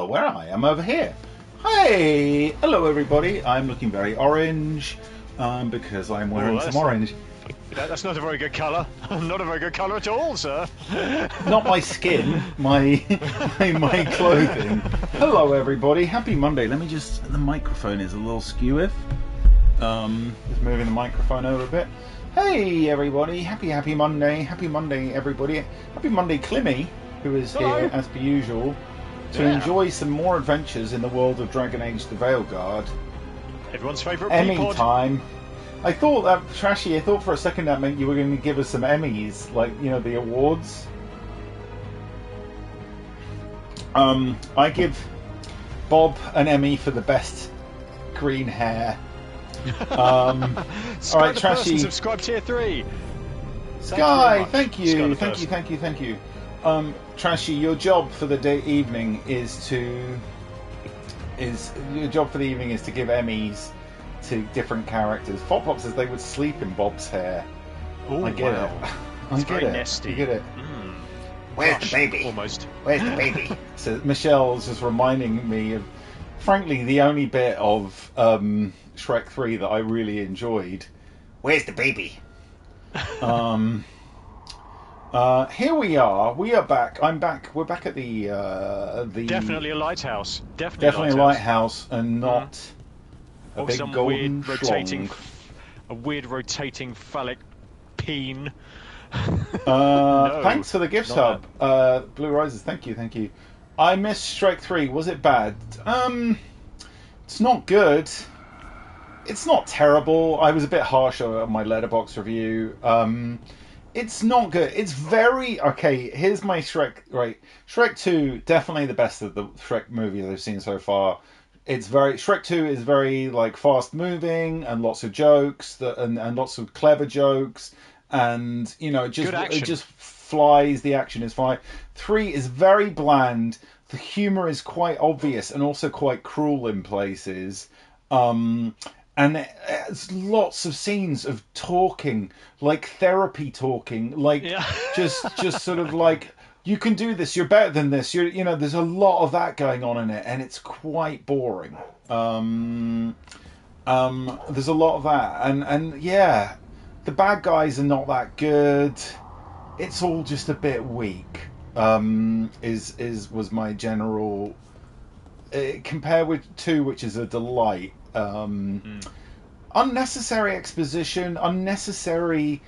Well, where I am over here. Hey, hello everybody. I'm looking very orange because I'm wearing some orange. That's not a very good colour. Not a very good colour at all, sir. Not my skin, my clothing. Hello everybody. Happy Monday. Let me just. The microphone is a little skew. Just moving the microphone over a bit. Hey everybody. Happy Monday. Happy Monday everybody. Happy Monday Clym, who is here as per usual to enjoy some more adventures in the world of Dragon Age the VEILGUARD. Everyone's favourite Emmy peapod. time. I thought that, Trashy, I thought for a second that meant you were going to give us some Emmys, like, you know, the awards. I give Bob an Emmy for the best green hair. Alright, Trashy. Subscribe tier 3. Sky, thank you. Trashy, your job for the evening is to give Emmys to different characters. Foplop says they would sleep in Bob's hair. Ooh, I get it. It's very nesty. You get it. Where's the baby? Almost. Where's the baby? So Michelle's just reminding me of, frankly, the only bit of Shrek 3 that I really enjoyed. Where's the baby? Here we are. We are back. I'm back. We're back at the Definitely a lighthouse. Definitely a lighthouse, and not a big some golden weird rotating phallic peen. Thanks for the gift sub, Blue Rises. Thank you. I missed Shrek 3. Was it bad? It's not good. It's not terrible. I was a bit harsh on my Letterboxd review. It's not good. It's very... Okay, here's my Shrek... Right. Shrek 2, definitely the best of the Shrek movies I've seen so far. It's very... Shrek 2 is very, like, fast-moving and lots of jokes and lots of clever jokes. And, you know, it just flies. The action is fine. 3 is very bland. The humour is quite obvious and also quite cruel in places. And it's lots of scenes of talking, like therapy talking, like just sort of like, you can do this, you're better than this, you know, there's a lot of that going on in it, and it's quite boring. There's a lot of that, and yeah, the bad guys are not that good. It's all just a bit weak. Was my general compared with 2, which is a delight. Unnecessary exposition, unnecessary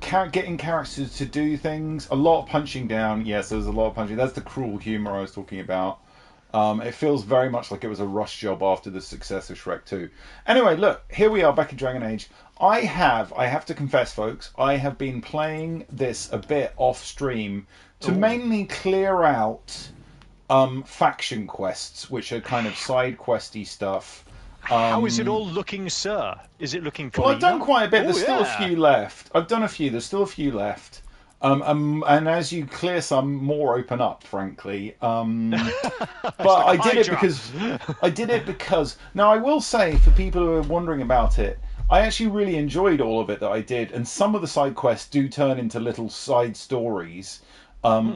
getting characters to do things, a lot of punching down. Yes, there's a lot of punching. That's the cruel humour I was talking about. It feels very much like it was a rush job after the success of Shrek 2. Anyway, look, here we are back in Dragon Age. I have to confess, folks, I have been playing this a bit off stream to mainly clear out faction quests, which are kind of side questy stuff. How is it all looking, sir? Is it looking clean? Well, I've done quite a bit. There's still a few left. I've done a few. There's still a few left. And as you clear some, more open up, frankly. But like I did it because... Now, I will say, for people who are wondering about it, I actually really enjoyed all of it that I did. And some of the side quests do turn into little side stories,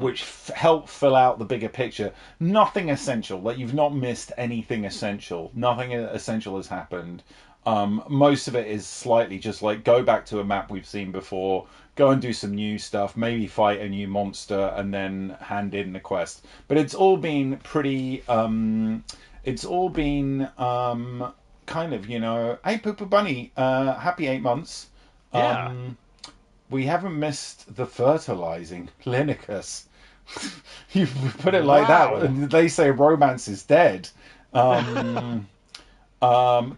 which help fill out the bigger picture. Nothing essential. Like, you've not missed anything essential. Nothing essential has happened. Most of it is slightly just like, go back to a map we've seen before, go and do some new stuff, maybe fight a new monster, and then hand in the quest. But it's all been pretty... it's all been kind of, you know... Hey, Poopa Bunny, happy 8 months. Yeah. We haven't missed the fertilizing, Clinicus. You put it like that, and they say romance is dead. The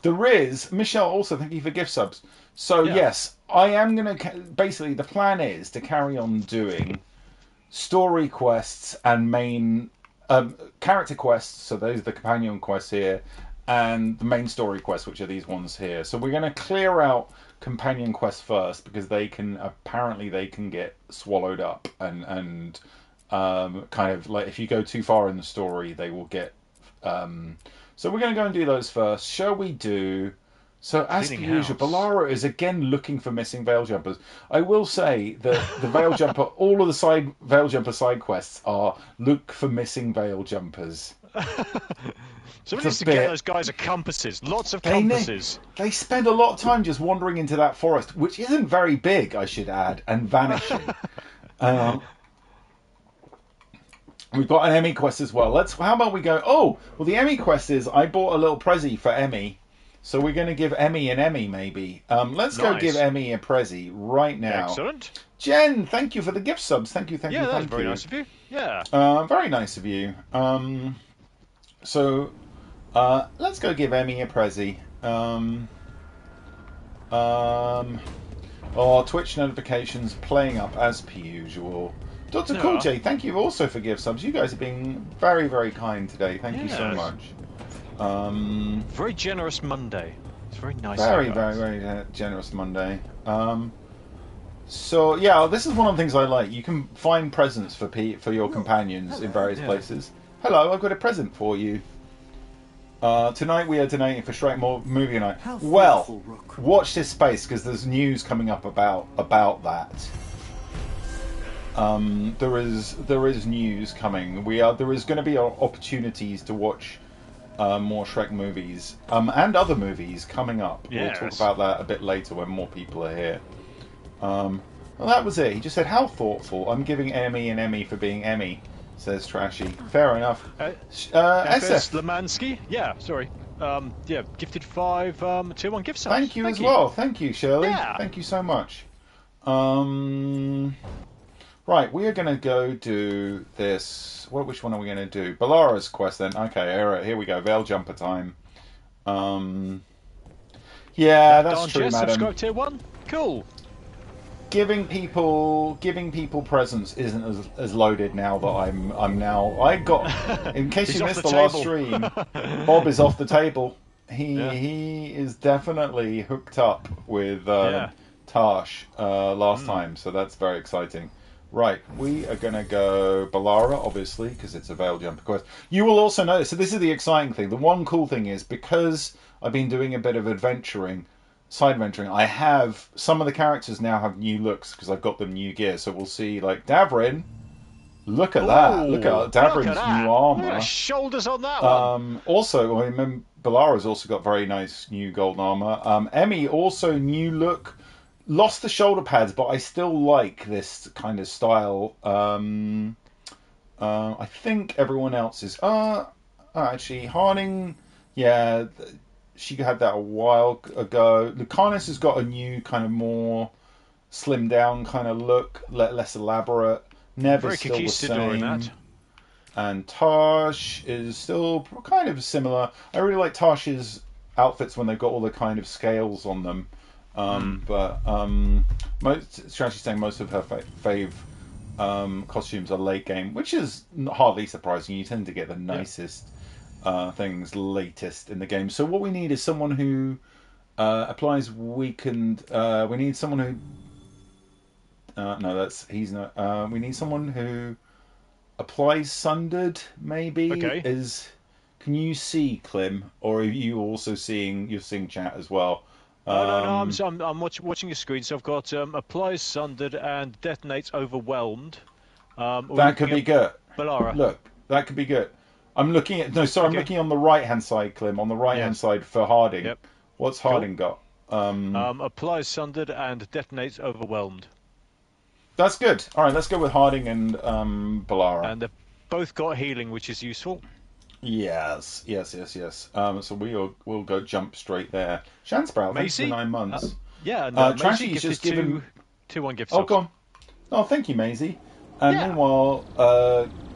Riz, Michelle, also thank you for gift subs. So yes, I am going to... Basically, the plan is to carry on doing story quests and main... character quests, so those are the companion quests here, and the main story quests, which are these ones here. So we're going to clear out companion quests first, because they can get swallowed up and kind of like, if you go too far in the story, they will get so we're going to go and do those first. Shall we do... So as per usual, Balara is again looking for missing Veil Jumpers. I will say that the Veil Jumper, all of the Veil Jumper side quests are look for missing Veil Jumpers. Somebody needs to bit. get those guys compasses. Lots of They compasses. spend a lot of time just wandering into that forest, which isn't very big, I should add, and vanishing. We've got an Emmy quest as well. How about we go? Oh, well, the Emmy quest is I bought a little prezi for Emmy, so we're going to give Emmy an Emmy maybe. Let's go give Emmy a prezi right now. Excellent. Jen, thank you for the gift subs. Thank you. Yeah, that's very nice of you. Yeah. Very nice of you. So let's go give Emmy a prezi. Twitch notifications playing up as per usual. Dr. Cool J, thank you also for gift subs. You guys have been very, very kind today. Thank you so much. Very generous Monday. It's very nice. Very, very, very generous Monday. So yeah, this is one of the things I like. You can find presents for your companions in various places. Hello, I've got a present for you. Tonight we are donating for Shrek Movie Night. Well, watch this space because there's news coming up about that. There is news coming. There is going to be opportunities to watch more Shrek movies and other movies coming up. Yes. We'll talk about that a bit later when more people are here. Well, that was it. He just said, "How thoughtful! I'm giving Emmy an Emmy for being Emmy," says Trashy. Fair enough. FS Lemansky? Yeah, sorry. Yeah, gifted 5 tier 1 gift subs. Thank you as well. Thank you, Shirley. Yeah. Thank you so much. Right, we are going to go do this. Which one are we going to do? Balara's quest then. Okay, all right, here we go. Veil jumper time. Yeah, that's true, madam. Subscribe tier 1? Cool. Giving people presents isn't as loaded now that I'm now. I got. In case you missed the last stream, Bob is off the table. He is definitely hooked up with Tash last time, so that's very exciting. Right, we are going to go Balara, obviously, because it's a Veil Jumper quest. You will also notice, so this is the exciting thing. The one cool thing is, because I've been doing a bit of side adventuring, I have, some of the characters now have new looks, because I've got them new gear. So we'll see, like, Davrin, look at that. Look at Davrin's new armor. Look at the shoulders on that one. Also, I remember Balara's also got very nice new golden armor. Emmy, also new look. Lost the shoulder pads, but I still like this kind of style. I think everyone else is... actually, Harding, yeah, she had that a while ago. Lucanus has got a new kind of more slimmed down kind of look, less elaborate. Nev is still the same. And Tosh is still kind of similar. I really like Tosh's outfits when they've got all the kind of scales on them. But Trashy's saying most of her fave costumes are late game, which is hardly surprising. You tend to get the nicest things latest in the game. So what we need is someone who applies weakened. We need someone who. He's not. We need someone who applies sundered. Maybe Can you see Clym, or are you also seeing? You're seeing chat as well. No, I'm watching your screen. So I've got applies sundered and detonates overwhelmed. That could be good. Balara. Look, that could be good. I'm looking at I'm looking on the right hand side, Clym. On the right hand side for Harding. Yep. What's Harding got? Applies sundered and detonates overwhelmed. That's good. All right, let's go with Harding and Balara. And they've both got healing, which is useful. Yes. So we'll go jump straight there. Shansprout, thanks for 9 months. Trashy's just given 2-1 gift subs. Oh, go on. Oh, thank you, Maisie. And meanwhile,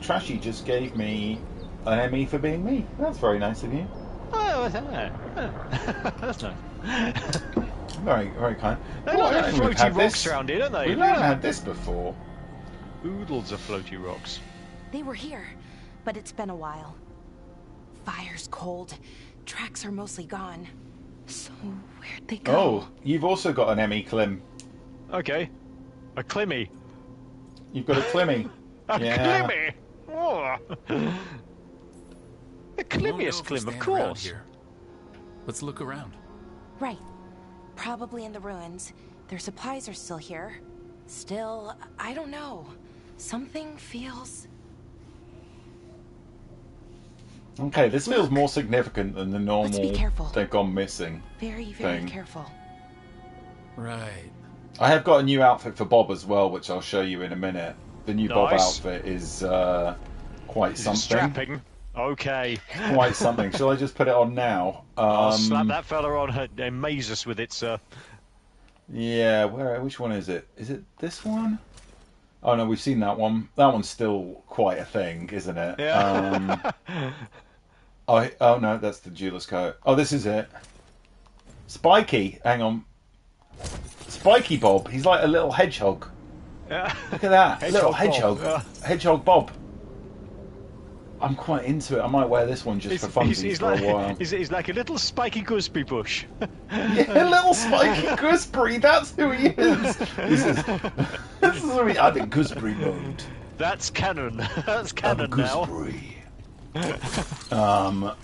Trashy just gave me an Emmy for being me. That's very nice of you. Oh, that's nice. Very, very kind. They're like floaty rocks around here, don't they? We haven't had this before. Oodles of floaty rocks. They were here, but it's been a while. Fire's cold. Tracks are mostly gone. So where'd they go? Oh, you've also got an Emmy, Clym. Okay. A Climmy. You've got a Climmy. Climmy! Oh. The Climmiest Clym, of course. Here. Let's look around. Right. Probably in the ruins. Their supplies are still here. Still, I don't know. Something feels... Okay, this feels more significant than the Let's be normal careful. they've gone missing Very, very thing. careful. Right. I have got a new outfit for Bob as well, which I'll show you in a minute. The new Bob Nice. outfit is quite Is it something. strapping? Okay. Quite something. Shall I just put it on now? I'll slap that fella on her and amaze us with it, sir. Yeah, which one is it? Is it this one? Oh no, we've seen that one. That one's still quite a thing, isn't it? Yeah. Oh no, that's the jeweler's coat. Oh, this is it. Spiky. Hang on. Spiky Bob. He's like a little hedgehog. Yeah. Look at that. Little Hedgehog hedgehog. Bob. Hedgehog Bob. I'm quite into it. I might wear this one just for funsies for a while. He's like a little spiky gooseberry bush. Yeah, little spiky gooseberry. That's who he is. This is who he. I'm in gooseberry mode. That's canon. That's canon now. Gooseberry. I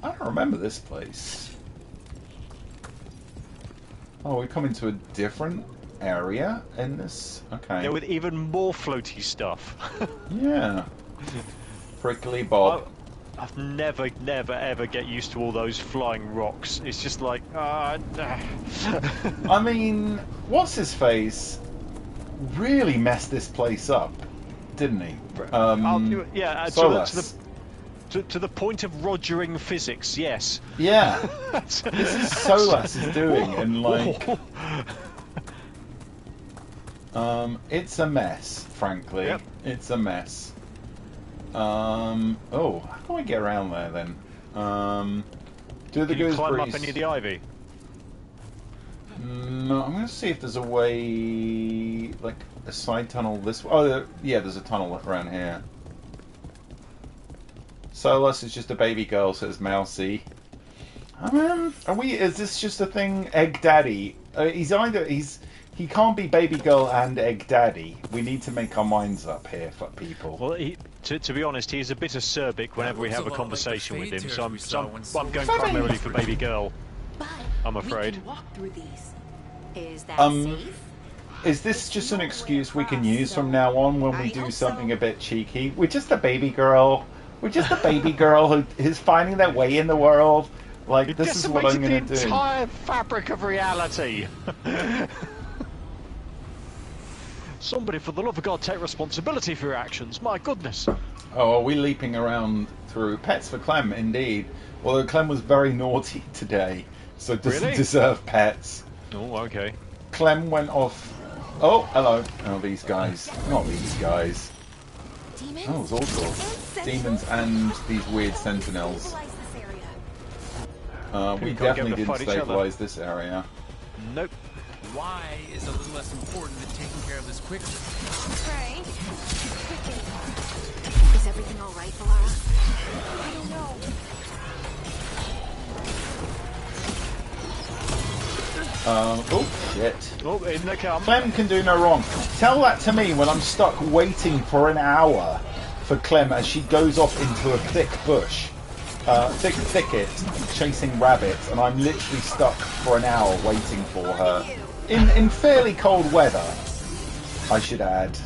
don't remember this place. Oh, we come into a different area in this. Okay. Yeah, with even more floaty stuff. Yeah. Prickly Bob. I've never ever get used to all those flying rocks. It's just like, I mean, what's his face? Really messed this place up, didn't he? yeah, Solas. to the point of rogering physics, yes. Yeah. This is Solas is doing, and like, it's a mess. Frankly, Yep. it's a mess. Oh, how can we get around there then? Do the Can you climb up gooseberries? any of the ivy? No, I'm going to see if there's a way, like a side tunnel this way. Oh, yeah, there's a tunnel around here. Solas is just a baby girl, says Mousy. Is this just a thing? Egg Daddy. He can't be baby girl and egg daddy. We need to make our minds up here for people. Well, to be honest, he's a bit acerbic whenever we have a conversation with him, so I'm going primarily for baby girl. But I'm afraid. we can walk through these. Is that safe? Is this just an excuse we can use from now on when we do something a bit cheeky? We're just a baby girl. We're just a baby girl who is finding their way in the world. Like, this is what I'm going to do. The entire fabric of reality. Somebody, for the love of God, take responsibility for your actions. My goodness. Oh, are we leaping around through pets for Clem? Indeed. Although Clem was very naughty today, so doesn't Really? deserve pets. Oh, okay. Clem went off. Oh, hello. Oh, these guys. Not these guys. Demons? Oh, there's all sorts. Demons and these weird sentinels. We Can't get them definitely to didn't fight each other. stabilize this area. Nope. Why is a little less important than taking care of this quickly? Frank? Is everything all right, Valara? I don't know. Oh, shit. Oh, in they come. Clem can do no wrong. Tell that to me when I'm stuck waiting for an hour for Clem as she goes off into a thick bush, thick thicket, chasing rabbits, and I'm literally stuck for an hour waiting for her. In fairly cold weather, I should add.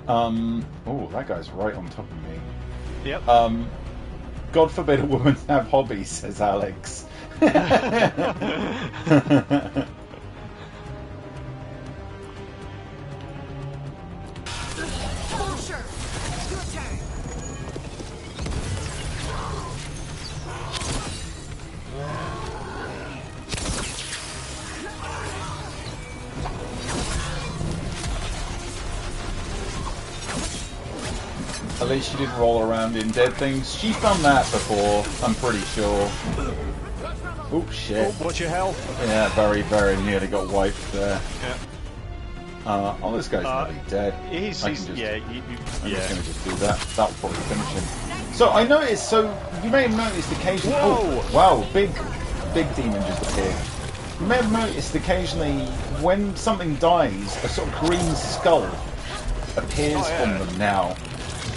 Oh, that guy's right on top of me. Yep. God forbid a woman have hobbies, says Alex. At least she didn't roll around in dead things. She's done that before, I'm pretty sure. Oh shit. Oh, watch your health. Yeah, very, very nearly got wiped there. Yeah. Oh, this guy's nearly dead. I'm just yeah. going to just do that. That'll probably finish him. So I noticed, you may have noticed occasionally... Whoa! Oh, wow, big demon just appeared. You may have noticed occasionally when something dies, a sort of green skull appears from them now.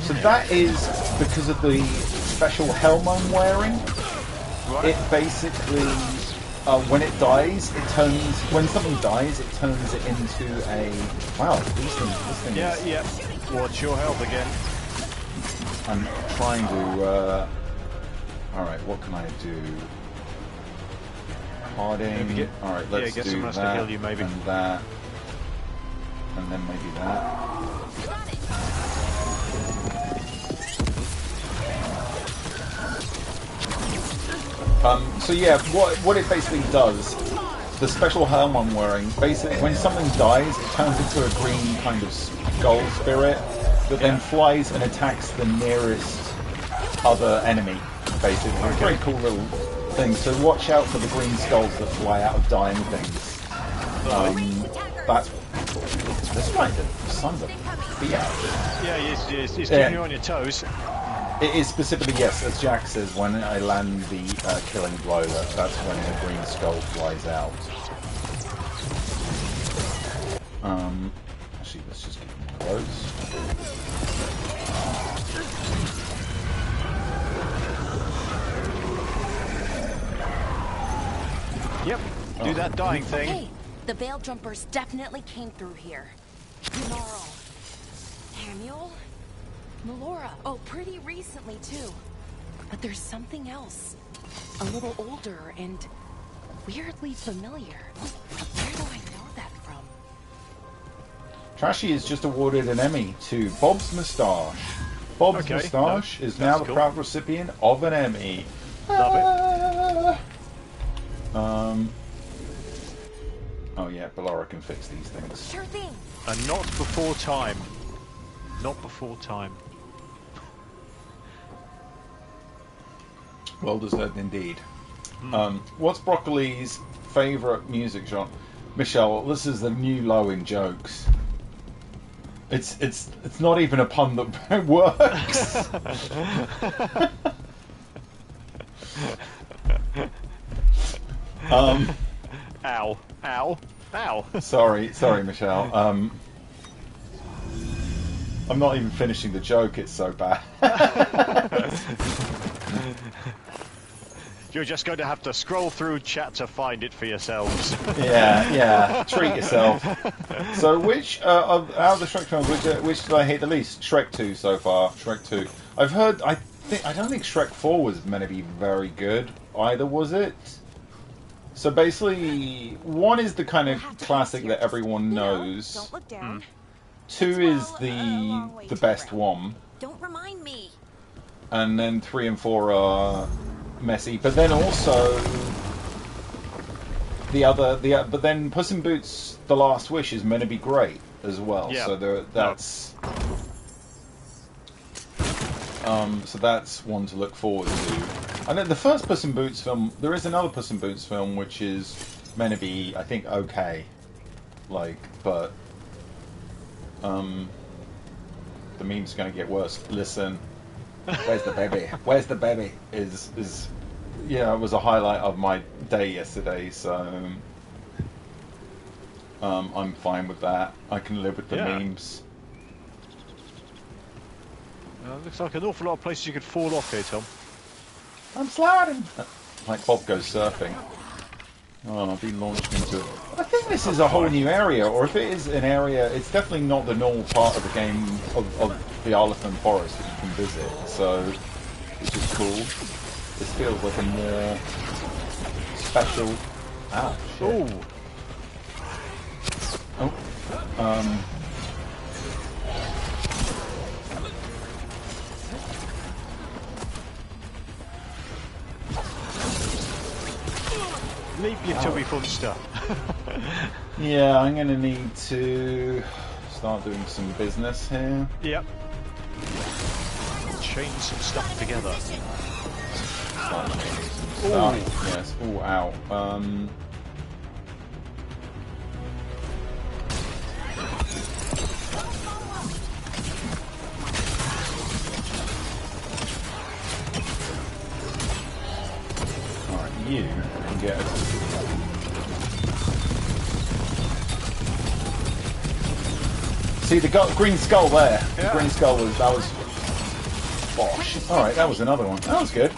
So that is because of the special helm I'm wearing. Right. It basically, when it dies, when something dies, it turns it into a... Wow, this thing Yeah. Watch your health again. I'm trying to. Alright, what can I do? Harding. Alright, let's get do someone else to that heal you, maybe. and that. And then maybe that. So yeah, what it basically does, the special helm I'm wearing, basically when something dies, it turns into a green kind of skull spirit that then flies and attacks the nearest other enemy, basically. It's a very cool little thing, so watch out for the green skulls that fly out of dying things. That's right, the son of a bitch. Yeah, he's keeping you on your toes. It is specifically, yes, as Jack says, when I land the killing blow, that's when the green skull flies out. Actually, let's just keep them close. Yep, do that dying thing. Hey, the Veil Jumpers definitely came through here. Gnarl. Hannibal? Melora. Oh, pretty recently, too. But there's something else. A little older and weirdly familiar. Where do I know that from? Trashy has just awarded an Emmy to Bob's Moustache. Bob's Moustache is now the proud recipient of an Emmy. Love it. Oh yeah, Ballora can fix these things. Sure thing. And not before time. Not before time. Well deserved indeed. What's Broccoli's favourite music genre? Michelle, this is the new low in jokes. It's not even a pun that works. Ow. Ow. Ow. Sorry, Michelle. I'm not even finishing the joke, it's so bad. You're just going to have to scroll through chat to find it for yourselves. Yeah, treat yourself. So which, out of the Shrek films, which did I hate the least? Shrek 2 so far, Shrek 2. I've heard, I don't think Shrek 4 was meant to be very good, either, was it? So basically, 1 is the kind of classic that everyone knows. Don't look down. 2 is the best one. Don't remind me. And then 3 and 4 are messy. But then also but then Puss in Boots: The Last Wish is meant to be great as well. Yeah. So that's one to look forward to. And then the first Puss in Boots film, there is another Puss in Boots film which is meant to be, I think, okay. But the meme's going to get worse. Listen, where's the baby? Where's the baby? It was a highlight of my day yesterday, so I'm fine with that. I can live with the memes. Looks like an awful lot of places you could fall off here, Tom. I'm sliding! Like Bob goes surfing. Oh, I've been launched into it. I think this is a whole new area, or if it is an area, it's definitely not the normal part of the game of the Arlequin Forest that you can visit, so which is cool. This feels like a more special... Ow, shit. Leave your tubby funster. Yeah, I'm going to need to start doing some business here. Yep. Chain some stuff together. Start chaining some stuff. Yes. Ooh, ow. Alright, you can get it. See the green skull there? Yeah. The green skull that was bosh. Alright, that was another one. That was good.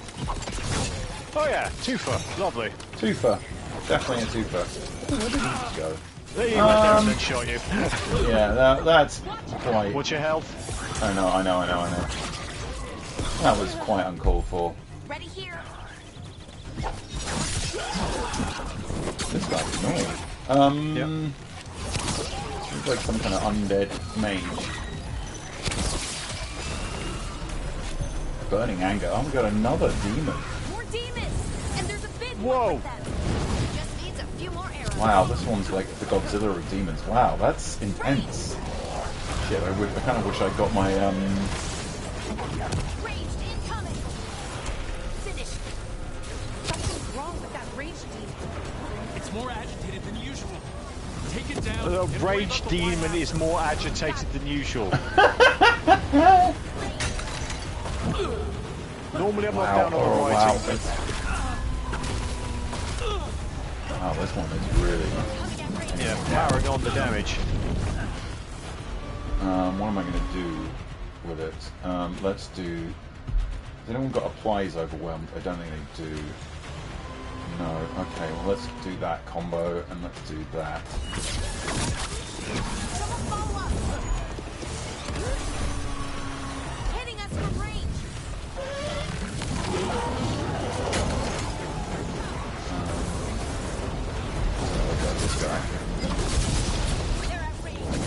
Oh yeah, twofer. Lovely. Twofer. Definitely a twofer. Where did he go? There you went there and then shot you. Yeah, that's quite... What's your health? I know. That was quite uncalled for. Ready here. This guy's annoying. Seems like some kind of undead mage. Burning anger. Oh, we got another demon. More demons, and there's a big Whoa. one with them. Just needs a few more arrows. Wow, this one's like the Godzilla of demons. Wow, that's intense. Shit, I kind of wish I got my Raged incoming. Finished. Something's wrong with that raged demon. It's more agitated than usual. Take it down. The and worry rage about the demon whiteout. is more agitated than usual. Normally I'm not down on the writing. Wow, this one is really... Yeah, powering on the damage. What am I going to do with it? Let's do... Has anyone got applies overwhelmed? I don't think they do. No. Okay, well let's do that combo, and let's do that. Follow up. Hitting us from range. This guy. They're at range.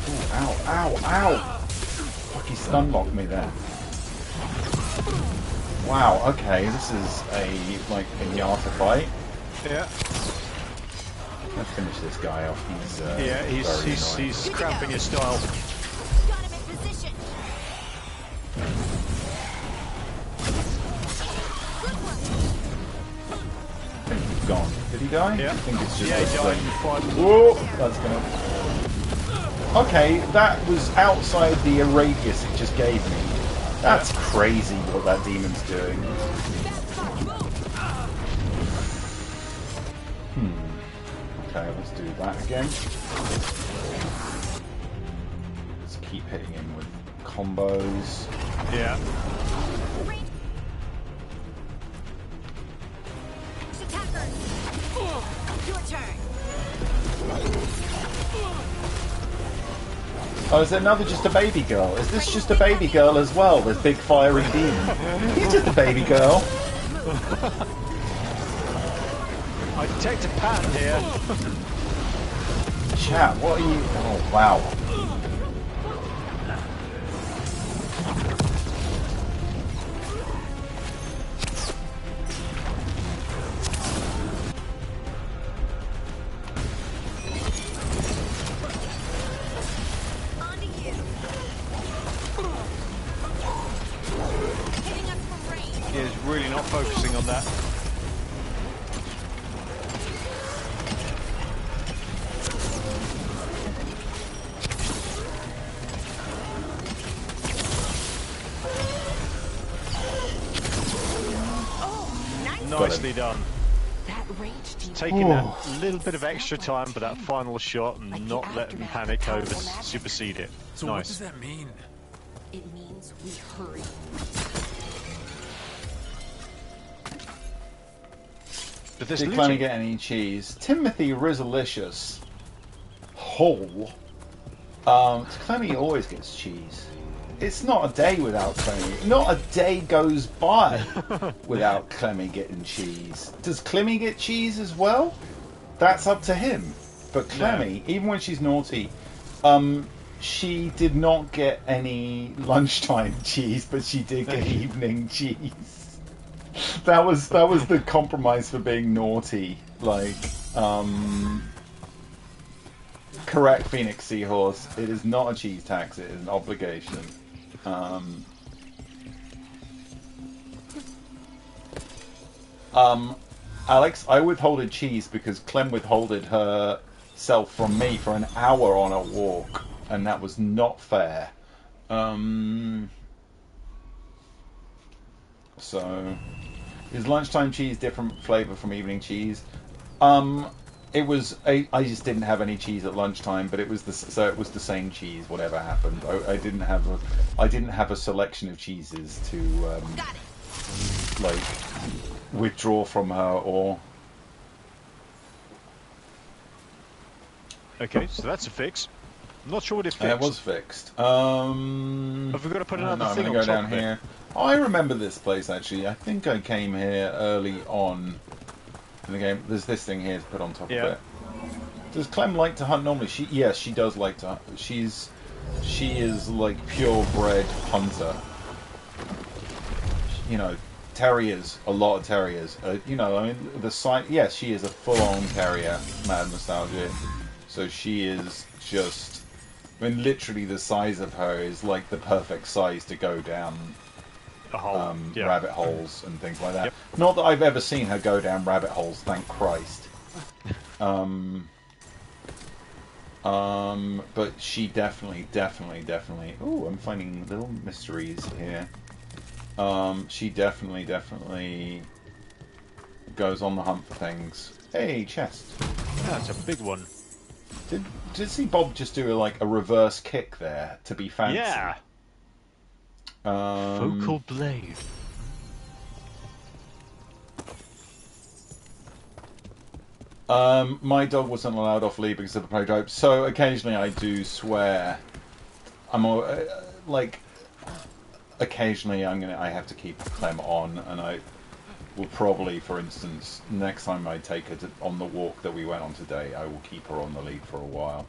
Ooh, ow, ow, ow! Fuck, he stun locked me there. Wow, okay, this is a, like, pinata fight. Yeah. Let's finish this guy off. He's, Yeah, very annoying. he's cramping his style. Got him in position. I think he's gone. Did he die? Yeah. I think it's just... Yeah, he died in 5 Whoa! That's gonna... Okay, that was outside the radius it just gave me. That's crazy what that demon's doing. Okay, let's do that again. Let's keep hitting him with combos. Yeah. Range. Attackers. Your turn. Oh, is there another just a baby girl? Is this just a baby girl as well, this big fiery demon? He's just a baby girl. I detect a pattern here. Chat, what are you... Oh, wow. On to you. Hitting us from range. He is really not focusing on that. Nicely done. That rage demon. Taking that little bit of extra time for that final shot and not letting panic supersede it. So what Nice. does that mean? It means we hurry. But this Did looting, Clym get any cheese? Timothy Rizzalicious. Hole. Clemmy always gets cheese. It's not a day without Clemmy. Not a day goes by without Clemmy getting cheese. Does Clemmy get cheese as well? That's up to him. But Clemmy, even when she's naughty, she did not get any lunchtime cheese, but she did get evening cheese. That was the compromise for being naughty. Like, correct, Phoenix Seahorse. It is not a cheese tax. It is an obligation. Alex, I withholded cheese because Clem withholded herself from me for an hour on a walk, and that was not fair. So, is lunchtime cheese different flavour from evening cheese? It was. I just didn't have any cheese at lunchtime, but it was so it was the same cheese. Whatever happened, I didn't have a selection of cheeses to like withdraw from her or. Okay, so that's a fix. I'm not sure what it fixed. It was fixed. Have we got to put another I'm thing gonna on go top down of it? here. Oh, I remember this place actually. I think I came here early on in the game. There's this thing here to put on top of it. Does Clem like to hunt normally? Yes, she does like to hunt. She is like purebred hunter. You know, terriers, a lot of terriers. You know, I mean, yes, she is a full-on terrier, Mad Nostalgia. So she is just, I mean, literally the size of her is like the perfect size to go down a hole. Rabbit holes and things like that. Yep. Not that I've ever seen her go down rabbit holes, thank Christ. But she definitely. Oh, I'm finding little mysteries here. She definitely goes on the hunt for things. Hey, chest. That's a big one. Did see Bob just do a reverse kick there to be fancy? Yeah. Focal blade. My dog wasn't allowed off lead because of the play dope, so occasionally I do swear. Occasionally I have to keep Clem on, and I will probably, for instance, next time I take her on the walk that we went on today, I will keep her on the lead for a while.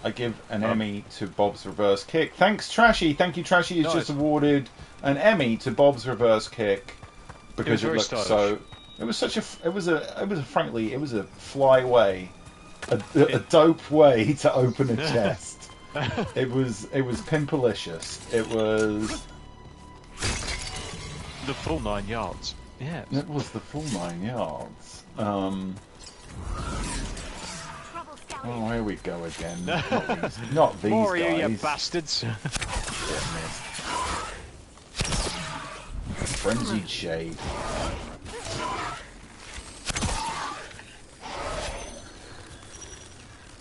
I give an Emmy to Bob's reverse kick. Thanks, Trashy. Thank you, Trashy. Has just awarded an Emmy to Bob's reverse kick because it looked so. It was such a. It was a fly way, a dope way to open a chest. It was pimpalicious. It was the full 9 yards. Yeah. It was the full 9 yards. Oh, here we go again. Not these More guys. you bastards. Frenzied shade.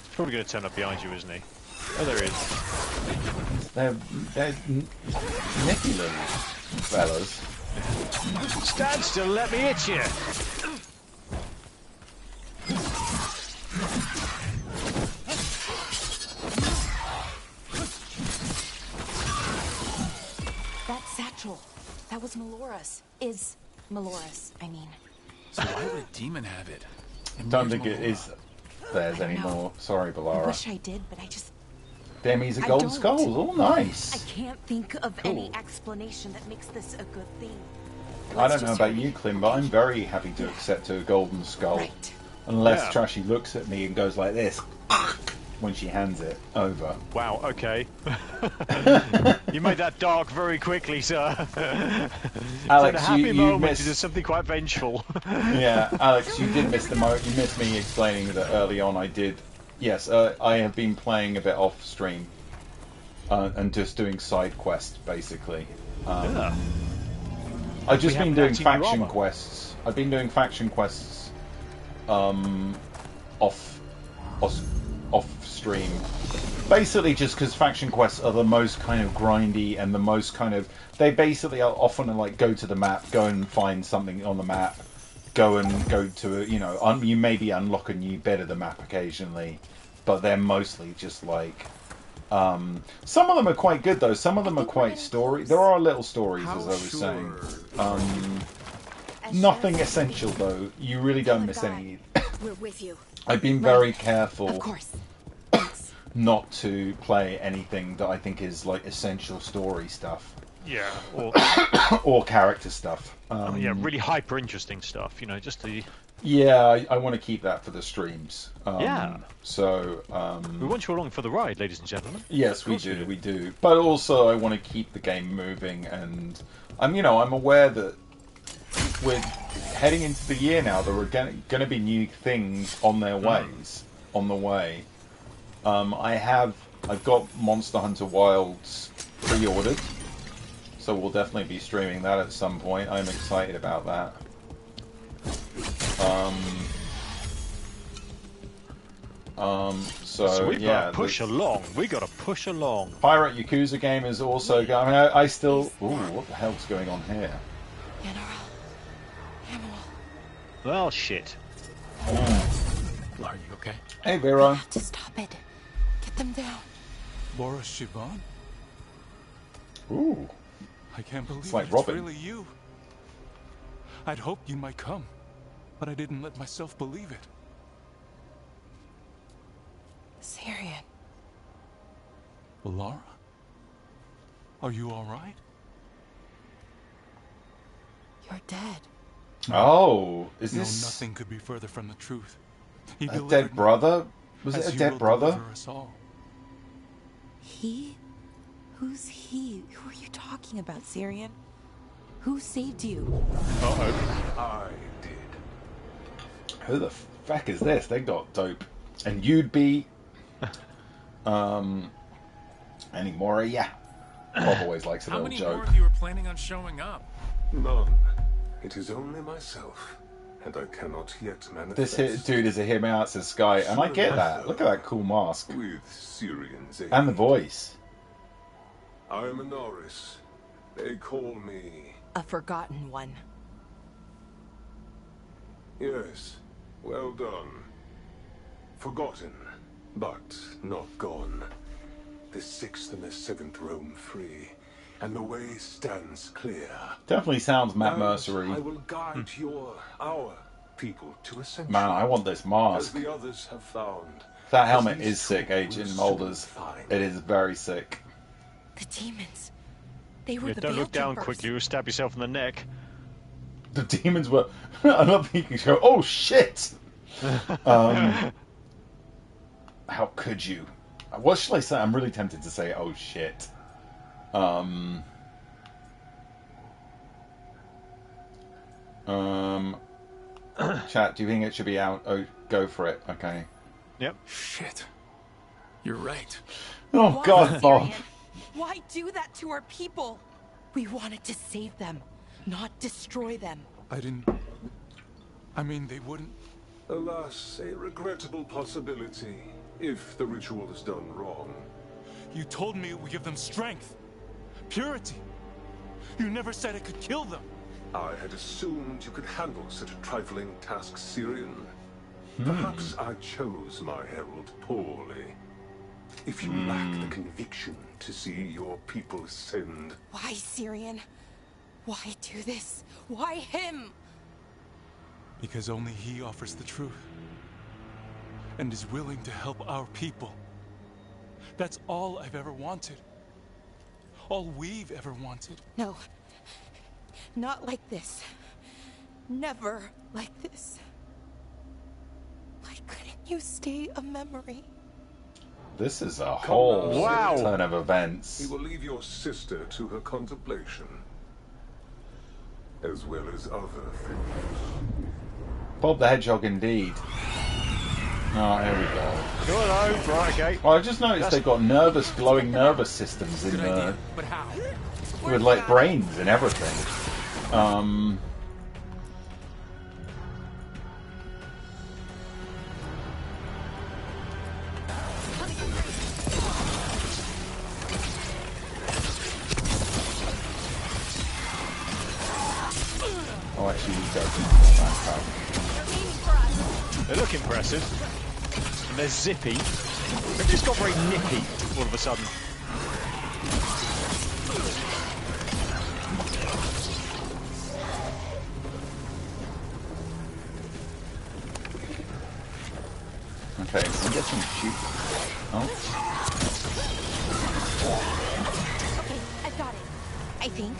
He's probably going to turn up behind you, isn't he? Oh, there he is. They're nippy little fellas. Stand still, let me hit you. That satchel, that was Melora's. Is Melora's, I mean. So why would a demon have it? Don't think it is theirs anymore. Sorry, I Balara. wish I did, but I just... Demi's a I golden don't. skulls. Oh, nice. I can't think of any explanation that makes this a good thing. I don't know about you, Clym, but I'm very happy to accept a golden skull. Right. Unless Trashy looks at me and goes like this when she hands it over. Wow, okay. You made that dark very quickly, sir. Alex, a happy you moment missed... to do something quite vengeful. Yeah, Alex, you did miss you missed me explaining that early on I did... Yes, I have been playing a bit off stream. And just doing side quests, basically. I've just been doing faction quests. I've been doing faction quests off stream. Basically just because faction quests are the most kind of grindy and the most kind of... They basically are often like go to the map, go and find something on the map, go to, you know, you maybe unlock a new bit of the map occasionally, but they're mostly just like... some of them are quite good though. Some of them are quite story. There are little stories, as I was saying. Nothing essential though. You really don't miss any. We're with you. I've been very careful Of course. not to play anything that I think is like essential story stuff. Yeah, or character stuff. yeah, really hyper interesting stuff. You know, just the. Yeah, I want to keep that for the streams. Yeah. So. We want you along for the ride, ladies and gentlemen. Yes, we do. But also, I want to keep the game moving, and I'm aware that we're heading into the year now. There are going to be new things on their ways, on the way. I've got Monster Hunter Wilds pre-ordered, so we'll definitely be streaming that at some point. I'm excited about that. So we yeah, gotta push along. We gotta push along. Pirate Yakuza game is also going. I still. Ooh, what the hell's going on here? Well, shit. Are you okay? Hey, Vera. have to stop it. Get them down. Laura Siobhan? Ooh. I can't believe like it's Robin. really you. I'd hoped you might come, but I didn't let myself believe it. Syrian. Laura? Are you all right? You're dead. Oh, is No, this nothing could be further from the truth. He a delivered dead me, brother? Was as it a you dead will brother? deliver us all. He? Who's he? Who are you talking about, Syrian? Who saved you? I did. Who the fuck is this? They got dope. And you'd be... Any more? Yeah. Bob always likes a How little many joke. more of you are planning on showing up? None. It is only myself, and I cannot yet manifest. This dude is a him out to Sky, and I get that. Look at that cool mask. With Syrian's aid. And the voice. I am a Norris. They call me... A forgotten one. Yes, well done. Forgotten, but not gone. The 6th and the 7th roam free, and the way stands clear. Definitely sounds Matt And Mercery. I will guide our people to ascension. Man, I want this As mask. the others have found. That helmet As these is sick, two will Agent soon Molders. find. It is very sick. The demons. They were Yeah, the don't look down Veil quickly, you'll stab yourself in the neck. The demons were... I love that you can go, oh shit! How could you? What should I say? I'm really tempted to say, oh shit. Chat, do you think it should be out? Oh, go for it. Okay. Yep. Shit. You're right. Oh Why, god, Bob. Syrian? Why do that to our people? We wanted to save them, not destroy them. I didn't... I mean, they wouldn't... Alas, a regrettable possibility, if the ritual is done wrong. You told me it would give them strength. Purity. You never said it could kill them. I had assumed you could handle such a trifling task, Syrian. Perhaps I chose my herald poorly. If you lack the conviction to see your people ascend... Why, Syrian? Why do this? Why him? Because only he offers the truth. And is willing to help our people. That's all I've ever wanted. All we've ever wanted. No. Not like this. Never like this. Why couldn't you stay a memory? This is a whole Wow. turn of events. We will leave your sister to her contemplation. As well as other things. Bob the Hedgehog indeed. Oh, here we go. Hello, right, okay. Well, I just noticed they've got glowing nervous systems in Good there. idea, but how? With like brains and everything. Oh, actually, these guys are They look impressive. And they're zippy. They've just got very nippy all of a sudden. Okay, I'm getting shoot. Oh, Okay, I've got it. I think.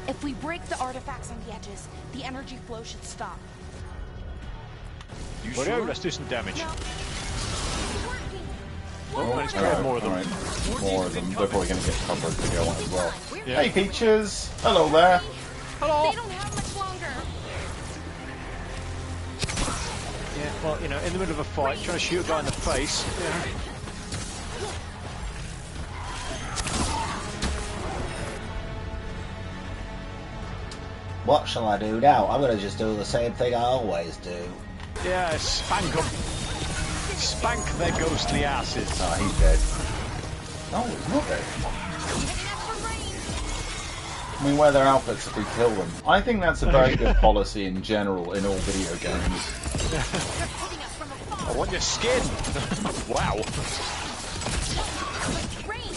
If we break the artifacts on the edges, the energy flow should stop. You Well, sure? let's do some damage. No. It's working. oh, let's grab more of them. Alright, more of them. They're probably going to get covered to go on as well. Yeah. Hey, Peaches! Hello there! Hello! They don't have much longer. Yeah, well, you know, in the middle of a fight, trying to shoot a guy in the face. Yeah. What shall I do now? I'm gonna just do the same thing I always do. Yeah, spank them. Spank their ghostly asses. Ah, he's dead. No, he's not dead. I mean, wear their outfits if we kill them. I think that's a very good policy in general in all video games. I want your skin! Wow. Rain!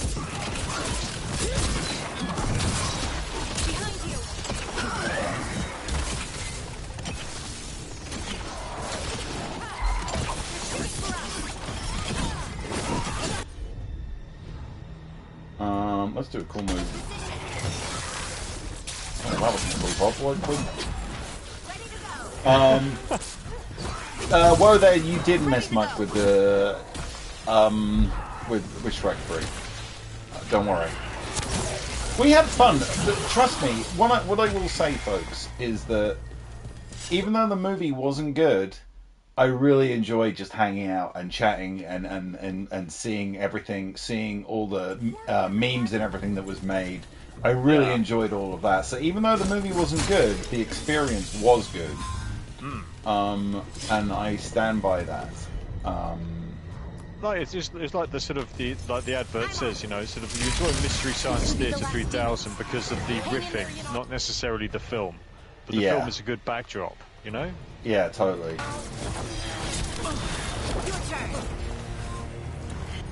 Behind you! Let's do a cool move. Oh, that wasn't cool. Well, there you didn't miss much with the with Shrek 3. Don't worry. We had fun. Trust me. What I will say, folks, is that even though the movie wasn't good, I really enjoyed just hanging out and chatting and seeing everything, seeing all the memes and everything that was made. I really enjoyed all of that. So even though the movie wasn't good, the experience was good. And I stand by that. No, it's like the sort of the advert says, you know, sort of you enjoy Mystery Science Theater 3000 because of the riffing, not necessarily the film. But the film is a good backdrop, you know? Yeah, totally.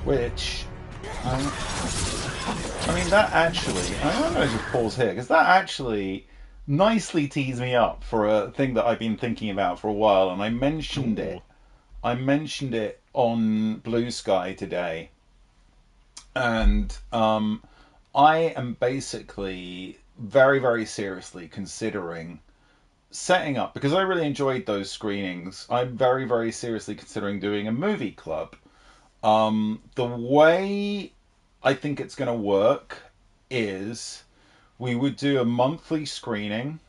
Which, I mean, that actually, I'm going to just pause here, because that actually nicely tees me up for a thing that I've been thinking about for a while, and I mentioned it. I mentioned it on Blue Sky today, and I am basically very, very seriously considering setting up, because I really enjoyed those screenings, I'm very, very seriously considering doing a movie club. The way I think it's going to work is we would do a monthly screening.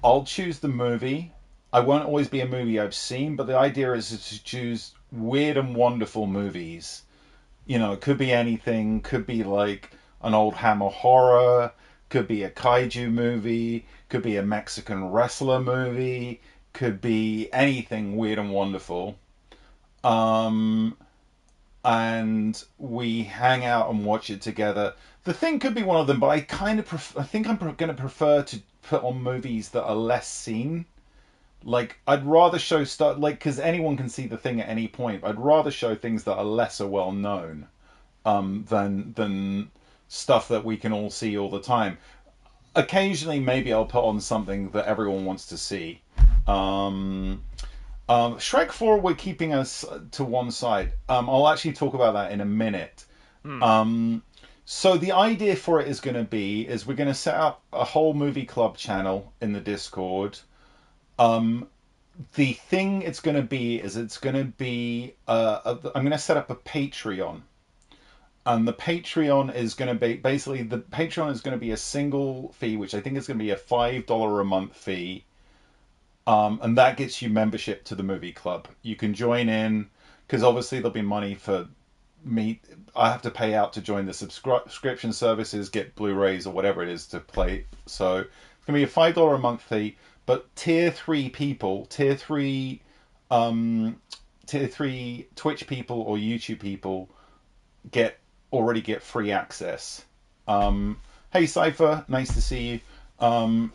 I'll choose the movie. I won't always be a movie I've seen, but the idea is to choose weird and wonderful movies. You know, it could be anything. Could be like an old Hammer horror. Could be a kaiju movie. Could be a Mexican wrestler movie. Could be anything weird and wonderful. And we hang out and watch it together. The Thing could be one of them, but I kind of I think I'm going to prefer to put on movies that are less seen. Like, I'd rather show stuff, like, because anyone can see The Thing at any point. I'd rather show things that are lesser well known than stuff that we can all see all the time. Occasionally, maybe I'll put on something that everyone wants to see. Shrek 4, we're keeping us to one side. I'll actually talk about that in a minute. So the idea for it is going to be, is we're going to set up a whole movie club channel in the Discord. The thing it's going to be is it's going to be, I'm going to set up a Patreon. And the Patreon is going to be, basically, the Patreon is going to be a single fee, which I think is going to be a $5 a month fee. And that gets you membership to the movie club. You can join in, because obviously there'll be money for me. I have to pay out to join the subscription services, get Blu-rays or whatever it is to play. So it's going to be a $5 a month fee. But tier 3 people, tier 3 Twitch people or YouTube people already get free access. Hey Cypher, nice to see you.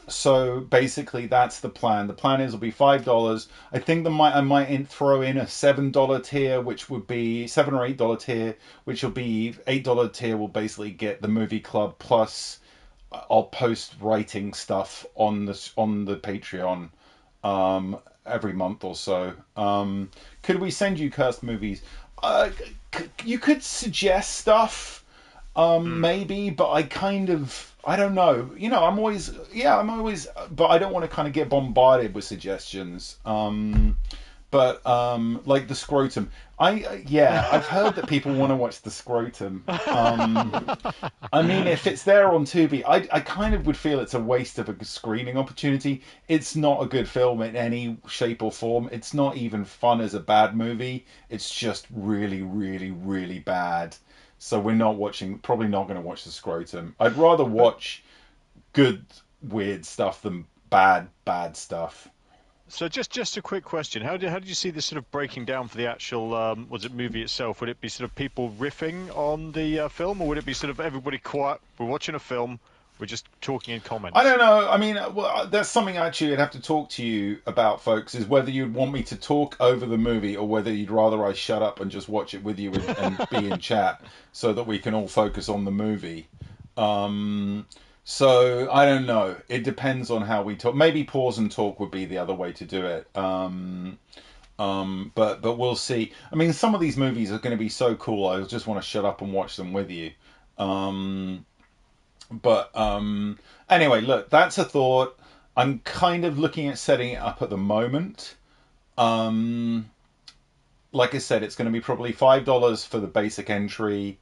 So basically that's the plan. The plan is it'll be $5. I think I might throw in a $7 tier, which would be $7 or $8 tier, which will be $8 tier will basically get the movie club plus I'll post writing stuff on the Patreon every month or so. Could we send you cursed movies? You could suggest stuff, maybe, but I don't know. You know, I'm always, but I don't want to kind of get bombarded with suggestions. But like the scrotum, I've heard that people want to watch the scrotum. I mean, if it's there on Tubi, I kind of would feel it's a waste of a screening opportunity. It's not a good film in any shape or form. It's not even fun as a bad movie. It's just really, really, really bad. So we're probably not going to watch the scrotum. I'd rather watch good, weird stuff than bad stuff. So just a quick question: how did you see this sort of breaking down for the actual movie itself? Would it be sort of people riffing on the film, or would it be sort of everybody quiet? We're watching a film. We're just talking in comments. I don't know. I mean, well, that's something actually I'd have to talk to you about, folks, is whether you'd want me to talk over the movie or whether you'd rather I shut up and just watch it with you and be in chat so that we can all focus on the movie. So I don't know. It depends on how we talk. Maybe pause and talk would be the other way to do it. But we'll see. I mean, some of these movies are going to be so cool. I just want to shut up and watch them with you. Anyway, look, that's a thought. I'm kind of looking at setting it up at the moment. Like I said, it's going to be probably $5 for the basic entry.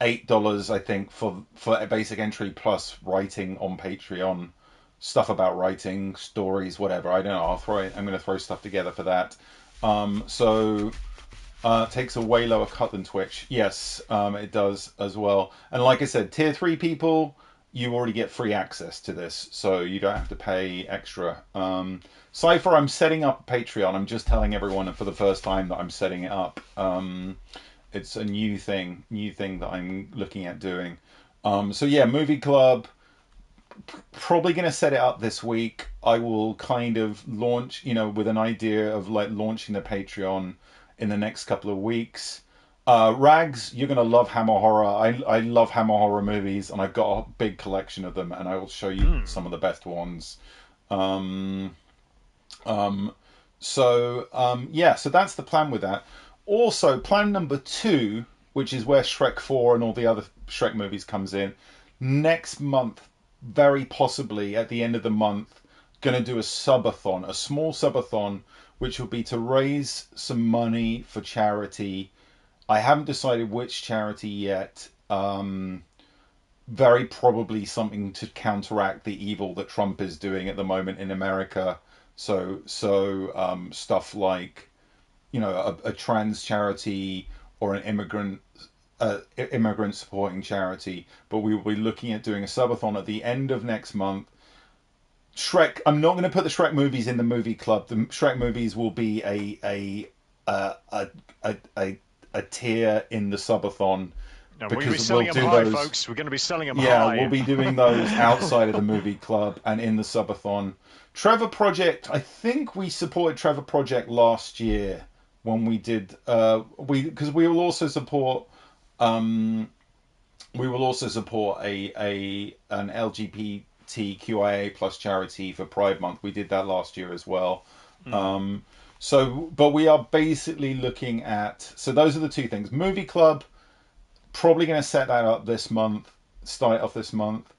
$8, I think, for a basic entry plus writing on Patreon, stuff about writing, stories, whatever. I don't know. I'm going to throw stuff together for that. It takes a way lower cut than Twitch. Yes, it does as well. And like I said, tier 3 people, you already get free access to this, so you don't have to pay extra. Cypher, I'm setting up a Patreon. I'm just telling everyone for the first time that I'm setting it up. It's a new thing that I'm looking at doing. So yeah, movie club, probably going to set it up this week. I will kind of launch, with an idea of like launching the Patreon in the next couple of weeks. Rags, you're going to love Hammer Horror. I love Hammer Horror movies, and I've got a big collection of them, and I will show you some of the best ones. So that's the plan with that. Also, plan number 2, which is where Shrek 4 and all the other Shrek movies comes in, next month, very possibly at the end of the month, going to do a subathon, a small subathon, which will be to raise some money for charity. I haven't decided which charity yet. Very probably something to counteract the evil that Trump is doing at the moment in America. So stuff like, a trans charity or an immigrant supporting charity. But we will be looking at doing a subathon at the end of next month. Shrek. I'm not going to put the Shrek movies in the movie club. The Shrek movies will be a tier in the subathon. No, we're going to be selling them high, folks. We're going to be selling them high. Yeah, we'll be doing those outside of the movie club and in the subathon. Trevor Project. I think we supported Trevor Project last year when we did. Because we will also support. We will also support an LGBTQIA plus charity for Pride Month. We did that last year as well. But we are basically looking at. So those are the two things. Movie club. Probably going to set that up this month. Start it off this month.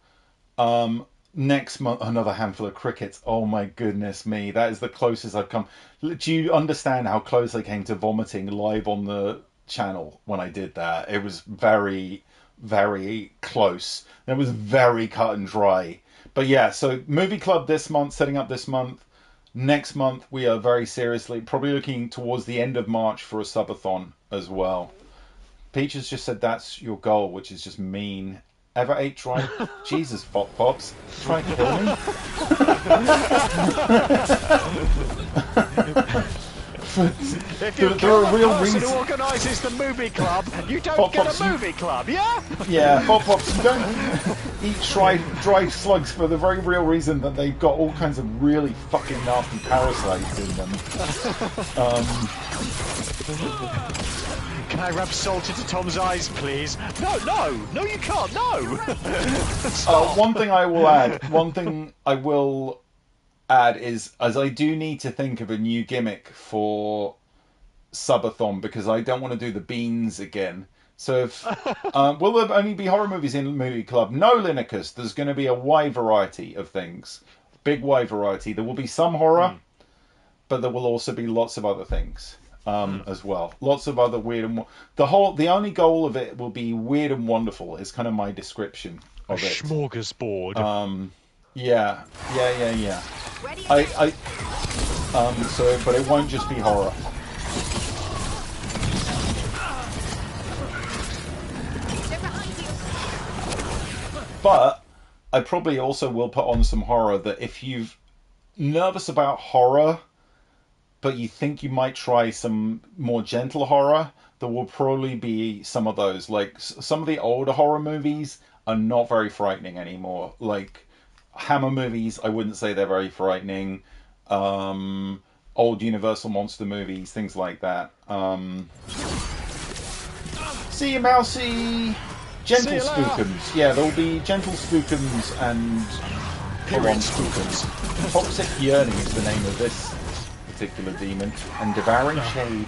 Next month, another handful of crickets. Oh my goodness me. That is the closest I've come. Do you understand how close I came to vomiting live on the channel when I did that? It was very, very close. It was very cut and dry. But yeah, so movie club this month, setting up this month. Next month, we are very seriously probably looking towards the end of March for a subathon as well. Peach has just said that's your goal, which is just mean. Ever ate dry? Jesus, Pops. Try to kill me? There are real reasons. Who organises the movie club, you don't get a movie club, yeah? Yeah, Pops, you don't eat dry slugs for the very real reason that they've got all kinds of really fucking nasty parasites in them. Can I rub salt into Tom's eyes, please? No, you can't, no! One thing I will add is, as I do need to think of a new gimmick for subathon, because I don't want to do the beans again. So if, will there only be horror movies in the movie club? No, Linicus, there's going to be a wide variety of things. Big wide variety. There will be some horror, but there will also be lots of other things. As well, lots of other weird and the only goal of it will be weird and wonderful is kind of my description of it. Smorgasbord. Yeah. But it won't just be horror. But I probably also will put on some horror that if you're nervous about horror, but you think you might try some more gentle horror, there will probably be some of those. Like some of the older horror movies, are not very frightening anymore. Like, Hammer movies, I wouldn't say they're very frightening. Old Universal monster movies, things like that. See you, Mousy! Gentle spookums. Yeah, there'll be gentle spookums and period spookums. Toxic Yearning is the name of this particular demon. And Devouring Shade.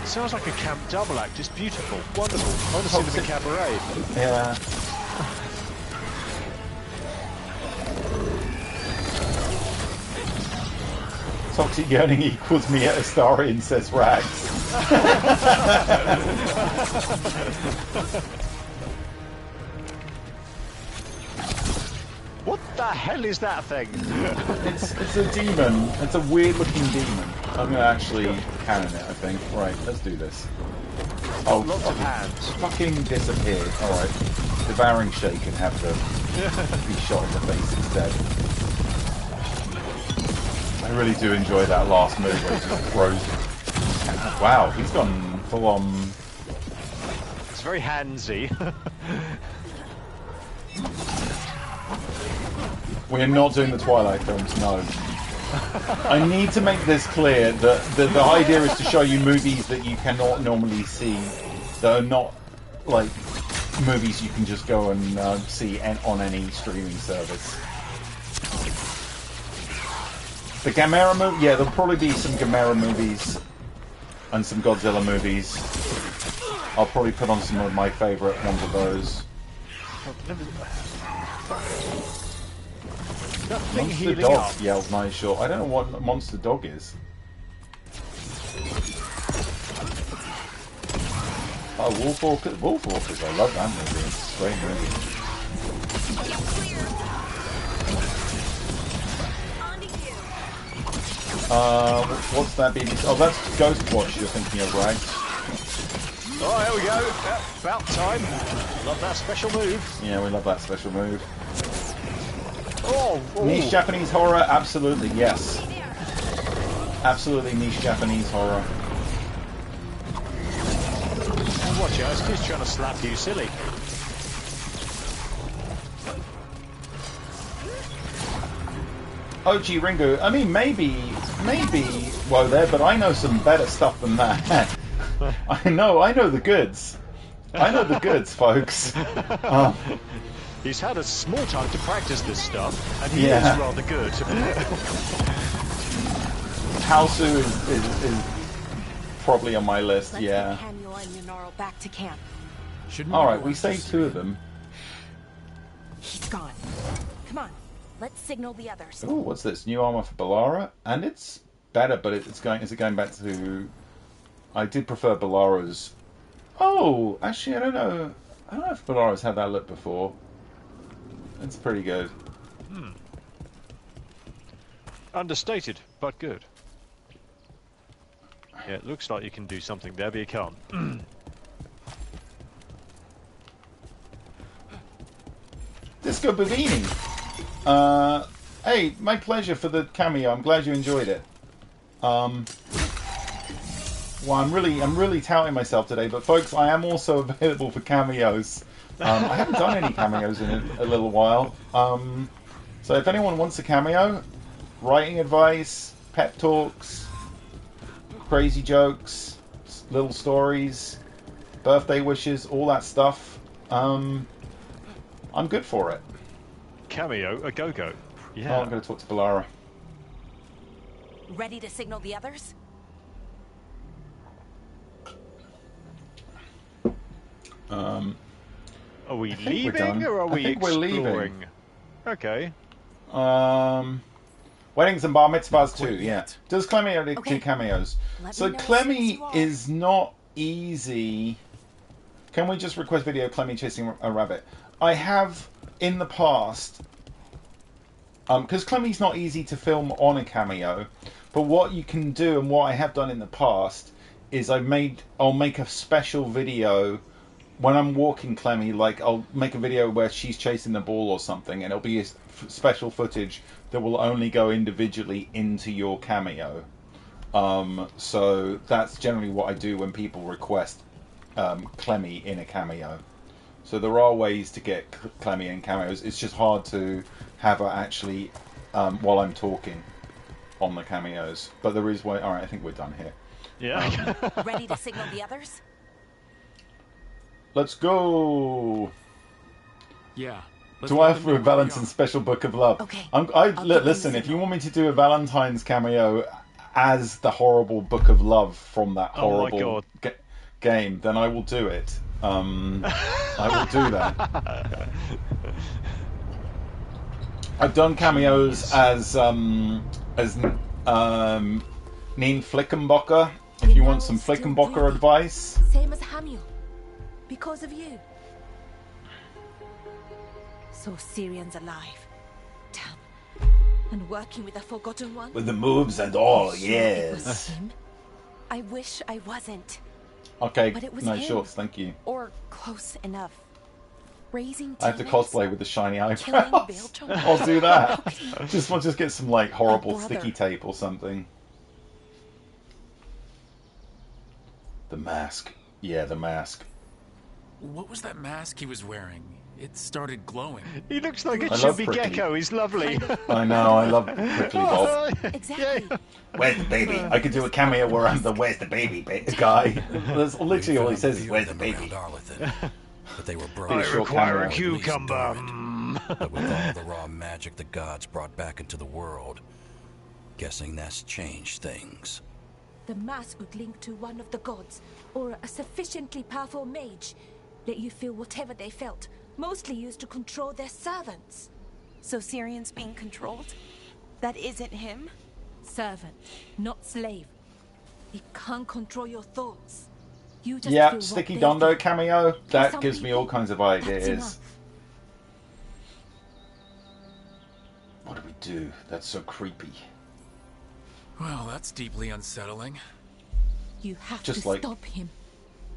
Sounds like a camp double act. It's beautiful, wonderful. I want to see them in cabaret. Yeah. Toxic Yearning equals me at Astarian, says Rags. What the hell is that thing? It's a demon. It's a weird looking demon. I'm gonna actually cannon it, I think. Right, let's do this. Oh, lots of hands. Fucking disappeared. Alright. Devouring Shade can have to be shot in the face instead. I really do enjoy that last move where he just throws. Wow, he's gone full on. It's very handsy. We're not doing the Twilight films, no. I need to make this clear that the idea is to show you movies that you cannot normally see, that are not like movies you can just go and see on any streaming service. The Gamera movie, yeah, there'll probably be some Gamera movies and some Godzilla movies. I'll probably put on some of my favourite ones of those. Monster Dog yelled Night Short. I don't know what Monster Dog is. Oh, Wolfwalkers. Wolfwalkers, I love that movie. It's a great movie. What's that BBC? Oh, that's Ghostwatch you're thinking of, right? Oh, here we go. Yeah, about time. Love that special move. Yeah, we love that special move. Oh, niche Japanese horror, absolutely, yes. Absolutely niche Japanese horror. Oh, watch out, he's trying to slap you silly. OG Ringo, I mean, maybe, well, there, but I know some better stuff than that. I know the goods. I know the goods, folks. He's had a small time to practice this stuff, and he is rather good. Halsu is probably on my list, Let's yeah. get Hannibal and Minoru back to camp. Alright, we saved two of them. He's gone. Come on, let's signal the others. Oh, what's this? New armor for Balara? And it's better, but is it going back to... I did prefer Balara's... Oh, actually, I don't know if Balara's had that look before. It's pretty good. Understated, but good. Yeah, it looks like you can do something there, but you can't. Disco Bavini. Hey, my pleasure for the cameo. I'm glad you enjoyed it. Well, I'm really touting myself today, but folks, I am also available for cameos. I haven't done any cameos in a little while. So if anyone wants a cameo, writing advice, pep talks, crazy jokes, little stories, birthday wishes, all that stuff, I'm good for it. Cameo, a go-go. Yeah. Oh, I'm going to talk to Balara. Ready to signal the others? Are we leaving or are we exploring? We're leaving. Okay. Weddings and bar mitzvahs too, yeah. Does Clemmy have two cameos? So Clemmy is not easy. Can we just request video Clemmy chasing a rabbit? I have in the past, because Clemmy's not easy to film on a cameo, but what you can do and what I have done in the past is I'll make a special video when I'm walking Clemmy, like I'll make a video where she's chasing the ball or something, and it'll be special footage that will only go individually into your cameo. So that's generally what I do when people request Clemmy in a cameo. So there are ways to get Clemmy in cameos. It's just hard to have her actually while I'm talking on the cameos. But there is way. All right, I think we're done here. Yeah. Ready to signal the others? Let's go. Yeah. Do I have a Valentine's special book of love? Okay. Listen, if you want me to do a Valentine's cameo as the horrible book of love from that horrible game, then I will do it. I will do that. I've done cameos as Neen Flickenbocker. If you want some Flickenbocker advice. Same as Hannibal. Because of you. So Syrian's alive. Damn. And working with the Forgotten One? With the moves and all, It yes. was him? I wish I wasn't. Okay, But it was no him. shorts, thank you. Or close enough. Raising I have to teammates, cosplay with the shiny killing eyebrows. Ville I'll do that. How could Just get some like horrible brother. sticky tape or something. The mask. Yeah, the mask. What was that mask he was wearing? It started glowing. He looks like a I love chubby Prickly. gecko. He's lovely. I know, I love Prickly Bob. Exactly. Where's the baby? I could do a cameo where I'm the "Where's the baby" guy. That's literally all he says is "Where's the baby." But they were broke. I require a cucumber. But with all the raw magic the gods brought back into the world, guessing that's changed things. The mask would link to one of the gods, or a sufficiently powerful mage. Let you feel whatever they felt, mostly used to control their servants. So Syrian's being controlled? That isn't him? Servant, not slave. He can't control your thoughts. You just Yeah, feel Sticky what they Dondo feel. cameo. That some gives me all people, kinds of that's ideas. enough. What do we do? That's so creepy. Well, that's deeply unsettling. You have Just to like- stop him,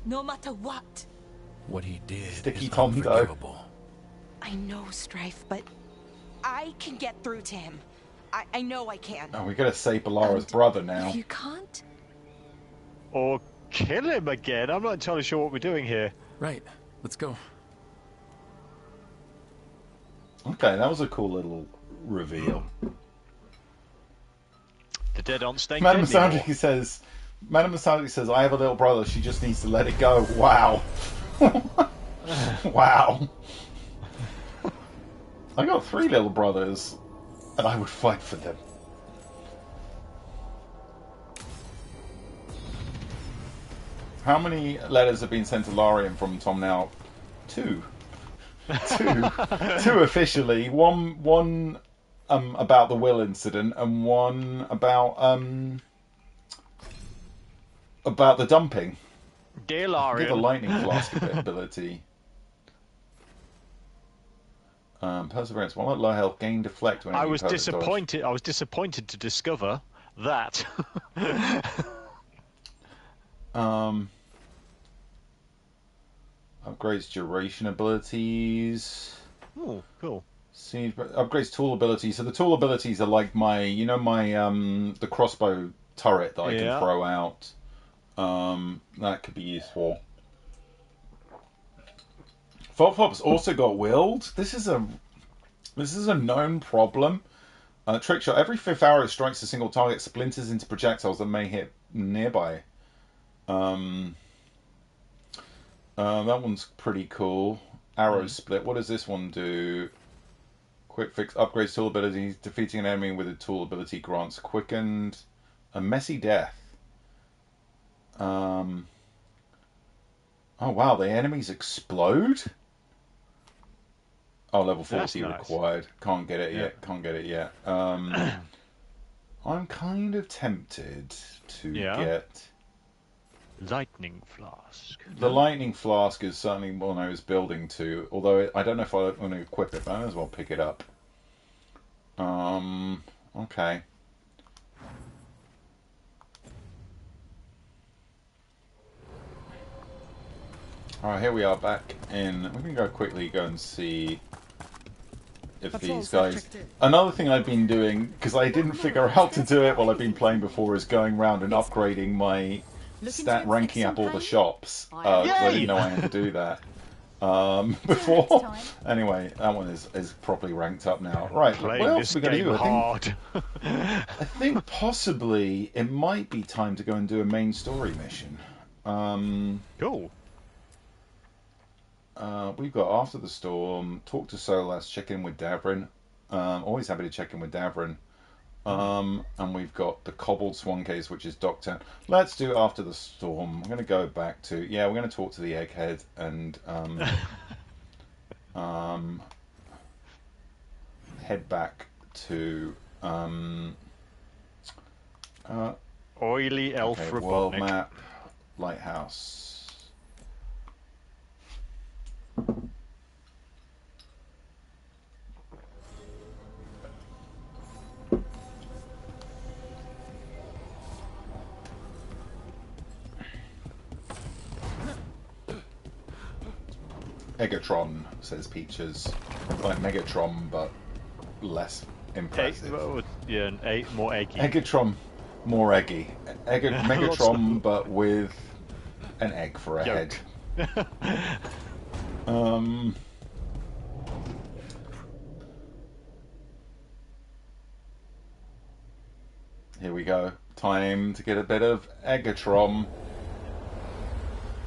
no matter what. What he did Sticky is Tom, though. unforgivable. I know, Strife, but I can get through to him. I know I can. Oh, we gotta save Balara's brother now. If you can't, Or kill him again. I'm not entirely sure what we're doing here. Right. Let's go. Okay, that was a cool little reveal. The dead aren't staying Madame dead anymore. Masagi says, I have a little brother, she just needs to let it go. Wow. Wow. I got 3 little brothers, and I would fight for them. How many letters have been sent to Larian from Tom now? 2. 2 officially. One about the Will incident, and one about the dumping. Dear Give a Larian. lightning flask ability. Perseverance. One at low health, gain deflect when I you was perfect dodge. disappointed. I was disappointed to discover that. Upgrades duration abilities. Oh, cool. See, upgrades tool abilities. So the tool abilities are like my, the crossbow turret that I can throw out. That could be useful. Fop's also got willed. This is a known problem. Trick shot. Every 5th arrow strikes a single target, splinters into projectiles that may hit nearby. That one's pretty cool. Arrow split. What does this one do? Quick fix. Upgrades tool abilities. Defeating an enemy with a tool ability grants quickened. A messy death. Oh wow, the enemies explode? Oh, level 40 That's nice. required. Can't get it yet. I'm kind of tempted to get... Lightning flask. The lightning flask is certainly one I was building to, although I don't know if I want to equip it, but I might as well pick it up. Okay. Alright, here we are back in... We can go and see if these guys... Another thing I've been doing, because I didn't figure out how to do it while I've been playing before, is going around and upgrading my stat, ranking up all the shops. Because I didn't know I had to do that before. Anyway, that one is properly ranked up now. Right, what else are we going to do? I think possibly it might be time to go and do a main story mission. Cool. We've got After the Storm, Talk to Solas, Check in with Davrin. Always happy to check in with Davrin. And we've got the Cobbled Swan Case, which is Dogtown. Let's do After the Storm. I'm going to go back to... Yeah, we're going to talk to the Egghead and head back to... Oily Elf Robotnik. World Map, Lighthouse. Eggatron, says Peaches. Like Megatron, but less impressive. More eggy. Eggatron, more eggy. Megatron, but with an egg for a head. Here we go. Time to get a bit of Eggatron.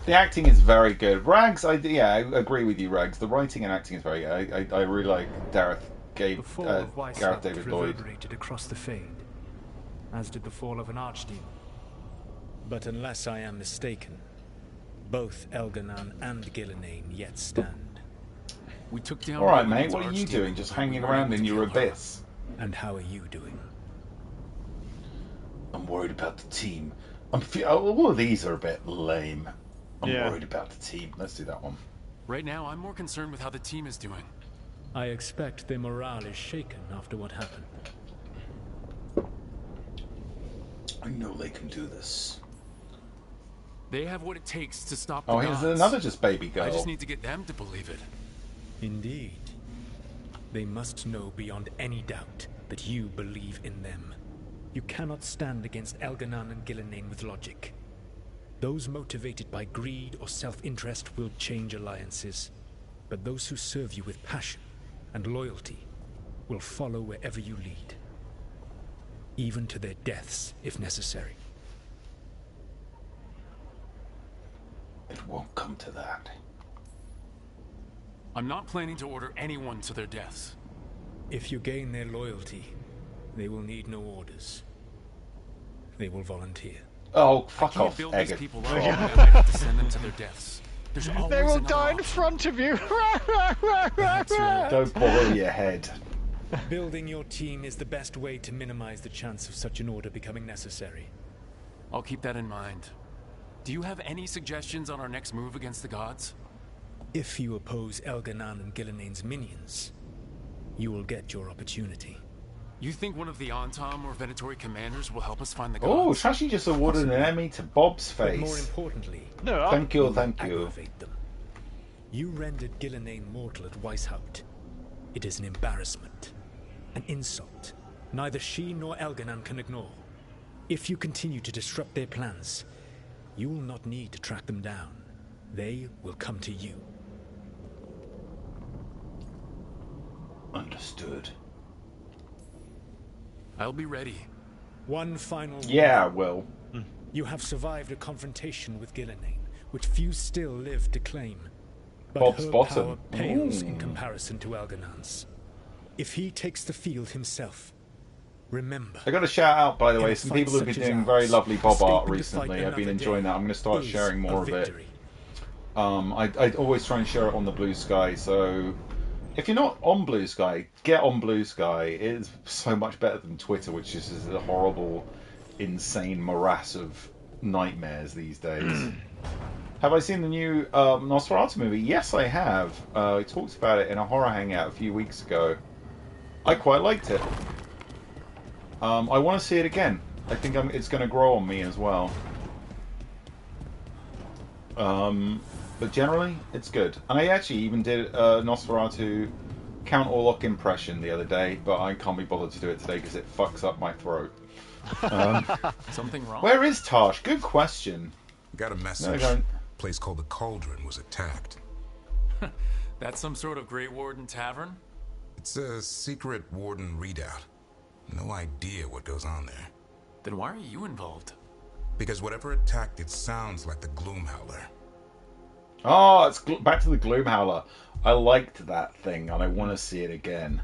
The acting is very good. Rags, I agree with you, Rags. The writing and acting is very good. I really like Gareth David Lloyd. Reverberated across the Fade, as did the fall of an archdemon. But unless I am mistaken, both Elganon and Gillenane yet stand. We took down. All right, mate. What are you doing? Just hanging around in your abyss? And how are you doing? I'm worried about the team. All of these are a bit lame. I'm worried about the team. Let's do that one. Right now, I'm more concerned with how the team is doing. I expect their morale is shaken after what happened. I know they can do this. They have what it takes to stop the Oh, gods. here's another just baby girl. I just need to get them to believe it. Indeed. They must know beyond any doubt that you believe in them. You cannot stand against Elganon and Gillenane with logic. Those motivated by greed or self-interest will change alliances. But those who serve you with passion and loyalty will follow wherever you lead. Even to their deaths, if necessary. It won't come to that. I'm not planning to order anyone to their deaths. If you gain their loyalty, they will need no orders. They will volunteer. Oh, fuck off, build these Eggert. people up and I have to send them to their deaths. There's always They will another die in option. front of you. Don't boil your head. Building your team is the best way to minimize the chance of such an order becoming necessary. I'll keep that in mind. Do you have any suggestions on our next move against the gods? If you oppose Elganon and Gillenane's minions, you will get your opportunity. You think one of the Antom or Venatori commanders will help us find the Oh, gods? Trashy just awarded an Emmy to Bob's But more face. importantly, Thank you. aggravate them. You rendered Gillenane mortal at Weishaupt. It is an embarrassment, an insult. Neither she nor Elganon can ignore. If you continue to disrupt their plans, you will not need to track them down. They will come to you. Understood. I'll be ready. One final word. Yeah, well. You have survived a confrontation with Gillenane, which few still live to claim. But Bob's her bottom. power pales Ooh. in comparison to Elganon's. If he takes the field himself, remember. I got a shout out, by the in way. a Some fight people have been such as doing very ours, lovely Bob escaping art to fight recently. I've been another enjoying day that. I'm going to start is sharing more a of it. victory. I always try and share it on the Blue Sky. So if you're not on Blue Sky, get on Blue Sky. It is so much better than Twitter, which is a horrible, insane morass of nightmares these days. Have I seen the new Nosferatu movie? Yes, I have. I talked about it in a horror hangout a few weeks ago. I quite liked it. I want to see it again. I think it's going to grow on me as well. But generally, it's good. And I actually even did Nosferatu counter lock impression the other day, but I can't be bothered to do it today because it fucks up my throat. Something wrong? Where is Tosh? Good question. Got a message. No, A place called the Cauldron was attacked. That's some sort of Grey Warden tavern? It's a secret Warden readout. No idea what goes on there. Then why are you involved? Because whatever attacked it sounds like the Gloomhowler. Oh, it's back to the Gloomhowler. I liked that thing, and I want to see it again.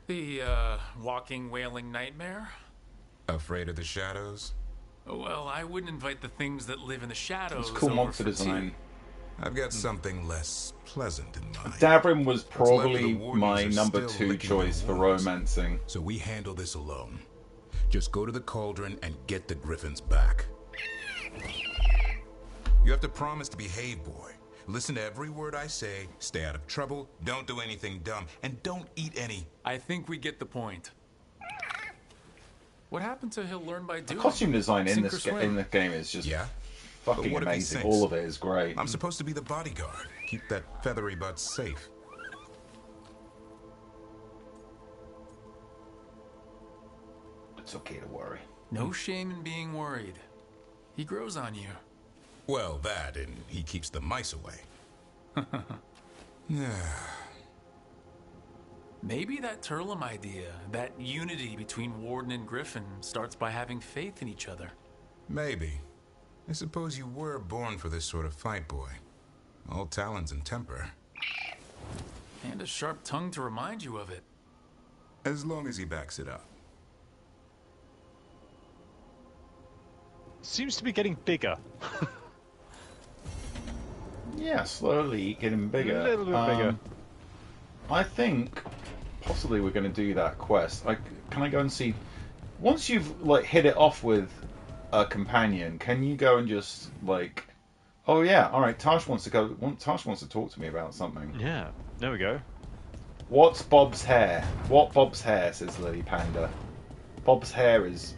The, walking, wailing nightmare? Afraid of the shadows? Well, I wouldn't invite the things that live in the shadows. It's cool over monster for design. tea. I've got something less pleasant in mind. Davrin was What's left of probably the Wardens my are number still 2 licking choice their for wounds. romancing. So we handle this alone. Just go to the Cauldron and get the Griffins back. You have to promise to behave, boy. Listen to every word I say, stay out of trouble, don't do anything dumb, and don't eat any. I think we get the point. What happened to he'll learn by The doing? costume design in Sink or this swim? in the game is just But fucking what if he amazing. sinks? All of it is great. I'm supposed to be the bodyguard. Keep that feathery butt safe. It's okay to worry. No shame in being worried. He grows on you. Well, that, and he keeps the mice away. Maybe that Turlum idea, that unity between Warden and Griffin, starts by having faith in each other. Maybe. I suppose you were born for this sort of fight, boy. All talons and temper. And a sharp tongue to remind you of it. As long as he backs it up. Seems to be getting bigger. Yeah, slowly getting bigger. A little bit bigger. I think possibly we're going to do that quest. Can I go and see? Once you've like hit it off with a companion, can you go and just like? Oh yeah, all right. Tash wants to go. Tash wants to talk to me about something. Yeah, there we go. What's Bob's hair? What Bob's hair? Says Lily Panda. Bob's hair is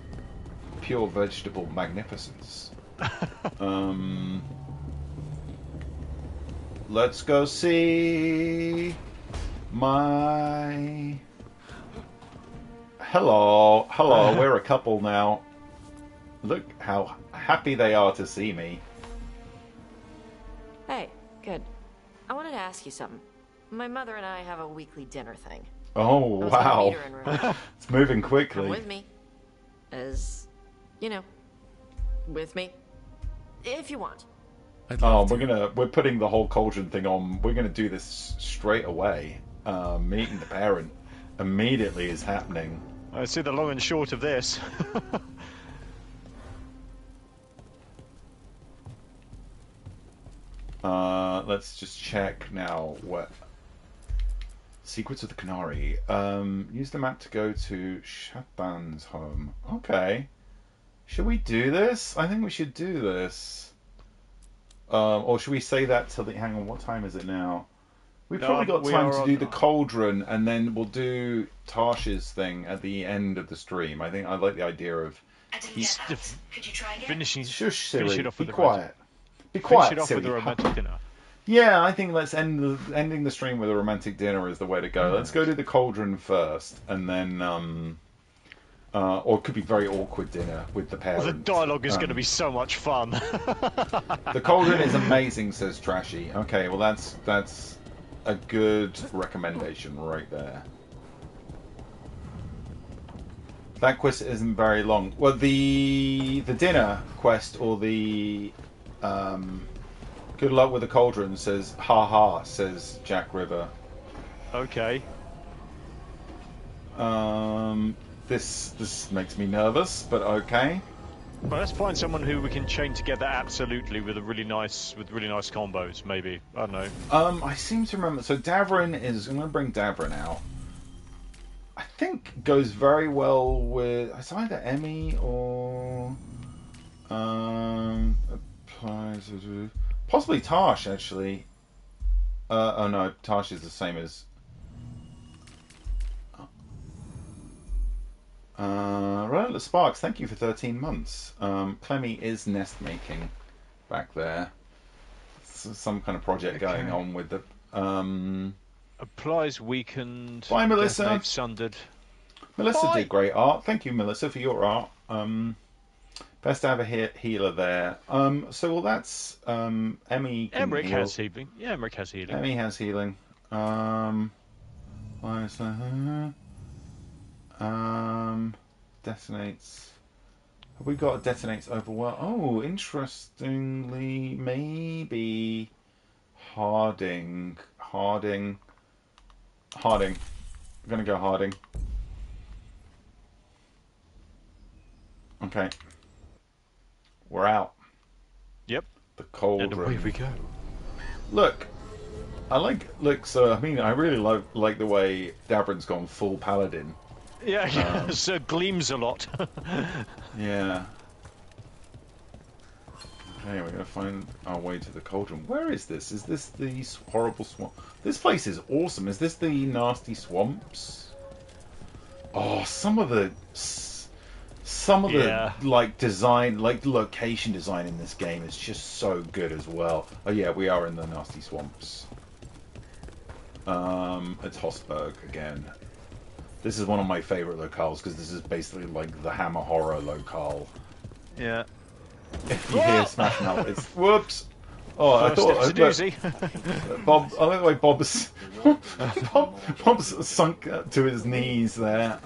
pure vegetable magnificence. Let's go see my... Hello, we're a couple now. Look how happy they are to see me. Hey, good. I wanted to ask you something. My mother and I have a weekly dinner thing. Oh, I was gonna wow. meet her en route. It's moving Come quickly. with me. You know, with me. If you want. Oh, we're putting the whole cauldron thing on. We're gonna do this straight away. Meeting the parent immediately is happening. I see the long and short of this. Let's just check now what Secrets of the Canary. Use the map to go to Shatban's home. Okay. Should we do this? I think we should do this. Or should we say that till the... Hang on, what time is it now? We've probably got time to do the cauldron, and then we'll do Tarsh's thing at the end of the stream. I think I like the idea of... Finishing, Shush, finish Siri. it off Be with quiet. Be Finish quiet, it off Siri. with a romantic dinner. Yeah, I think let's ending the stream with a romantic dinner is the way to go. Let's go to the cauldron first, and then... or it could be very awkward dinner with the parents. Well, the dialogue is going to be so much fun. The cauldron is amazing, says Trashy. Okay, well that's a good recommendation right there. That quest isn't very long. Well, the dinner quest or the good luck with the cauldron says ha ha, says Jack River. Okay. This makes me nervous, but okay. But let's find someone who we can chain together absolutely with really nice combos. Maybe, I don't know. I seem to remember. So Davrin is. I'm going to bring Davrin out. I think goes very well with. It's either Emmy or possibly Tarsh actually. Oh no, Tarsh is the same as. Relentless Sparks, thank you for 13 months. Clemmy is nest making back there. some kind of project going on with the. Applies weakened. Bye, Melissa. Detonate sundered. Melissa Bye. did great art. Thank you, Melissa, for your art. Best to have a healer there. So well, that's Emmy. Emmerich has healing. Yeah, Emmerich has healing. Emmy has healing. Detonates. Have we got a detonates overwhelm? Oh, interestingly, maybe Harding. I'm gonna go Harding. Okay. We're out. Yep. The cauldron. And away we go. Look, so I mean, I really like the way Dabrin's gone full paladin. Yeah, so gleams a lot. Yeah. Okay, we're gonna find our way to the cauldron. Where is this? Is this the horrible swamp? This place is awesome. Is this the nasty swamps? Oh, some of the like design, like location design in this game is just so good as well. Oh yeah, we are in the nasty swamps. It's Hosberg again. This is one of my favourite locales because this is basically like the Hammer Horror locale. Yeah. If you hear smashing out, it's whoops. Oh, I thought Bob. I like the way Bob's sunk to his knees there.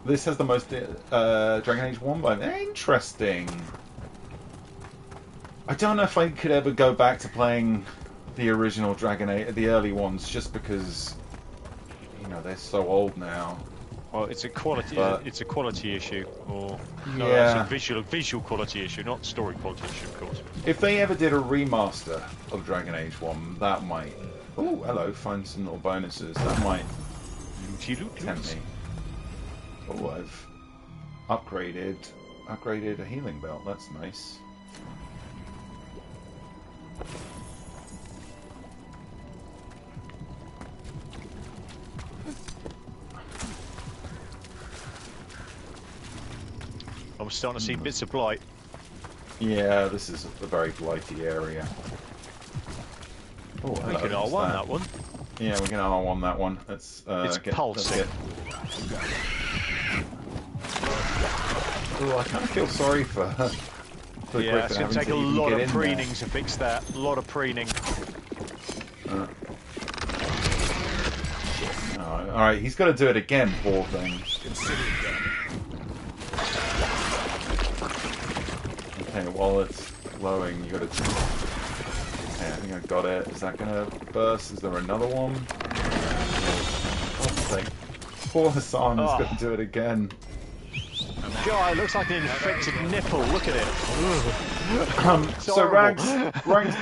This has the most Dragon Age 1 vibe. Interesting. I don't know if I could ever go back to playing the original Dragon Age, the early ones, just because, you know, they're so old now. Well, it's a quality. It's a quality issue, or no, yeah, it's a visual quality issue, not story quality issue, of course. If they ever did a remaster of Dragon Age 1, that might. Oh, hello! Find some little bonuses. That might tempt me. Oh, I've upgraded a healing belt. That's nice. I'm starting to see bits of blight. Yeah, this is a very blighty area. Oh, hello, we can R1 that one. Yeah, we can R1 that one. It's pulsing. Oh, I kind of feel sorry for her. Yeah, it's going to take a lot of preening to fix that. A lot of preening. Oh, alright, he's got to do it again, poor thing. Okay, while it's glowing, you got to... Okay, I think I got it. Is that going to burst? Is there another one? God's sake. Poor Hassan is going to do it again. God, it looks like an infected nipple. Look at it. So Rags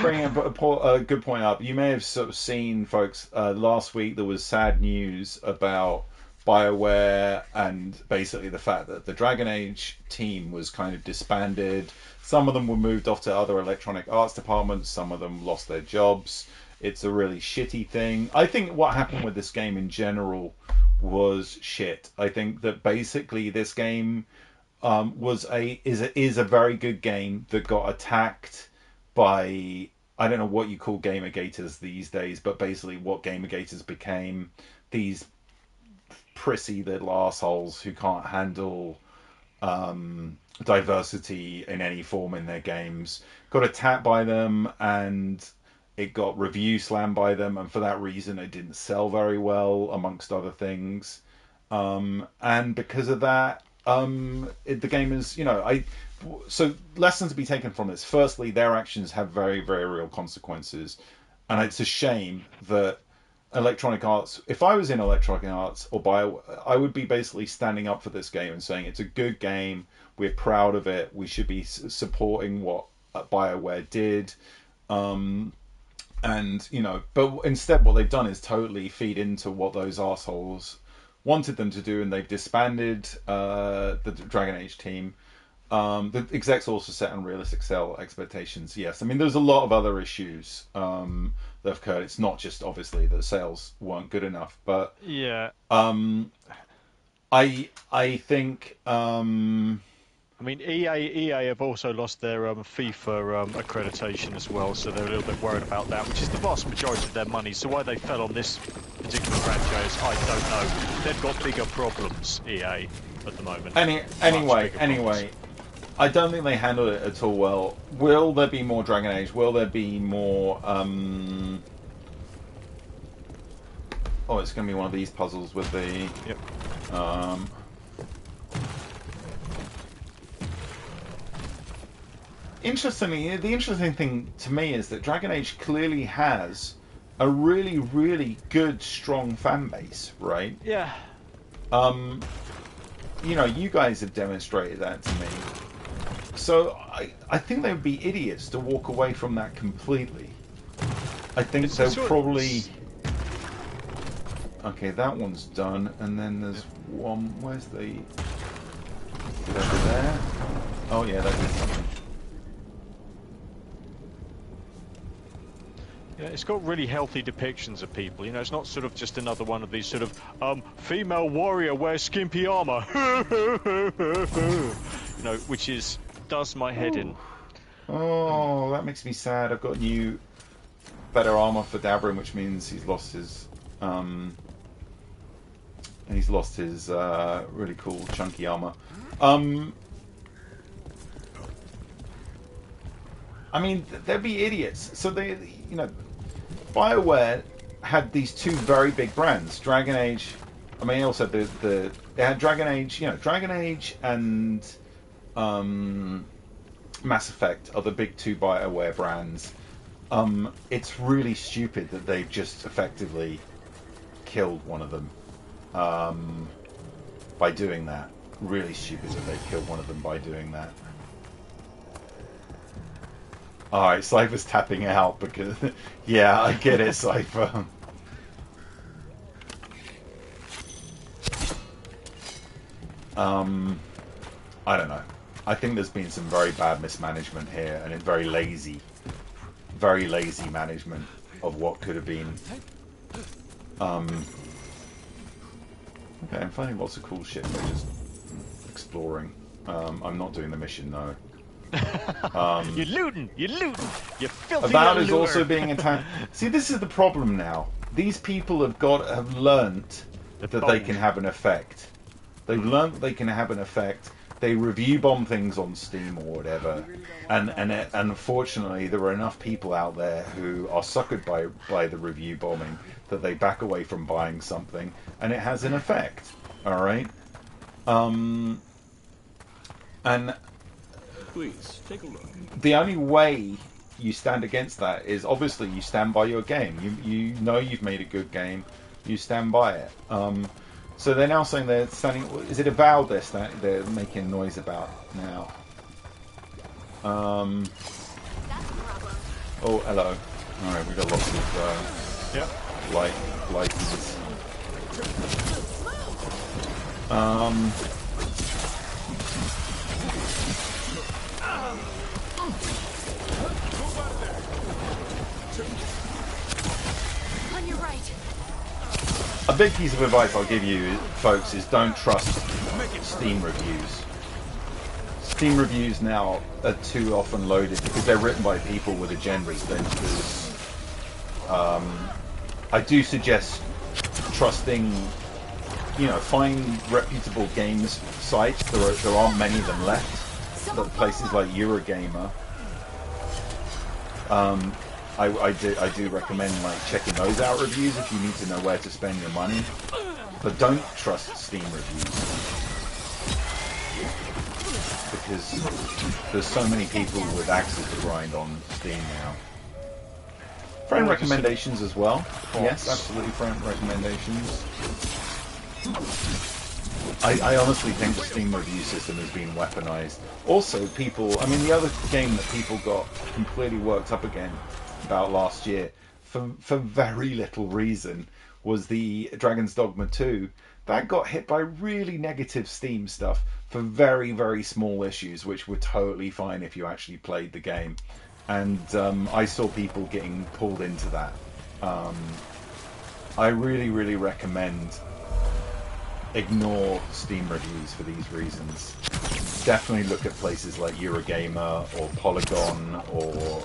bringing a good point up. You may have sort of seen, folks, last week there was sad news about BioWare and basically the fact that the Dragon Age team was kind of disbanded. Some of them were moved off to other Electronic Arts departments. Some of them lost their jobs. It's a really shitty thing. I think what happened with this game in general was shit. I think that basically this game is a very good game that got attacked by, I don't know what you call gamergators these days, but basically what gamergators became, these prissy little assholes who can't handle diversity in any form in their games, got attacked by them, and it got review slammed by them, and for that reason it didn't sell very well, amongst other things. And because of that, the game is, so lessons to be taken from this. Firstly, their actions have very, very real consequences, and it's a shame that Electronic Arts, if I was in Electronic Arts or I would be basically standing up for this game and saying it's a good game, we're proud of it, we should be supporting what BioWare did, but instead what they've done is totally feed into what those assholes wanted them to do, and they've disbanded the Dragon Age team. The execs also set unrealistic sale expectations. Yes, I mean there's a lot of other issues that have occurred. It's not just obviously that sales weren't good enough, but yeah. I think. I mean, EA have also lost their FIFA accreditation as well, so they're a little bit worried about that, which is the vast majority of their money. So why they fell on this particular franchise, I don't know. They've got bigger problems, EA, at the moment. Anyway, I don't think they handled it at all well. Will there be more Dragon Age? Will there be more? Oh, it's going to be one of these puzzles with the. Yep. Interestingly, the interesting thing to me is that Dragon Age clearly has a really, really good, strong fan base, right? Yeah. You know, you guys have demonstrated that to me. So I think they would be idiots to walk away from that completely. I think they'll probably... Okay, that one's done, and then there's one... Where's the... Is it over there? Oh yeah, that did something. Yeah, it's got really healthy depictions of people. You know, it's not sort of just another one of these sort of female warrior wears skimpy armor. You know, which does my head in. Oh, that makes me sad. I've got new, better armor for Dabrin, which means he's lost his really cool chunky armor. I mean, they'd be idiots. So they, you know, BioWare had these two very big brands, Dragon Age. I mean, also they had Dragon Age, you know, Dragon Age and Mass Effect are the big two BioWare brands. It's really stupid that they've just effectively killed one of them by doing that. Really stupid that they killed one of them by doing that. Alright, Cypher's tapping out because... yeah, I get it, Cypher. I don't know. I think there's been some very bad mismanagement here, and it's very lazy management of what could have been. Okay, I'm finding lots of cool shit by just exploring. I'm not doing the mission though. You're looting, you filthy Avowed is looter. also being attacked. See, this is the problem now. These people have learnt that they can have an effect. They've learnt that they can have an effect. They review bomb things on Steam or whatever, and unfortunately there are enough people out there who are suckered by the review bombing that they back away from buying something, and it has an effect. All right, and please take a look. The only way you stand against that is obviously you stand by your game. You know you've made a good game. You stand by it. So they're now saying they're standing. Is it Avowed they're making noise about now? Oh, hello. All right, we got lots of lights. On your right. A big piece of advice I'll give you, folks, is don't trust Steam reviews. Steam reviews now are too often loaded because they're written by people with agendas. I do suggest trusting, you know, find reputable games sites. There aren't many of them left. But places like Eurogamer. I do recommend checking those out reviews if you need to know where to spend your money, but don't trust Steam reviews because there's so many people with axes to grind on Steam now. Friend recommendations as well. Yes, absolutely, friend recommendations. I honestly think the Steam review system has been weaponized. Also, people, I mean, the other game that people got completely worked up again about last year for very little reason was the Dragon's Dogma 2. That got hit by really negative Steam stuff for very, very small issues, which were totally fine if you actually played the game. And I saw people getting pulled into that. I really, really recommend ignore Steam reviews for these reasons. Definitely look at places like Eurogamer or Polygon or,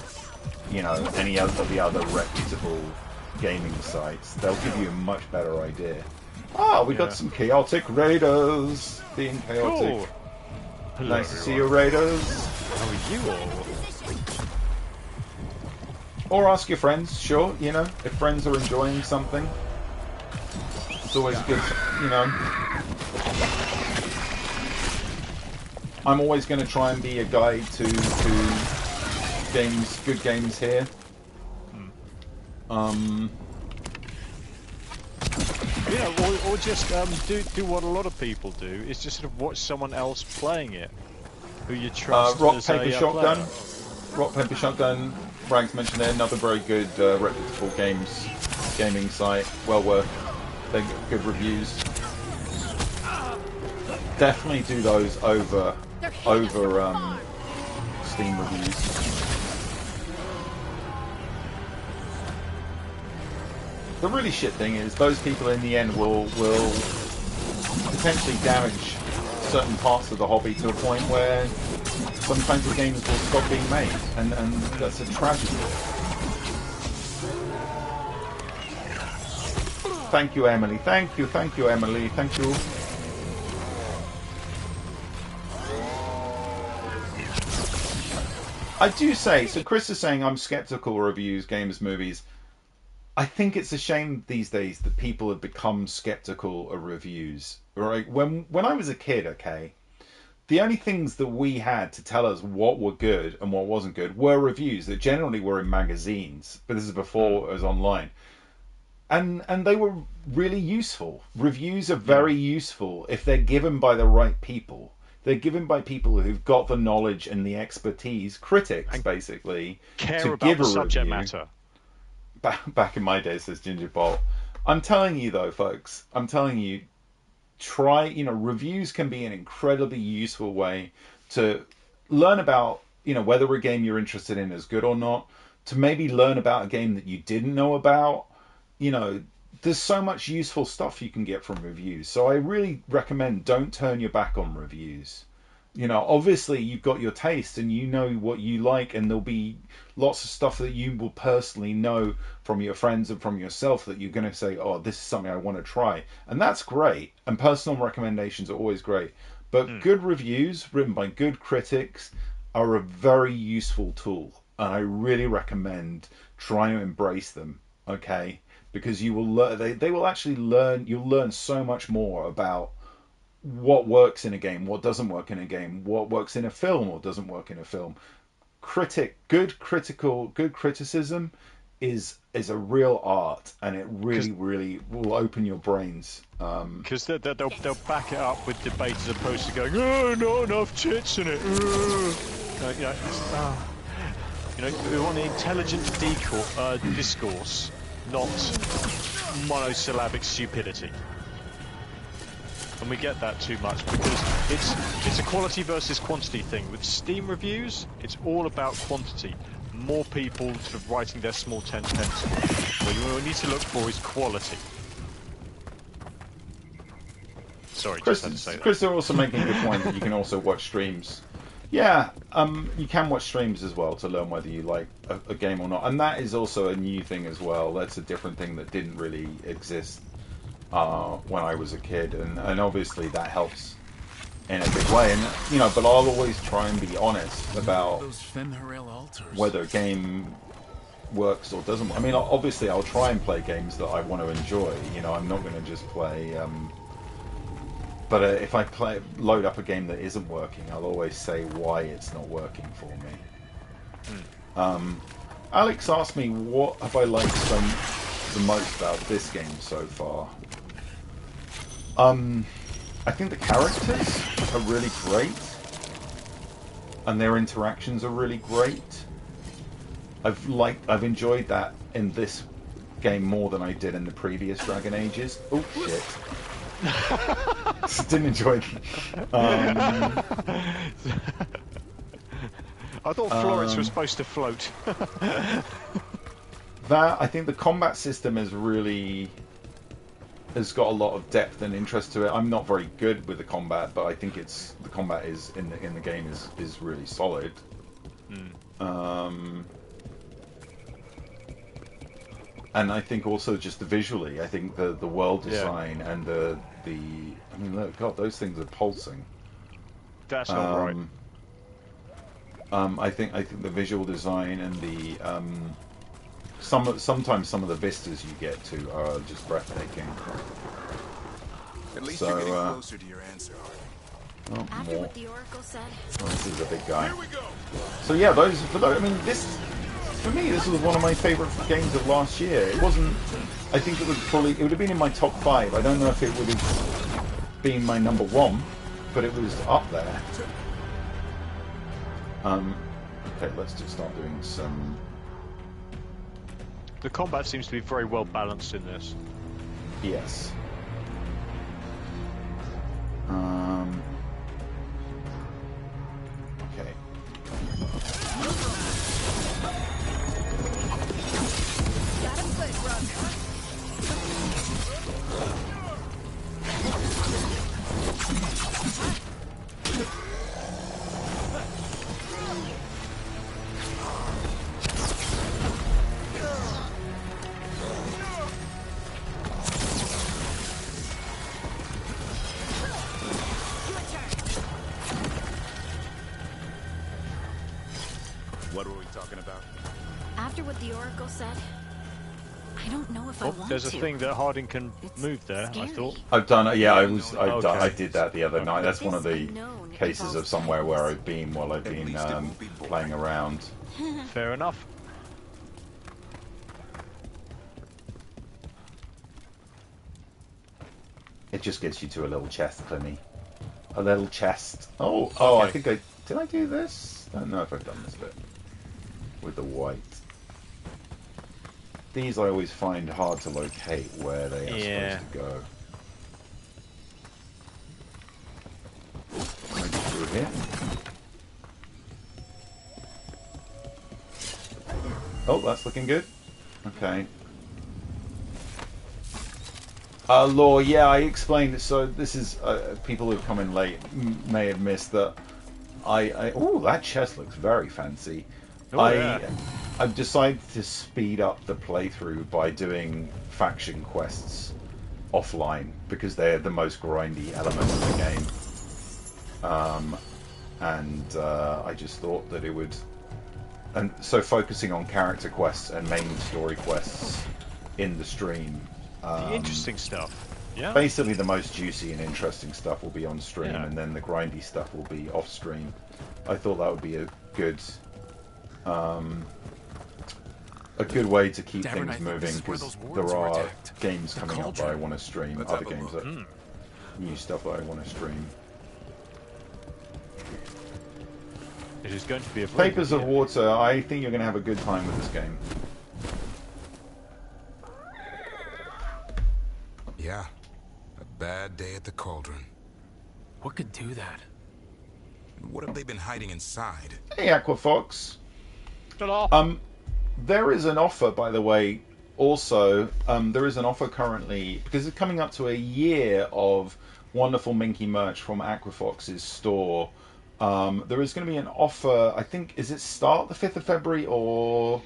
you know, any of the other reputable gaming sites. They'll give you a much better idea. Ah, we got some chaotic raiders being chaotic. Cool. Nice to see you, raiders. How are you all? Or ask your friends, sure, you know, if friends are enjoying something. It's always good, you know. I'm always going to try and be a guide to games, good games here. Yeah, or just do what a lot of people do, is just sort of watch someone else playing it, who you trust. Rock, as Paper, a Shotgun. player. Rock, Paper, Shotgun. Rags mentioned there, another very good reputable gaming site. Well worth. They get good reviews. Definitely do those over Steam reviews. The really shit thing is those people in the end will potentially damage certain parts of the hobby to a point where some kinds of games will stop being made, and that's a tragedy. Thank you, Emily. Thank you, Emily. Thank you. I do say, so Chris is saying I'm skeptical of reviews, games, movies. I think it's a shame these days that people have become skeptical of reviews. Right? When I was a kid, okay, the only things that we had to tell us what were good and what wasn't good were reviews that generally were in magazines, but this is before it was online. And they were really useful. Reviews are very useful if they're given by the right people. They're given by people who've got the knowledge and the expertise, critics and basically, care to about give the a subject review. matter. Back in my day, says Ginger Bolt. I'm telling you though, folks, I'm telling you, try, you know, reviews can be an incredibly useful way to learn about, you know, whether a game you're interested in is good or not, to maybe learn about a game that you didn't know about. You know, there's so much useful stuff you can get from reviews. So I really recommend don't turn your back on reviews. You know, obviously you've got your taste and you know what you like, and there'll be lots of stuff that you will personally know from your friends and from yourself that you're going to say, oh, this is something I want to try. And that's great. And personal recommendations are always great. But good reviews written by good critics are a very useful tool. And I really recommend trying to embrace them, okay? Because you will learn, they will actually learn, you'll learn so much more about what works in a game, what doesn't work in a game, what works in a film or doesn't work in a film. Good criticism is a real art, and it really will open your brains. Because they'll back it up with debate as opposed to going, oh, not enough tits in it. You know, we want intelligent discourse, not monosyllabic stupidity. And we get that too much because it's a quality versus quantity thing. With Steam reviews, it's all about quantity. More people sort of writing their small 10 pence. What you need to look for is quality. Sorry, just had to say that. Chris, they're also making a good point that you can also watch streams. Yeah, you can watch streams as well to learn whether you like a game or not. And that is also a new thing as well. That's a different thing that didn't really exist when I was a kid, and obviously that helps in a big way. And you know, but I'll always try and be honest about whether a game works or doesn't. I mean, obviously I'll try and play games that I want to enjoy. You know, I'm not going to just play. But if I load up a game that isn't working, I'll always say why it's not working for me. Alex asked me what have I liked the most about this game so far. I think the characters are really great, and their interactions are really great. I've enjoyed that in this game more than I did in the previous Dragon Ages. Oh shit! Didn't enjoy it. I thought Florence was supposed to float. I think the combat system is really has got a lot of depth and interest to it. I'm not very good with the combat, but I think the combat is in the game is really solid. And I think also just visually, I think the world design and the I mean, look, God, those things are pulsing. That's not right. I think the visual design and the sometimes some of the vistas you get to are just breathtaking. At least So, you're getting closer to your answer, Harvey. After what the Oracle said. Oh, this is a big guy. So yeah, I mean, for me, this was one of my favourite games of last year. It wasn't. I think it would have been in my top 5. I don't know if it would have been my number 1, but it was up there. Okay, let's just start doing some. The combat seems to be very well balanced in this. Yes. Okay. Got him good, Rook. What were we talking about? After what the Oracle said, I don't know if I want There's a to. thing that Harding can move there, I thought. I've done it. Yeah, I Okay. did that the other night. That's one of the cases of somewhere where I've been while I've been playing around. Fair enough. It just gets you to a little chest, Clymmy. A little chest. Oh, Okay. I think did I do this? I don't know if I've done this bit with the white. These I always find hard to locate where they are supposed to go. Maybe through here. Oh, that's looking good. Okay. Lore, yeah, I explained it. So this is people who've come in late may have missed that. Oh, that chest looks very fancy. I've decided to speed up the playthrough by doing faction quests offline because they're the most grindy element of the game. And I just thought that it would. And so focusing on character quests and main story quests in the stream. The interesting stuff. Yeah. Basically, the most juicy and interesting stuff will be on stream, and then the grindy stuff will be off stream. I thought that would be a good way to keep things moving because there are games coming up that I want to stream, other games that new stuff that I want to stream. It is going to be a Papers of Water. I think you're going to have a good time with this game. Yeah, a bad day at the cauldron. What could do that? What have they been hiding inside? Hey, Aquafox. Hello. There is an offer, by the way. Also, there is an offer currently because it's coming up to a year of wonderful Minky merch from Aquafox's store. There is going to be an offer. I think is it start the 5th of February or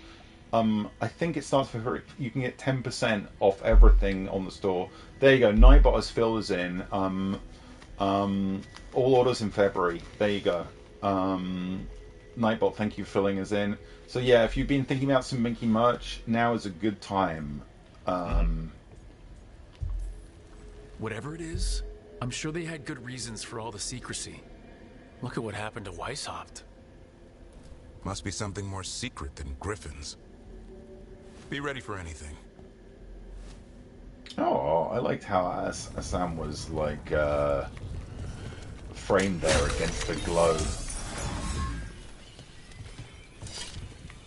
I think it starts February. You can get 10% off everything on the store. There you go. Nightbot as Phil is in. All orders in February. There you go. Nightbot, thank you, filling us in. So yeah, if you've been thinking about some Minky merch, now is a good time. Whatever it is, I'm sure they had good reasons for all the secrecy. Look at what happened to Weishaupt. Must be something more secret than griffins. Be ready for anything. Oh, I liked how Assam was like framed there against the glow.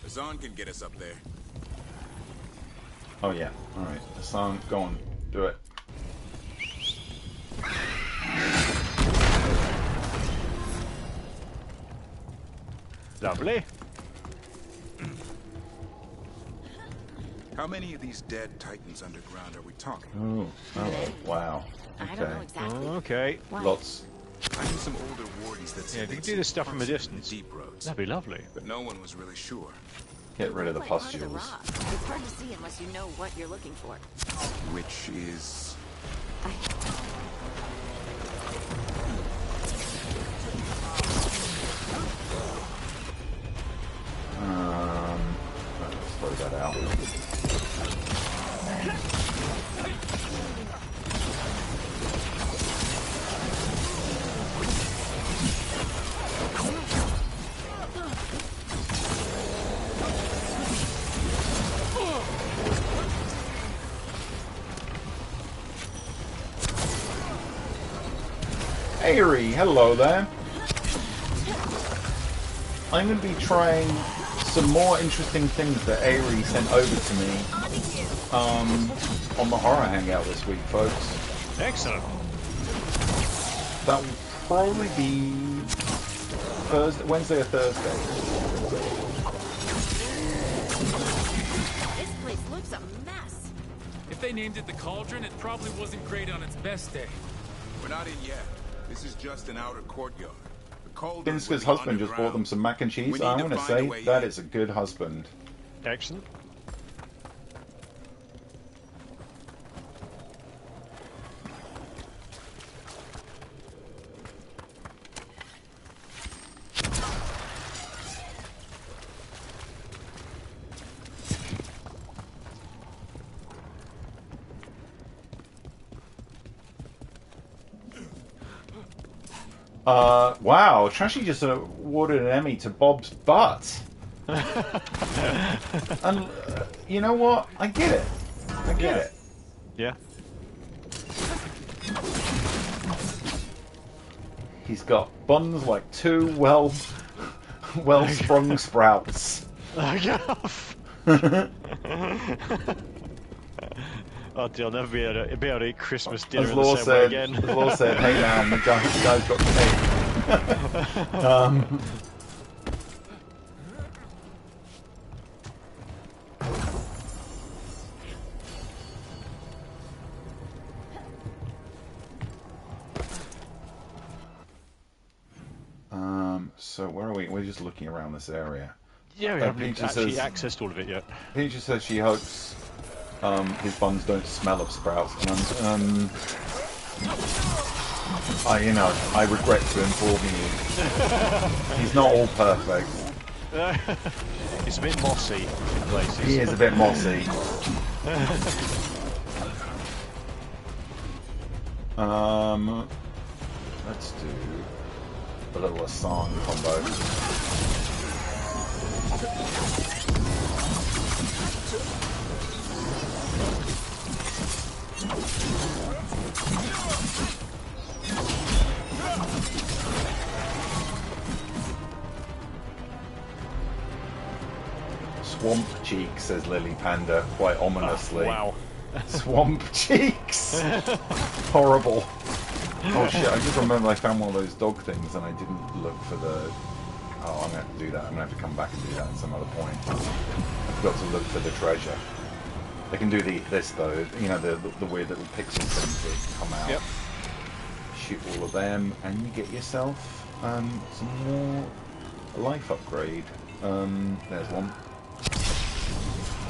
Azan can get us up there. Oh yeah, alright. Assam, go on, do it. Lovely. How many of these dead titans underground are we talking? Oh, wow. Okay. I don't know exactly. Okay. Why? Lots. I knew some older wardens that said Yeah, if you they'd could do this seen stuff from a parts of distance, the deep roads, that'd be lovely. but no one was really sure. Get rid of the Like part of the pustules. rock. It's hard to see unless you know what you're looking for. Which is... Let's throw that out. Aerie, hello there. I'm going to be trying some more interesting things that Aerie sent over to me on the Horror Hangout this week, folks. Excellent. That will probably be Wednesday or Thursday. This place looks a mess. If they named it the Cauldron, it probably wasn't great on its best day. We're not in yet. This is just an outer courtyard. The cauldron Binska's will be husband just bought underground. them some mac and cheese. We I need to want to find a say way that in. is a good husband. Excellent. Wow, Trashy just awarded an Emmy to Bob's butt. And you know what? I get it. I get it. Yeah. He's got buns like two well-sprung sprouts. Oh dear, I'll never be able to eat Christmas dinner As in the Law same way said, again. as Law said, hey man, the guy's got cake. So where are we? We're just looking around this area. Yeah, we haven't actually accessed all of it yet. Peter says she hopes his buns don't smell of sprouts, and I regret to inform you, he's not all perfect. It's a bit mossy in places. He is a bit mossy. Let's do a little Asan combo. Swamp cheek, says Lily Panda, quite ominously. Wow. Swamp cheeks! Horrible. Oh shit, I just remember I found one of those dog things and I didn't look for the... Oh, I'm going to have to do that. I'm going to have to come back and do that at some other point. I forgot to look for the treasure. They can do this though, you know, the weird little pixel things that come out. Yep. Shoot all of them and you get yourself some more life upgrade. There's one.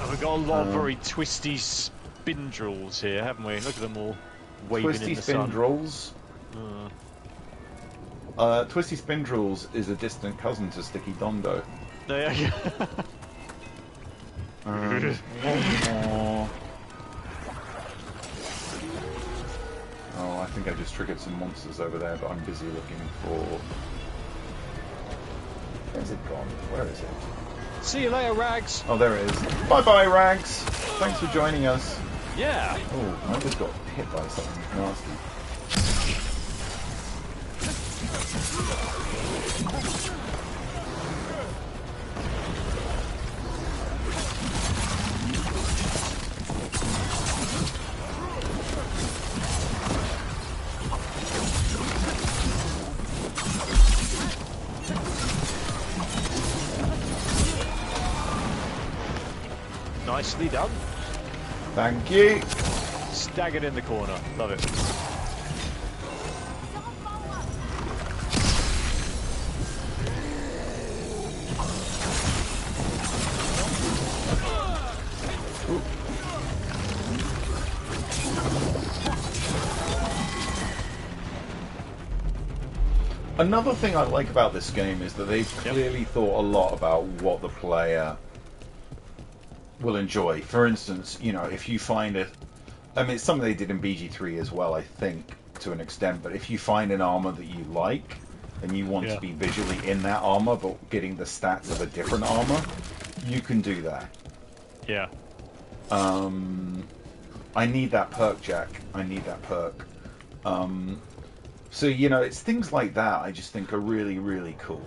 And we've got a lot of very twisty spindrels here, haven't we? Look at them all waving Twisty in the sun. spindrels. Twisty spindrels is a distant cousin to Sticky Dondo. There you go. One more. Oh, I think I just triggered some monsters over there, but I'm busy looking for... Where's it gone? Where is it? See you later, Rags. Oh, there it is. Bye-bye, Rags. Thanks for joining us. Yeah. Oh, I just got hit by something nasty. Nicely done. Thank you. Staggered in the corner. Love it. Another thing I like about this game is that they've clearly thought a lot about what the player will enjoy. For instance, you know, if you find it, I mean, it's something they did in BG3 as well, I think, to an extent, but if you find an armor that you like, and you want to be visually in that armor, but getting the stats of a different armor, you can do that. Yeah. I need that perk, Jack. I need that perk. So, you know, it's things like that I just think are really, really cool.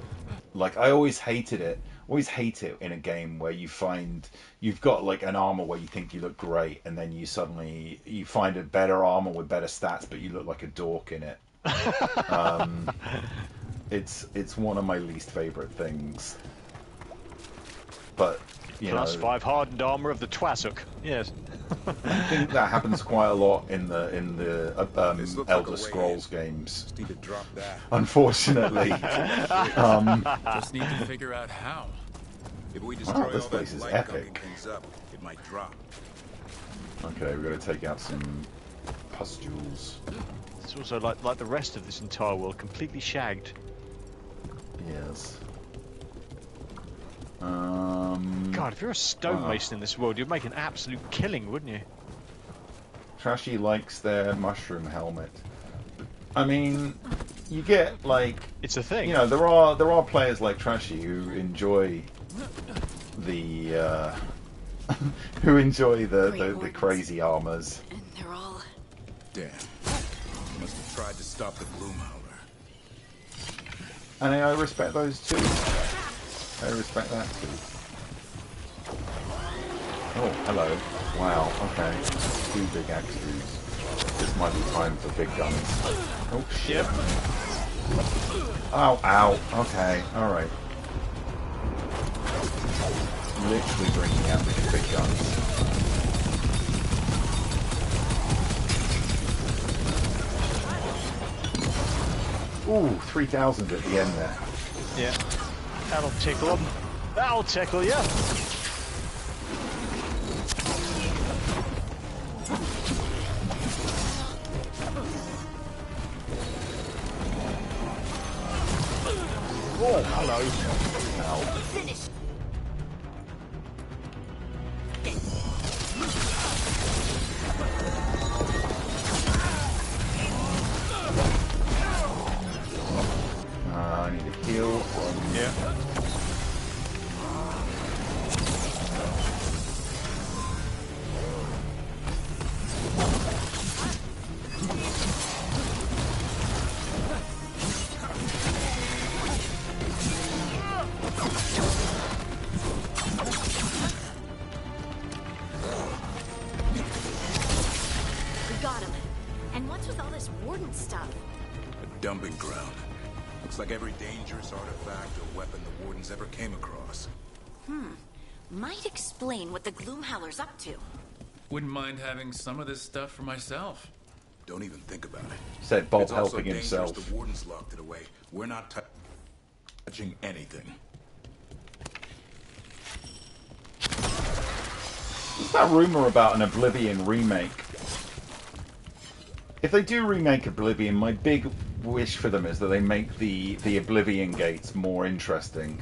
Like, I always hate it in a game where you find you've got like an armor where you think you look great, and then you suddenly you find a better armor with better stats, but you look like a dork in it. It's one of my least favorite things. But you Plus know, 5 hardened armor of the Twasuk. Yes. I think that happens quite a lot in the Elder Scrolls games. Need to drop that. Unfortunately. Just need to figure out how. If we destroy this all place that is light epic. gunking things up, it might drop. Okay, we've got to take out some pustules. It's also like the rest of this entire world, completely shagged. Yes. God, if you're a stonemason in this world, you'd make an absolute killing, wouldn't you? Trashy likes their mushroom helmet. I mean, you get like it's a thing. You know, there are players like Trashy who enjoy the who enjoy the crazy armors. And they're all damn. Must have tried to stop the Gloomhowler. And I respect those too. I respect that too. Oh, hello. Wow, okay. 2 big axes. This might be time for big guns. Oh, shit. Ow, ow. Okay, alright. Literally bringing out these big guns. Ooh, 3,000 at the end there. Yeah. That'll tickle them. That'll tickle you. Oh, hello. Ow. Finish. I need a heal. Yeah. Dumping ground. Looks like every dangerous artifact or weapon the Wardens ever came across. Might explain what the Gloomhowler's up to. Wouldn't mind having some of this stuff for myself. Don't even think about it. Said Bob It's also helping dangerous. himself. The Wardens locked it away. We're not touching anything. What's that rumor about an Oblivion remake? If they do remake Oblivion, my big wish for them is that they make the Oblivion gates more interesting.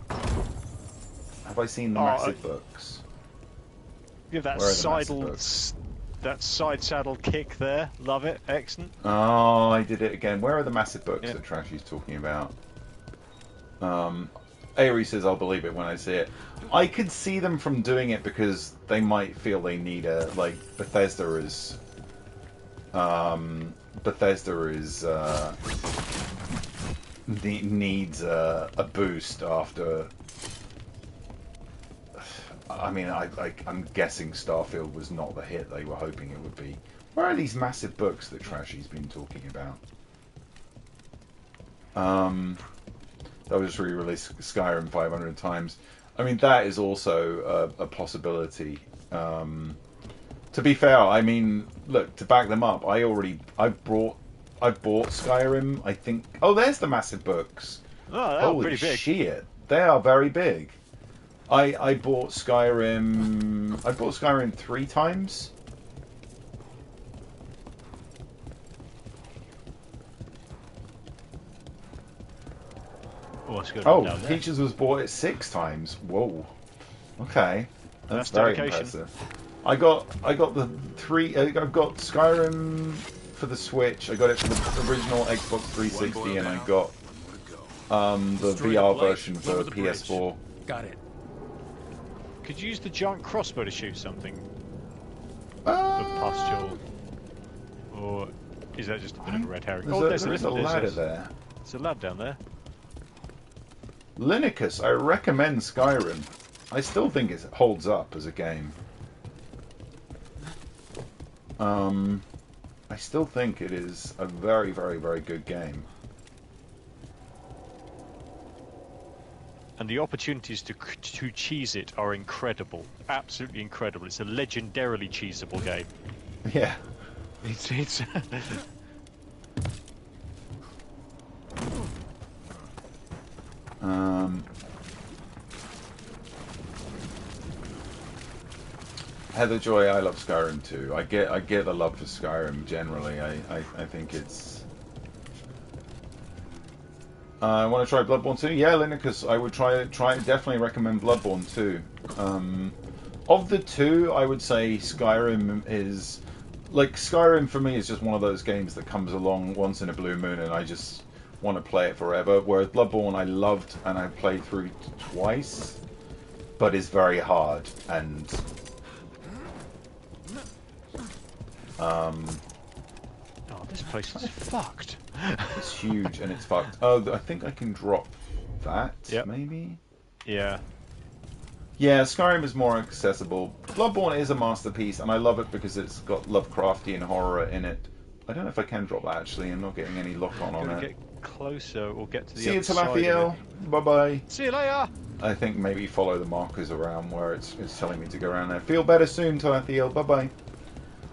Have I seen the massive books? Give that that side saddle kick there. Love it. Excellent. Oh, I did it again. Where are the massive books that Trashy's talking about? Aerie says I'll believe it when I see it. I could see them from doing it because they might feel they need a, like, Bethesda is needs a boost after. I mean, I'm guessing Starfield was not the hit they were hoping it would be. Where are these massive books that Trashy's been talking about? That was re-released Skyrim 500 times. I mean, that is also a possibility. To be fair, I mean, look, to back them up, I bought Skyrim. I think. Oh, there's the massive books. Oh, they're Holy pretty big. shit, they are very big. I bought Skyrim. I bought Skyrim 3 times. Oh, Peaches was bought it 6 times. Whoa. Okay, that's very impressive. I got the 3. I've got Skyrim for the Switch. I got it for the original Xbox 360, and I got the VR version for PS4. Got it. Could you use the giant crossbow to shoot something? Pustule. Or is that just a bit of a red herring? There's a ladder there. There's a lad down there. Linicus, I recommend Skyrim. I still think it holds up as a game. I still think it is a very, very, very good game. And the opportunities to cheese it are incredible. Absolutely incredible. It's a legendarily cheesable game. Yeah. It's Heather Joy, I love Skyrim too. I get the love for Skyrim generally. I think it's. I want to try Bloodborne 2. Yeah, Linicus, I would try definitely recommend Bloodborne 2. Of the two, I would say Skyrim is Skyrim for me is just one of those games that comes along once in a blue moon, and I just want to play it forever. Whereas Bloodborne, I loved and I played through twice, but is very hard and. Oh, this place is fucked. It's huge and it's fucked. Oh, I think I can drop that, maybe? Yeah. Yeah, Skyrim is more accessible. Bloodborne is a masterpiece, and I love it because it's got Lovecraftian horror in it. I don't know if I can drop that, actually. I'm not getting any lock-on on it. Get closer or get to the See you, other side of Talathiel. it. Bye-bye. See you later. I think maybe follow the markers around where it's telling me to go around there. Feel better soon, Talathiel. Bye-bye.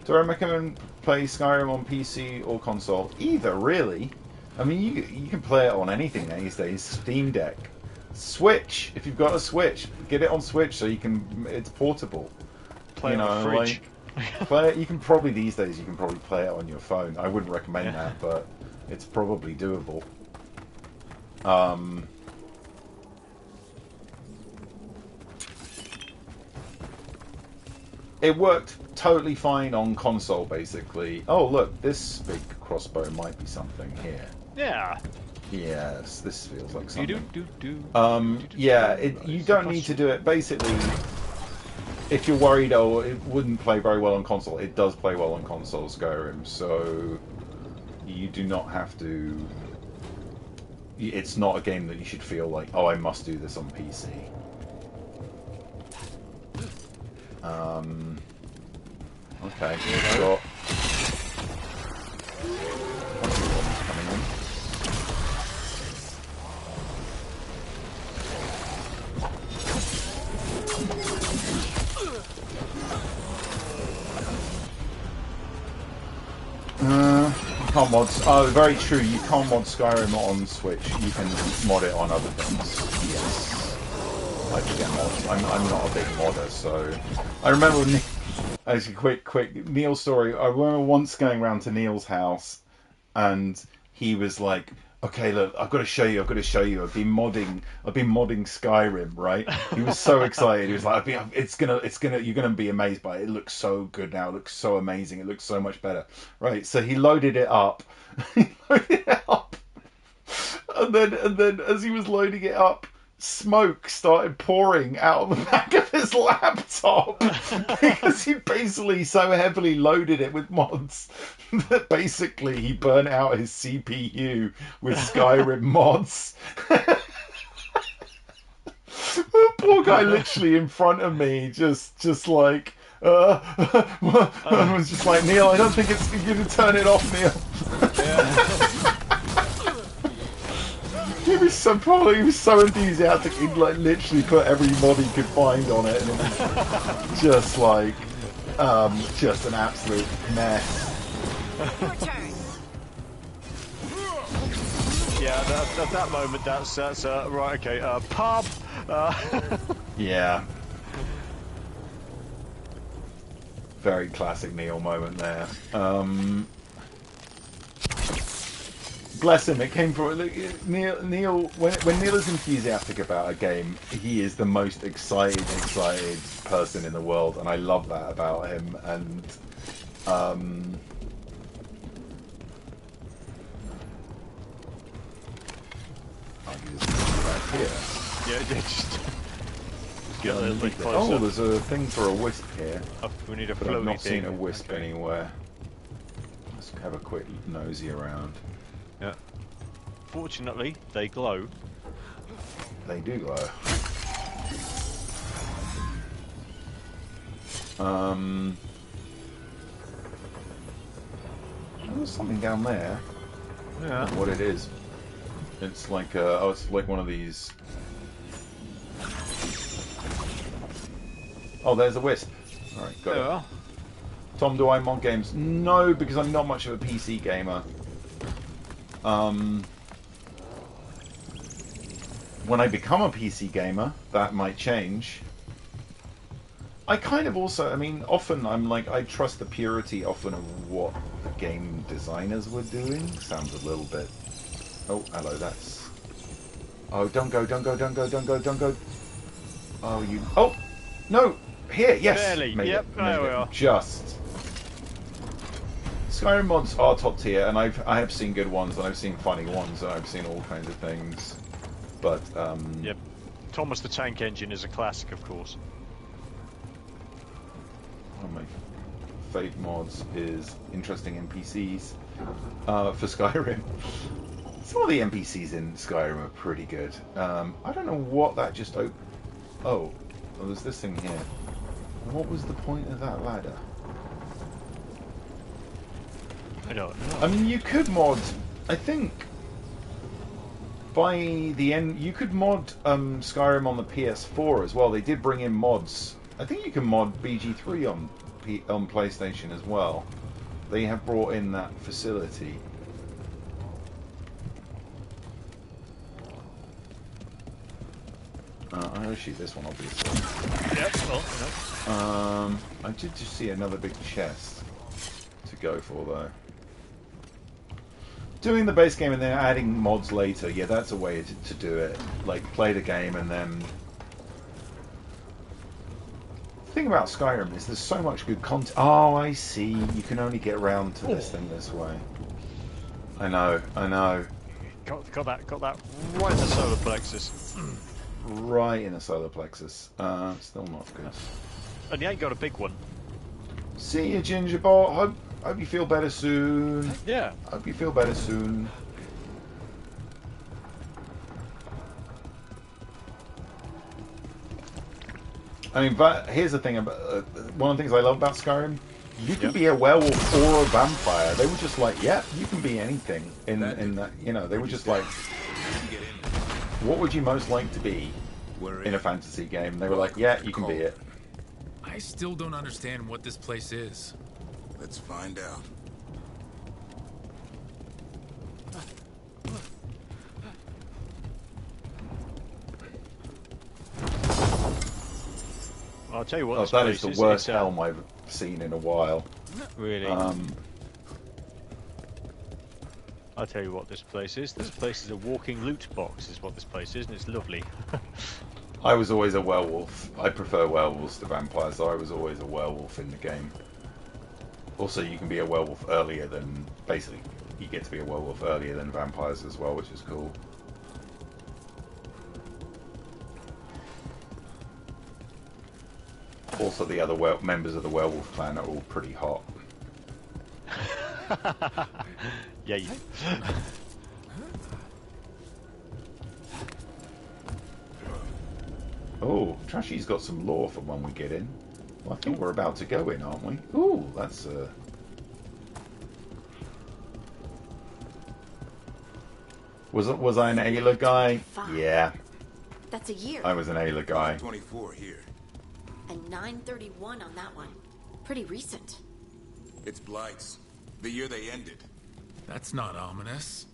Do I recommend play Skyrim on PC or console? Either, really. I mean, you can play it on anything these days. Steam Deck. Switch. If you've got a Switch, get it on Switch so you can. It's portable. Play it on the fridge. Play it. You can probably these days. You can probably play it on your phone. I wouldn't recommend that, but it's probably doable. It worked totally fine on console, basically. Oh, look, this big crossbow might be something here. Yeah. Yes, this feels like something. Yeah, you don't need to do it. Basically, if you're worried, oh, it wouldn't play very well on console, it does play well on console, Skyrim, so you do not have to... It's not a game that you should feel like, oh, I must do this on PC. Okay, we've got... coming in. You can't mod... Oh, very true, you can't mod Skyrim on Switch. You can mod it on other things. Yes. I forget mods. I'm not a big modder, so... I remember... Actually, quick Neil's story. I remember once going round to Neil's house, and he was like, "Okay, look, I've got to show you. I've been modding Skyrim, right?" He was so excited. He was like, you're gonna be amazed by it. It looks so good now. It looks so amazing. It looks so much better, right?" So he loaded it up. And then as he was loading it up, smoke started pouring out of the back of his laptop because he basically so heavily loaded it with mods that basically he burnt out his CPU with Skyrim mods. The poor guy literally in front of me just like I was just like, Neil, I don't think it's going to turn it off, Neil. Give he was so enthusiastic. He'd like literally put every mod he could find on it, and it was just like, just an absolute mess. Your turn. Yeah, at that moment, that's right. Okay, pub. Yeah. Very classic Neil moment there. Bless him. It came from Neil. When Neil is enthusiastic about a game, he is the most excited person in the world, and I love that about him. And I'll use this back here. Yeah, just get a little bit closer. Oh, there's a thing for a wisp here. Oh, we need a but I've not floaty seen thing. a wisp anywhere. Let's have a quick nosy around. Yeah. Fortunately, they glow. They do glow. There's something down there. Yeah. I don't know what it is. It's like it's like one of these. Oh, there's a wisp. All right, got it. Tom, do I mod games? No, because I'm not much of a PC gamer. When I become a PC gamer, that might change. I kind of also, I mean, often I'm like, I trust the purity often of what the game designers were doing. Sounds a little bit... Oh, hello, that's... Oh, don't go, don't go, don't go, don't go, don't go. Oh, you... Oh! No! Here, yes! Barely. Made Yep, it, there we made it. are. Just. Skyrim mods are top tier, and I have seen good ones, and I've seen funny ones, and I've seen all kinds of things. But, Yep. Thomas the Tank Engine is a classic, of course. One of my fave mods is interesting NPCs for Skyrim. Some of the NPCs in Skyrim are pretty good. I don't know what that just opened. Oh, there's this thing here. What was the point of that ladder? I don't know. I mean, you could mod... I think... By the end... You could mod Skyrim on the PS4 as well. They did bring in mods. I think you can mod BG3 on PlayStation as well. They have brought in that facility. I'm going to shoot this one, obviously. Yep, well, no. I did just see another big chest to go for, though. Doing the base game and then adding mods later, yeah, that's a way to do it. Like, play the game and then... The thing about Skyrim is there's so much good content. Oh, I see. You can only get around to this thing this way. I know, I know. Got that right in the solar plexus. Right in the solar plexus. Still not good. And you ain't got a big one. See you, Gingerball. Hope you feel better soon. Yeah. Hope you feel better soon. I mean, but here's the thing about one of the things I love about Skyrim. You can be a werewolf or a vampire. They were just like, yeah, you can be anything. In that, you know, they were just like, what would you most like to be in a fantasy game? They were like, yeah, you can be it. I still don't understand what this place is. Let's find out. I'll tell you what. Oh, that is the worst helm I've seen in a while. Really? I'll tell you what this place is. This place is a walking loot box, is what this place is, and it's lovely. I was always a werewolf. I prefer werewolves to vampires, so I was always a werewolf in the game. Also, you can be a werewolf earlier than... Basically, you get to be a werewolf earlier than vampires as well, which is cool. Also, the other members of the werewolf clan are all pretty hot. Yeah. Oh, Trashy's got some lore for when we get in. Well, I think we're about to go in, aren't we? Ooh, that's Was I an Ayla guy? Yeah. That's a year. I was an Ayla guy. 24 here. And 931 on that one. Pretty recent. It's Blight's. The year they ended. That's not ominous.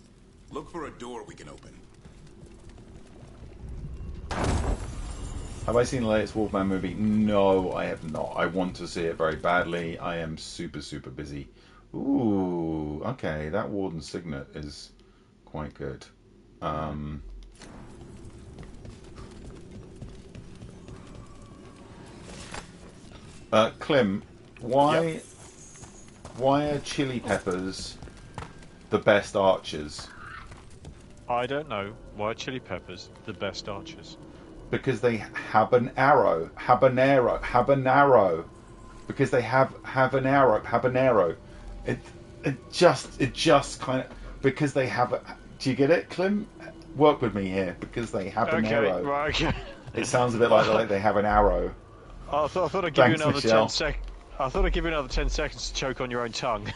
Look for a door we can open. Have I seen the latest Wolfman movie? No, I have not. I want to see it very badly. I am super, super busy. Ooh, okay. That Warden Signet is quite good. Clym, why are chili peppers the best archers? I don't know. Why are chili peppers the best archers? Because they have an arrow. Habanero. Because they have an arrow. Habanero. It just kind of... Because they have... Do you get it, Clym? Work with me here. Because they have an arrow. Right, okay. It sounds a bit like they have an arrow. I thought I'd give you another Michelle. 10 seconds. I thought I'd give you another 10 seconds to choke on your own tongue.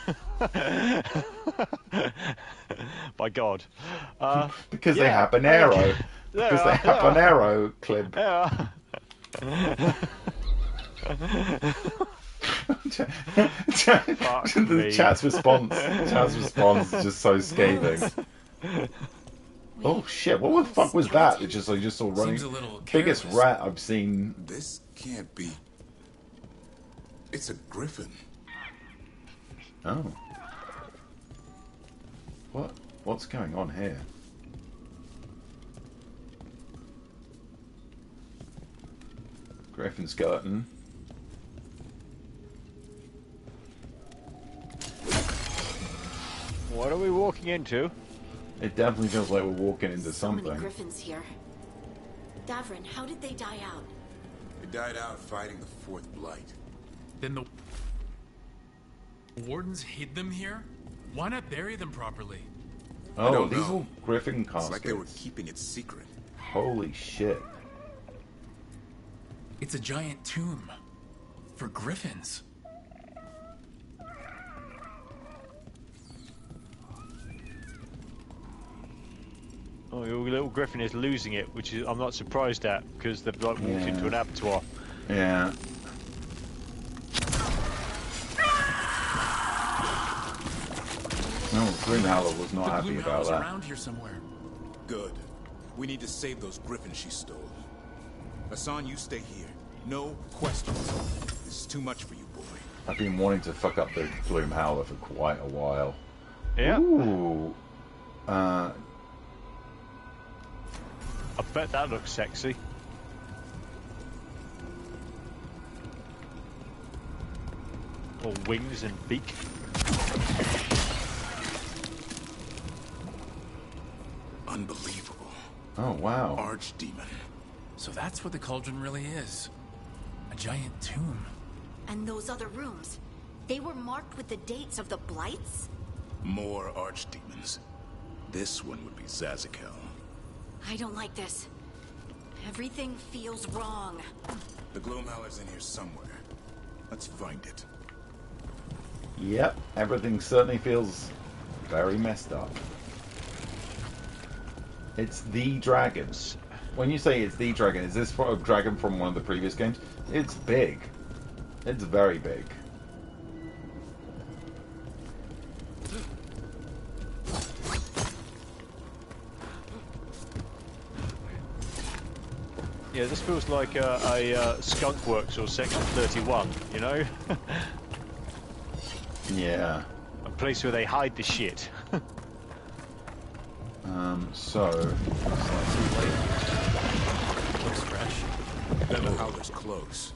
By God. Because they have an arrow. Because they have an arrow, Clym. Yeah. The chat's response is just so scathing. Oh shit! What the fuck was that? I just saw running. Biggest rat I've seen. This can't be. It's a griffin. Oh. What's going on here? Griffin skeleton. What are we walking into? It definitely feels like we're walking into something. So many griffins here. Davrin, how did they die out? They died out fighting the fourth blight. Then the wardens hid them here? Why not bury them properly? Oh, these are griffin caskets. It's like they were keeping it secret. Holy shit. It's a giant tomb for griffins. Oh, your little griffin is losing it, which is I'm not surprised at because they've like walked into an abattoir. Yeah. No, Grimhowler was not happy about that. Around here somewhere. Good. We need to save those griffins she stole. Hassan, you stay here. No questions. This is too much for you, boy. I've been wanting to fuck up the Gloomhowler for quite a while. Yeah. Ooh. I bet that looks sexy. Or wings and beak. Unbelievable. Oh, wow. Archdemon. So that's what the cauldron really is. A giant tomb. And those other rooms, they were marked with the dates of the blights? More archdemons. This one would be Zazakel. I don't like this. Everything feels wrong. The Gloomhowler's in here somewhere. Let's find it. Yep, everything certainly feels very messed up. It's the dragons. When you say it's the dragon, is this a dragon from one of the previous games? It's big. It's very big. Yeah, this feels like a skunk works or Section 31, you know? Yeah. A place where they hide the shit. So... Looks fresh. Then the Howler's close.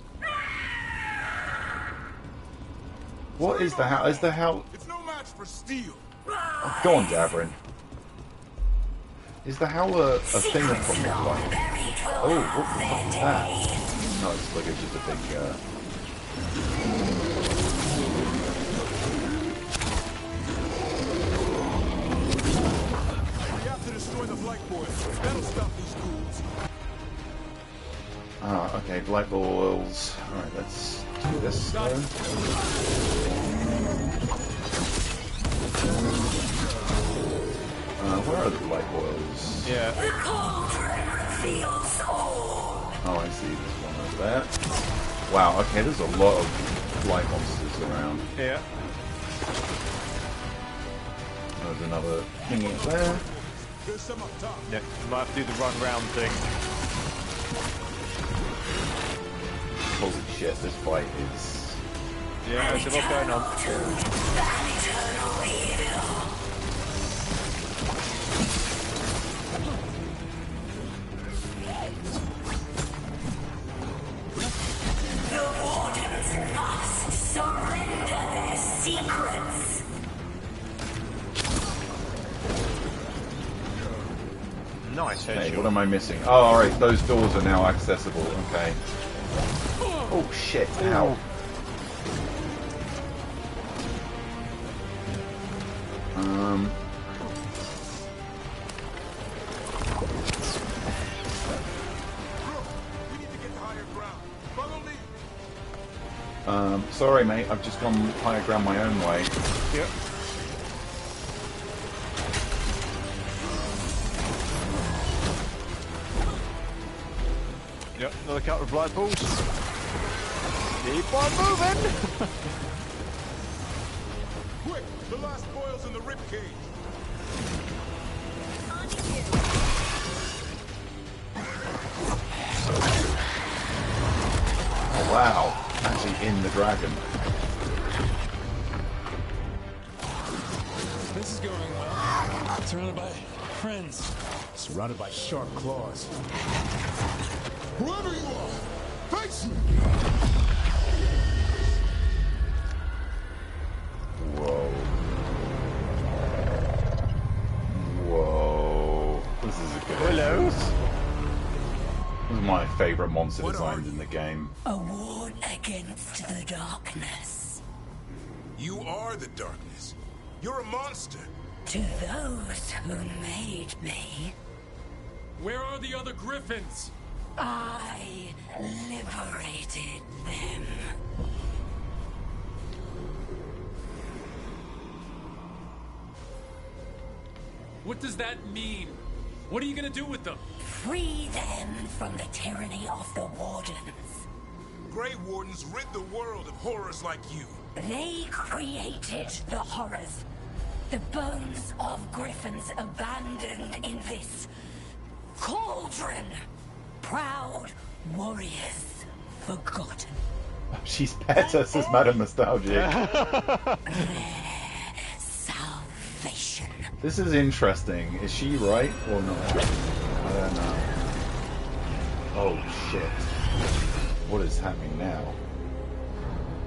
What is the how? Is the how? It's no match for steel. Oh, go on, Davrin. Is the howler a thing from the like? Oh, what the fuck is that? No, it's like it's just a big. We have to destroy the Blight Boys. That'll stop these ghouls. Ah, okay, Blight Balls. Alright, let's do this though. Where are the blight boils? Yeah. The cauldron reveals all. Oh, I see. There's one over there. Wow, okay, there's a lot of blight monsters around. Yeah. There's another thingy up there. There's some up top. Yeah, you might have to do the run round thing. Holy shit, this fight is... Yeah, there's a lot going on. The Wardens must surrender their secrets. Nice Okay, headshot. what am I missing? Oh, alright, those doors are now accessible. Okay. Oh shit, ow. Sorry mate, I've just gone higher ground my own way. Yep. Yep, another couple of blight balls. Keep on moving! Quick! The last boil's in the ribcage! Oh, wow, actually in the dragon. This is going well. Surrounded by friends. Surrounded by sharp claws. Whoever you are, face me! Whoa. Whoa. This is a good Hello. This is my favourite monster designs in the game. A ward against the darkness. You are the darkness. You're a monster. To those who made me, Where are the other griffins? I liberated them. What does that mean? What are you gonna do with them? Free them from the tyranny of the Wardens. Grey Wardens rid the world of horrors like you. They created the horrors. The bones of griffins abandoned in this cauldron. Proud warriors forgotten. She's pet us as Madame Nostalgic. Salvation. This is interesting. Is she right or not? I don't know. Oh shit. What is happening now?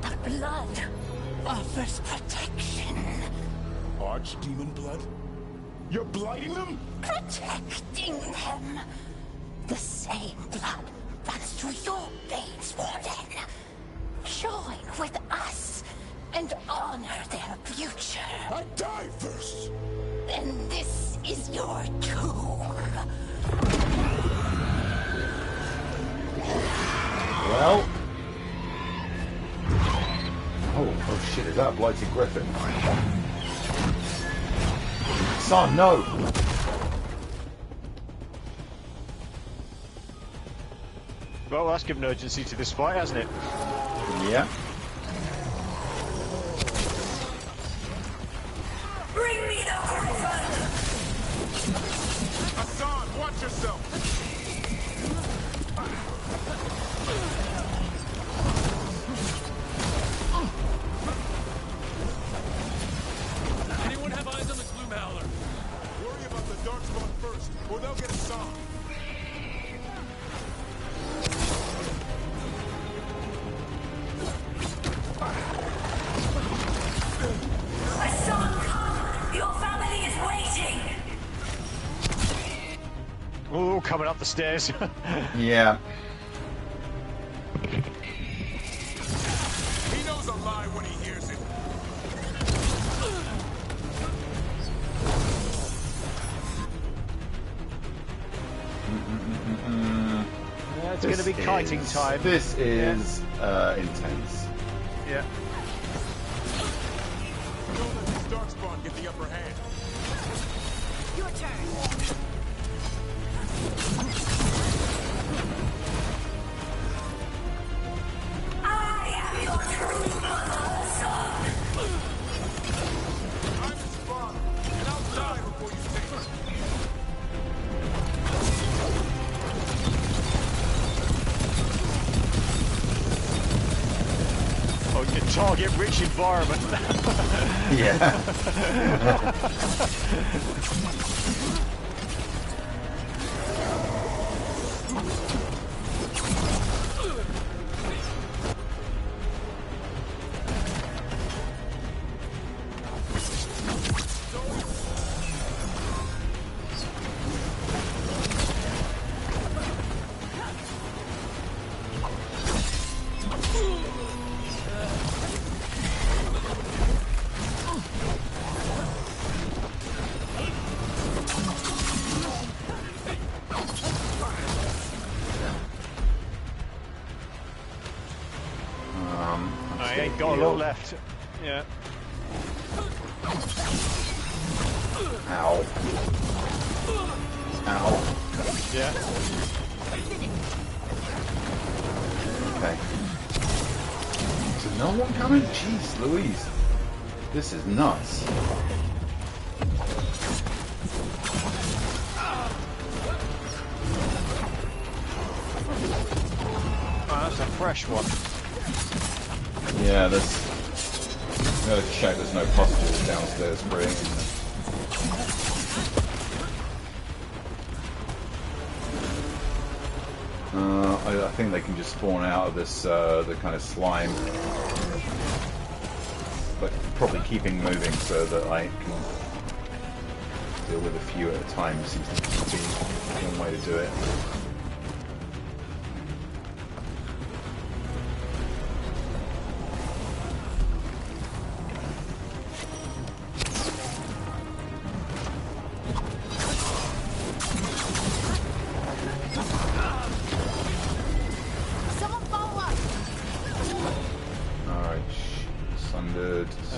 The blood offers protection. Archdemon blood? You're blighting them? Protecting them. The same blood runs through your veins, Warden. Join with us and honor their future. I die first. Then this is your tomb. Well. Oh shit, is that a blighted griffin? Son, no! Well, that's given urgency to this fight, hasn't it? Yeah. Bring me the griffin! Hassan, watch yourself! Anyone have eyes on the Clym howler? Worry about the darkspawn first, or they'll get Hassan. Hassan, come! Your family is waiting! Oh, coming up the stairs. Yeah. He knows a lie when he hears it. Yeah, it's going to be kiting time. This is intense. Yeah. Don't let this darkspawn get the upper hand. Your turn. I am your true mother, son. I'm his father, and I'll die before you take her. Oh, your target-rich environment. Yeah. I ain't got a lot left. Yeah. Ow. Ow. Yeah. Okay. Is another one coming? Jeez Louise. This is nuts. Oh, that's a fresh one. Yeah, there's... I'm gonna check there's no pustules downstairs for it. I think they can just spawn out of this, the kind of slime. But probably keeping moving so that I can deal with a few at a time seems to be one way to do it.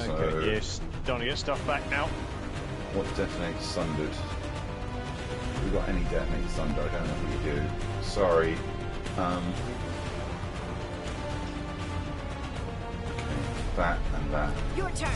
Okay, yes. Don't want to get stuff back now. What detonates sundered? Have we got any detonates sundered? I don't know if we do. Sorry. Okay, that and that. Your turn.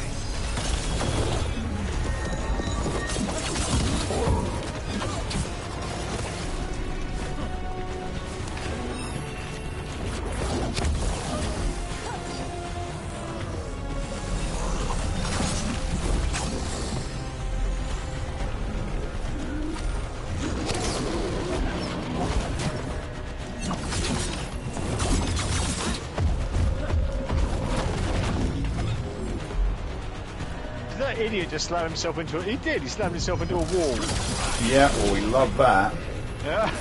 That idiot just slammed himself into he slammed himself into a wall. Yeah, well, we love that. Yeah.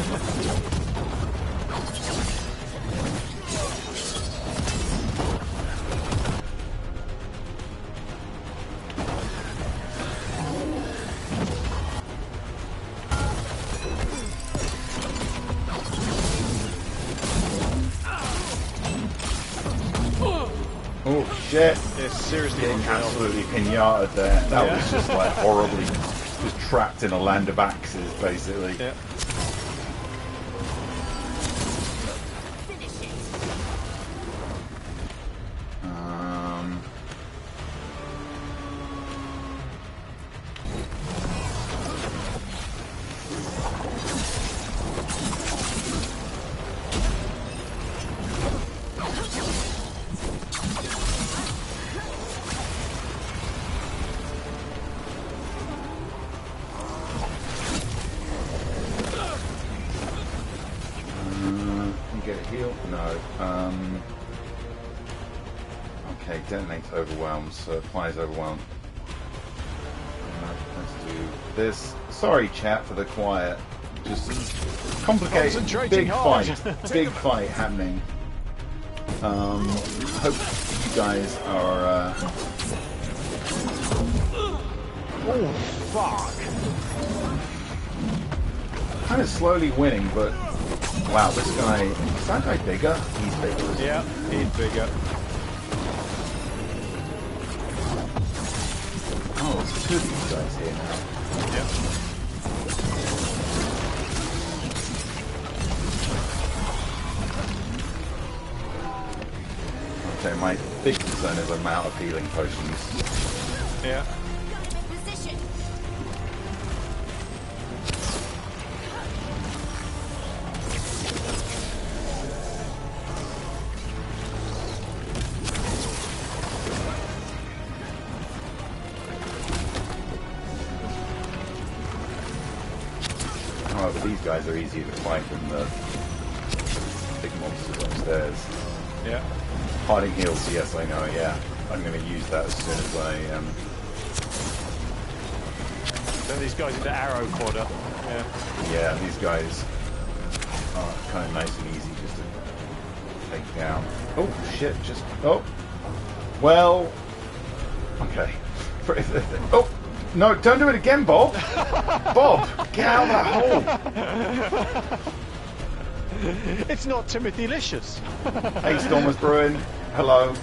Oh shit! Yeah, seriously, getting absolutely pinated there. That was just like horribly, just trapped in a land of axes, basically. Yeah. Get a heal? No. Okay, detonates overwhelmed, so applies overwhelmed. Let's do this. Sorry, chat, for the quiet. Just complicated, big fight, big fight happening. Hope you guys are. Oh fuck! Kind of slowly winning, but. Wow, this guy... Is that guy bigger? He's bigger. Yeah, he's bigger. Oh, there's two of these guys here now. Yep. say my big concern is I'm out of healing potions. Yeah. Oh, but these guys are easier to fight than the big monsters upstairs. Yeah. Hiding heals, yes, I know, yeah. I'm going to use that as soon as I... Then these guys in the arrow corner. Yeah. Yeah, these guys are kind of nice and easy just to take down. Oh, shit, just... Oh! Well... Okay. Oh! No, don't do it again, Bob! Bob! Get out of that hole! It's not Timothy Licious. Hey, Storm was brewing. Hello.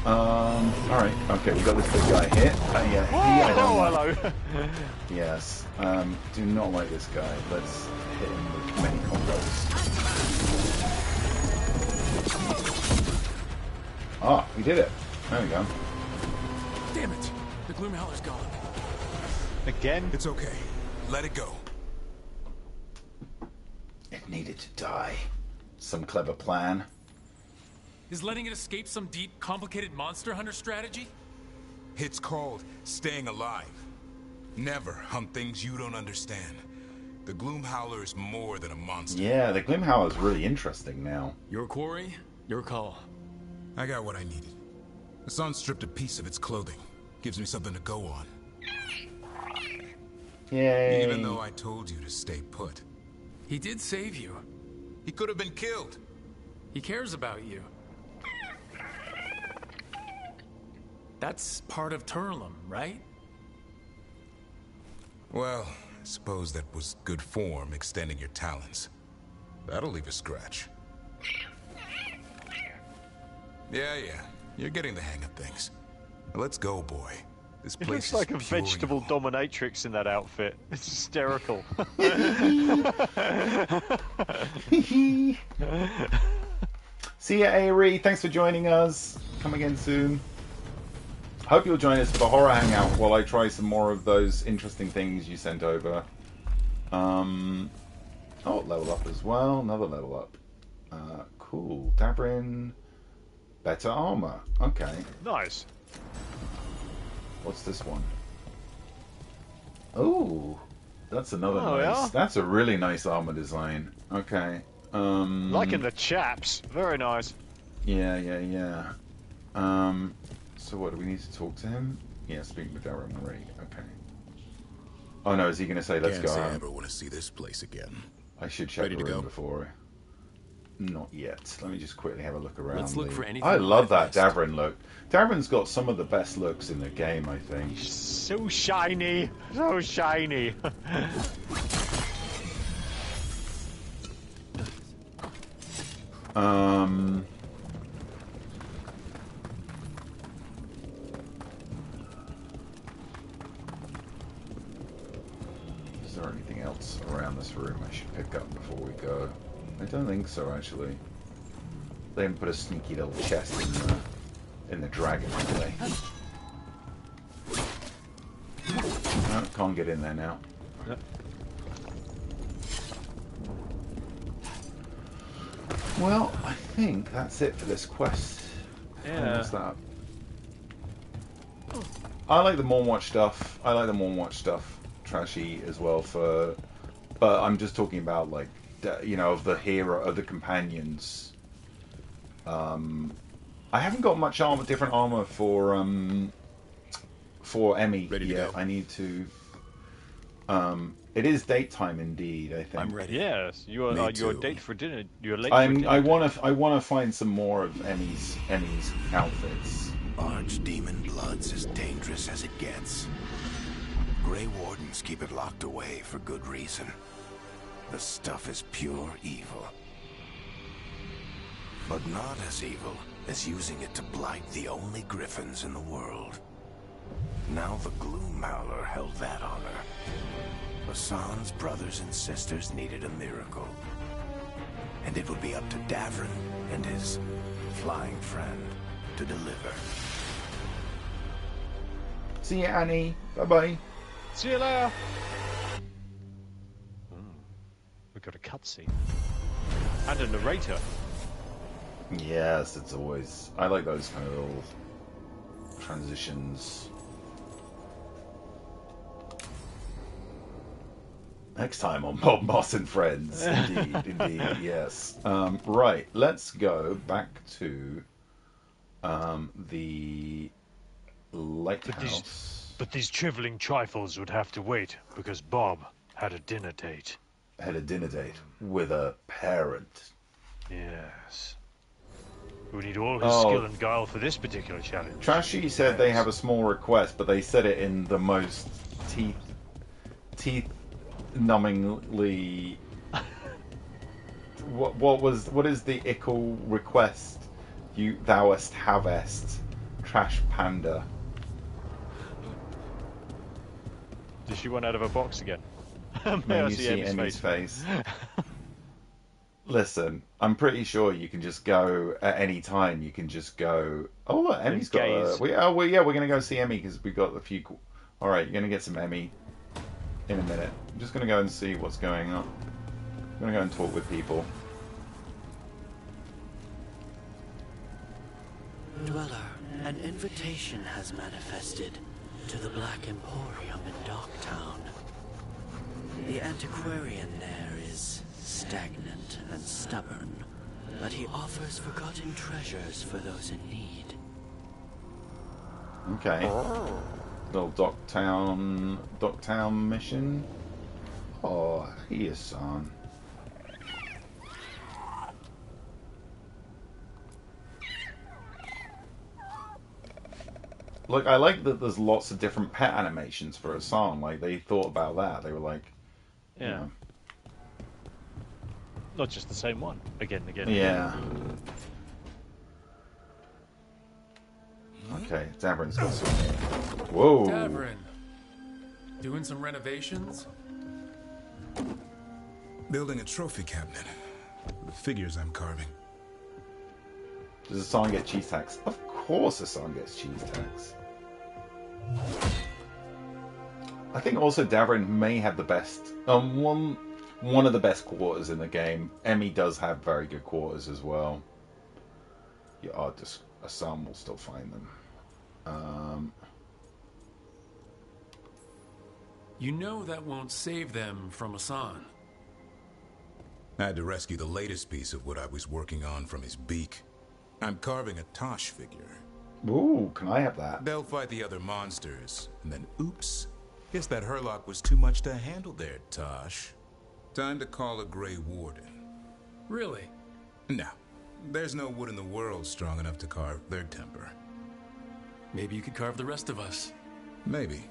Alright, okay, we got this big guy here. Yeah, he, I don't like. Hello. Yes, do not like this guy. Let's hit him with many combos. Ah, we did it. There we go. Damn it! The Gloomhowler's gone. Again? It's okay. Let it go. It needed to die. Some clever plan. Is letting it escape some deep, complicated monster hunter strategy? It's called staying alive. Never hunt things you don't understand. The Gloomhowler is more than a monster. Yeah, the Gloomhowler is really interesting now. Your quarry, your call. I got what I needed. The sun stripped a piece of its clothing. Gives me something to go on. Yay. Even though I told you to stay put. He did save you. He could have been killed. He cares about you. That's part of Turlum, right? Well, I suppose that was good form, extending your talons. That'll leave a scratch. Yeah. You're getting the hang of things. Let's go, boy. This It place looks like is a pure vegetable evil. dominatrix in that outfit. It's hysterical. See ya, Ari. Thanks for joining us. Come again soon. Hope you'll join us for the horror hangout while I try some more of those interesting things you sent over. Oh, level up as well. Another level up. Cool. Dabrin. Better armor. Okay. Nice. What's this one? Oh, that's another Oh, nice. yeah? That's a really nice armor design. Okay. Liking the chaps. Very nice. Yeah. So what, do we need to talk to him? Yeah, speak with Darren Marie. Okay. Oh no, is he going to say let's Can't go? say I ever want to see this place again. I should check Ready the to room go? before. Not yet. Let me just quickly have a look around. Let's look for anything I love that manifest. Davrin look. Davrin's got some of the best looks in the game, I think. So shiny. So shiny. Is there anything else around this room I should pick up before we go? I don't think so, actually. They didn't put a sneaky little chest in the dragon, did they? No, can't get in there now. Yep. Well, I think that's it for this quest. Yeah. What's that? I like the Mournwatch stuff. Trashy as well but I'm just talking about like of the hero of the companions. I haven't got much different armor for Emmy yet. I need to. It is date time indeed. I think. I'm ready. Yes, you're date for dinner. You're late. I for dinner. want to find some more of Emmy's outfits. Archdemon blood's as dangerous as it gets. Grey Wardens keep it locked away for good reason. The stuff is pure evil. But not as evil as using it to blight the only griffins in the world. Now the Gloomhowler held that honor. Hassan's brothers and sisters needed a miracle. and it will be up to Davrin and his flying friend to deliver. See you, Annie. Bye-bye. See you later. We've got a cutscene. And a narrator. Yes, it's always... I like those kind of little transitions. Next time on Bob Moss and Friends. Indeed, indeed, yes. Right, let's go back to the lighthouse. But these driveling trifles would have to wait, because Bob had a dinner date. Had a dinner date with a parent. Yes. We need all his skill and guile for this particular challenge. Trashy said they have a small request, but they said it in the most teeth-numbingly... What is the ickle request? Thou'st havest, Trash Panda. Did she run out of her box again? May you see Emmy's face. Listen, I'm pretty sure you can just go at any time. You can just go. Oh, look, Emmy's got. We're gonna go see Emmy because we've got a few. All right, you're gonna get some Emmy in a minute. I'm just gonna go and see what's going on. I'm gonna go and talk with people. Dweller, an invitation has manifested to the Black Emporium in Darktown. The antiquarian there is stagnant and stubborn, but he offers forgotten treasures for those in need. Okay. Little Docktown mission. Oh, he is son. Look, I like that there's lots of different pet animations for a song. Like, they thought about that. They were like, yeah. You know. Not just the same one. Again and again. Yeah. Okay, Davrin's got some. Whoa. Davrin, doing some renovations? Building a trophy cabinet. The figures I'm carving. Does the song get cheese tax? Of course the song gets cheese tax. I think also Davrin may have the best... one of the best quarters in the game. Emmy does have very good quarters as well. Yeah, Assam will still find them. You know that won't save them from Asan. I had to rescue the latest piece of what I was working on from his beak. I'm carving a Tosh figure. Ooh, can I have that? They'll fight the other monsters, and then oops. Guess that Herlock was too much to handle there, Tosh. Time to call a Grey Warden. Really? No. There's no wood in the world strong enough to carve their temper. Maybe you could carve the rest of us. Maybe.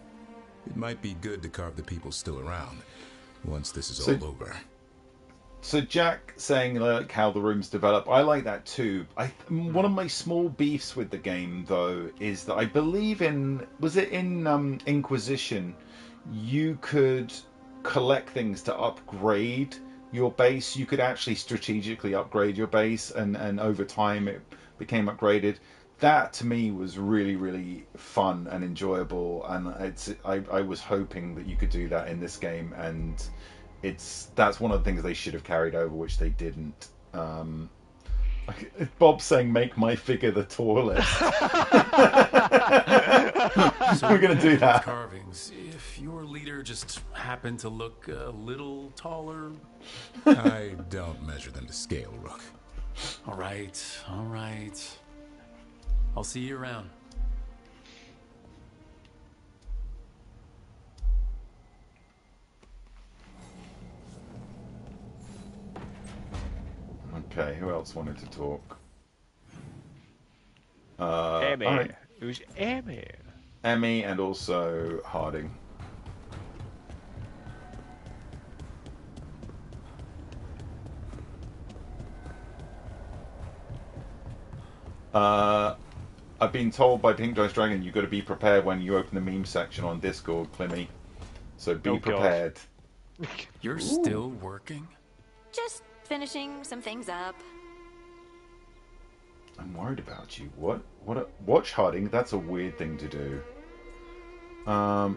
It might be good to carve the people still around, once this is all over. So Jack saying like how the rooms develop, I like that too. One of my small beefs with the game though is that I believe in Inquisition, you could collect things to upgrade your base. You could actually strategically upgrade your base, and over time it became upgraded. That to me was really, really fun and enjoyable, and I was hoping that you could do that in this game, and that's one of the things they should have carried over, which they didn't. Bob's saying, "Make my figure the tallest." So we're gonna do that. Carvings. If your leader just happened to look a little taller, I don't measure them to scale, Rook. All right, all right. I'll see you around. Okay, who else wanted to talk? Emmy. Right. Who's Emmy? Emmy and also Harding. I've been told by Pink Dice Dragon you've got to be prepared when you open the meme section on Discord, Clymmy. So be prepared. You're still working? Just finishing some things up. I'm worried about you. Watch Harding, that's a weird thing to do.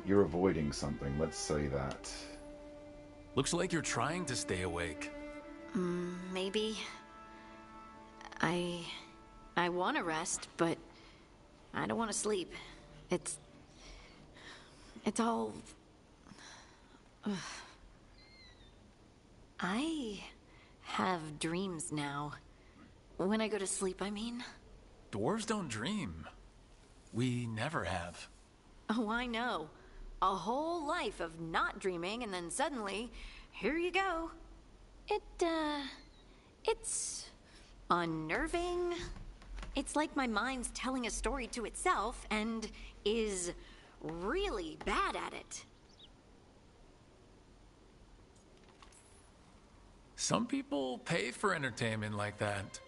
You're avoiding something, let's say that. Looks like you're trying to stay awake. Maybe. I want to rest, but I don't want to sleep. It's all... Ugh. I have dreams now. When I go to sleep, I mean. Dwarves don't dream. We never have. Oh, I know. A whole life of not dreaming, and then suddenly, here you go. It's unnerving. It's like my mind's telling a story to itself and is really bad at it. Some people pay for entertainment like that.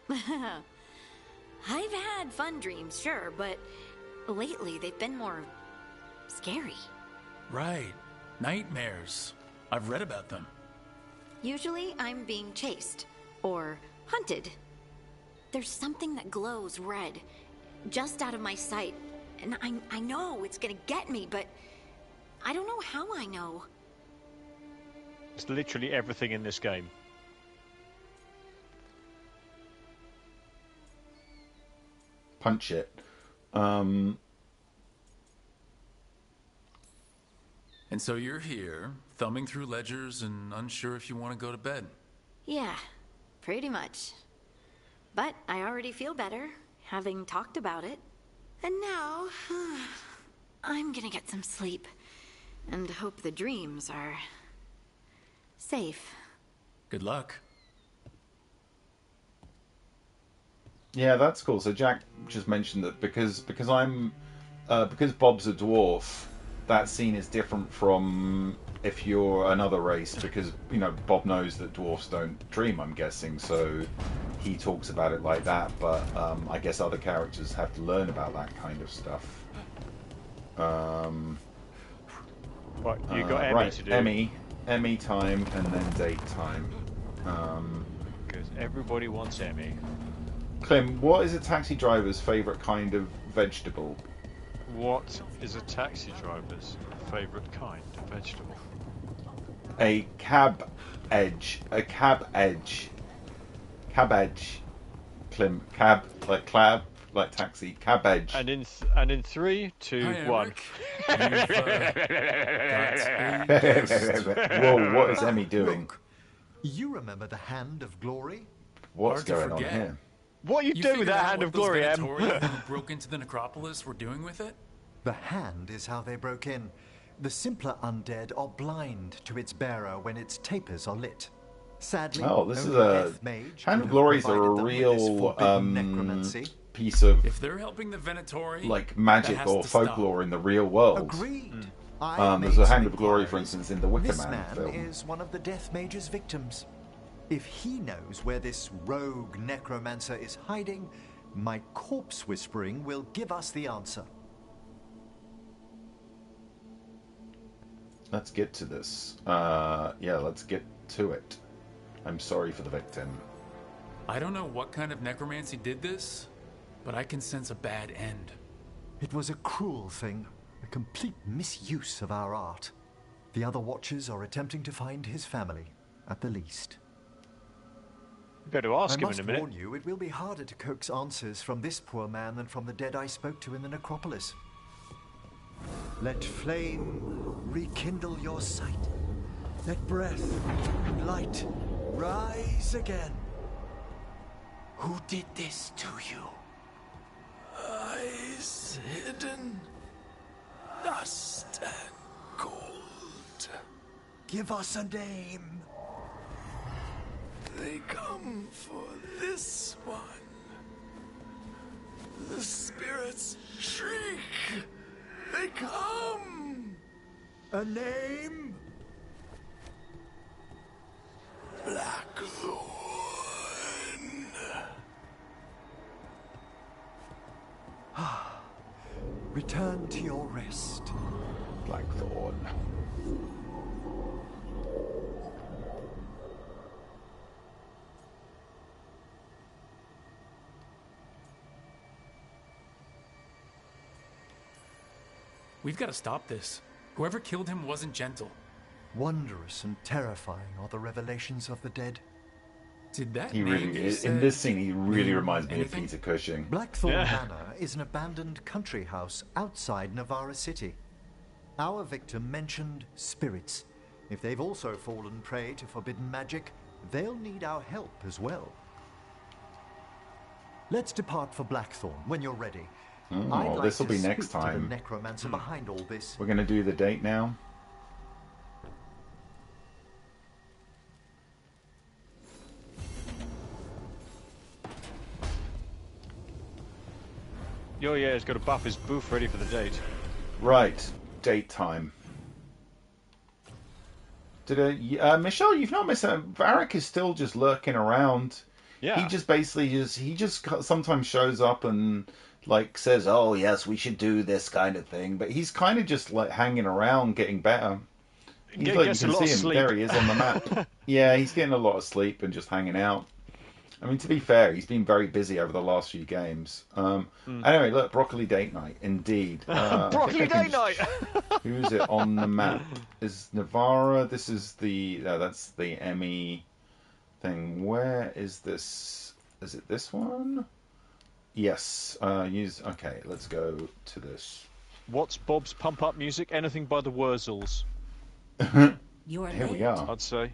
I've had fun dreams, sure, but lately they've been more scary. Right. Nightmares. I've read about them. Usually I'm being chased or hunted. There's something that glows red just out of my sight, and I know it's gonna get me, but I don't know how I know. It's literally everything in this game. Punch it. And so you're here, thumbing through ledgers and unsure if you want to go to bed. Yeah, pretty much. But I already feel better, having talked about it. And now, I'm gonna get some sleep. And hope the dreams are... safe. Good luck. Yeah, that's cool. So Jack just mentioned that because Bob's a dwarf, that scene is different from if you're another race, because Bob knows that dwarfs don't dream, I'm guessing, so he talks about it like that. But I guess other characters have to learn about that kind of stuff. Right, you got Emmy right, to do. Emmy time, and then date time. Because everybody wants Emmy. Clym, what is a taxi driver's favourite kind of vegetable? What is a taxi driver's favourite kind of vegetable? A cab edge. Clym, cab like taxi. Cabbage. And in 3, 2, 1. Whoa! What is Emmy doing? Look, you remember the Hand of Glory? What's going on here? What you do with that Hand of Glory, Em? who broke into the necropolis were doing with it? The hand is how they broke in. The simpler undead are blind to its bearer when its tapers are lit. Sadly, this is only a Death Mage Hand of could have Glories are a provided them with this real forbidden necromancy. piece of If they're helping the Venatori, like magic that has or to stop. folklore in the real world. Agreed. There's a Hand of Glory, for instance, in the Wicker This Man man film. is one of the Death Mage's victims. If he knows where this rogue necromancer is hiding, my corpse whispering will give us the answer. Let's get to this. Yeah, let's get to it. I'm sorry for the victim. I don't know what kind of necromancy did this, but I can sense a bad end. It was a cruel thing, a complete misuse of our art. The other Watchers are attempting to find his family, at the least. You better ask him in a I must minute. warn you, it will be harder to coax answers from this poor man than from the dead I spoke to in the necropolis. Let flame rekindle your sight. Let breath and light rise again. Who did this to you? Eyes hidden, dust and gold. Give us a name. They come for this one. The spirits shriek. They come. A name? Blackthorn. Return to your rest. Blackthorn. We've got to stop this. Whoever killed him wasn't gentle. Wondrous and terrifying are the revelations of the dead. Did that He name really you is. said In this scene, he really mean reminds me of anything? Peter Cushing. Blackthorn Manor is an abandoned country house outside Navarra City. Our victim mentioned spirits. If they've also fallen prey to forbidden magic, they'll need our help as well. Let's depart for Blackthorn when you're ready. Oh, this will be next To the time. necromancer behind all this. We're going to do the date now. Oh yeah, he's got to buff his booth ready for the date. Right, date time. Michelle, you've not missed out. Varric is still just lurking around. Yeah. He just basically sometimes shows up and like says, "Oh yes, we should do this kind of thing," but he's kind of just like hanging around, getting better. He's like, you can see him. There he is on the map. Yeah, he's getting a lot of sleep and just hanging out. I mean, to be fair, he's been very busy over the last few games. Anyway, look, broccoli date night, indeed. Broccoli date night. Who's it on the map? Is Navarra? This is that's the Emmy thing. Where is this? Is it this one? Yes. Okay, let's go to this. What's Bob's pump up music? Anything by the Wurzels. You're Here late. we are. I'd say.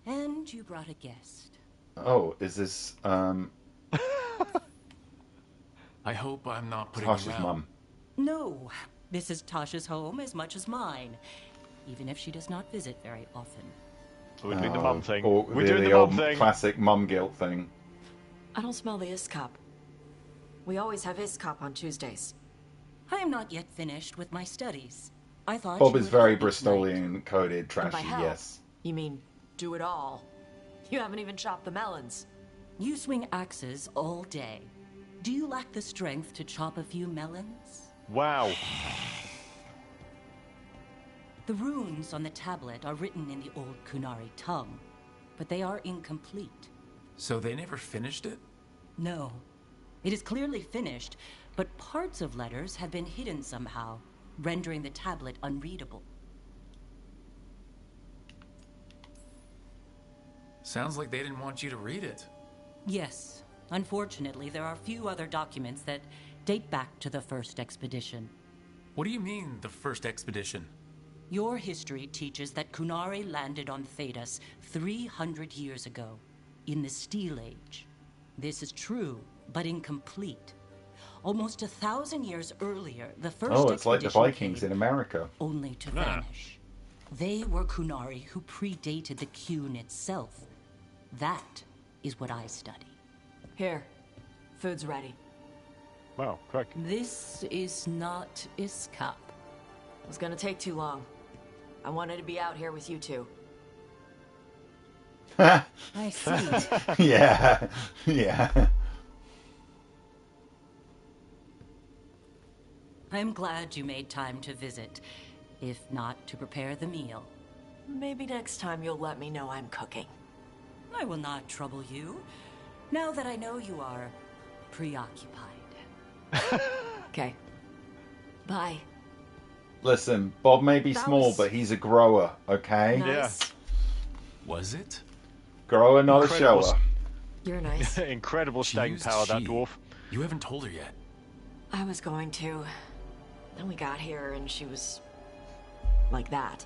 And you brought a guest. Oh, is this I hope I'm not putting Tasha's you out. mum? No, this is Tasha's home as much as mine, even if she does not visit very often. So we're doing the mum thing. Or We're doing the the mum old thing. classic mum guilt thing. I don't smell the ISCOP. We always have ISCOP on Tuesdays. I am not yet finished with my studies. I thought Bob you is would very help me tonight. Bristolian coded, And trashy, by help, yes. you mean do it all. You haven't even chopped the melons. You swing axes all day. Do you lack the strength to chop a few melons? Wow. The runes on the tablet are written in the old Kunari tongue, but they are incomplete. So they never finished it? No. It is clearly finished, but parts of letters have been hidden somehow, rendering the tablet unreadable. Sounds like they didn't want you to read it. Yes. Unfortunately, there are few other documents that date back to the first expedition. What do you mean, the first expedition? Your history teaches that Kunari landed on Thedas 300 years ago, in the Steel Age. This is true, but incomplete. Almost 1,000 years earlier, the first Oh, it's like the expedition Vikings came in America. only to vanish. They were Kunari who predated the Qun itself. That is what I study. Here, food's ready. Wow, crack. This is not ISCOP. It was gonna take too long. I wanted to be out here with you two. I see. Yeah, yeah. I'm glad you made time to visit, if not to prepare the meal. Maybe next time you'll let me know I'm cooking. I will not trouble you, now that I know you are preoccupied. Okay. Bye. Listen, Bob may be That small, was- but he's a grower, okay? Nice. Was it? Grower, not Incredible a shower. You're nice. Incredible She staying used power, that she. dwarf. You haven't told her yet. I was going to. Then we got here and she was like that.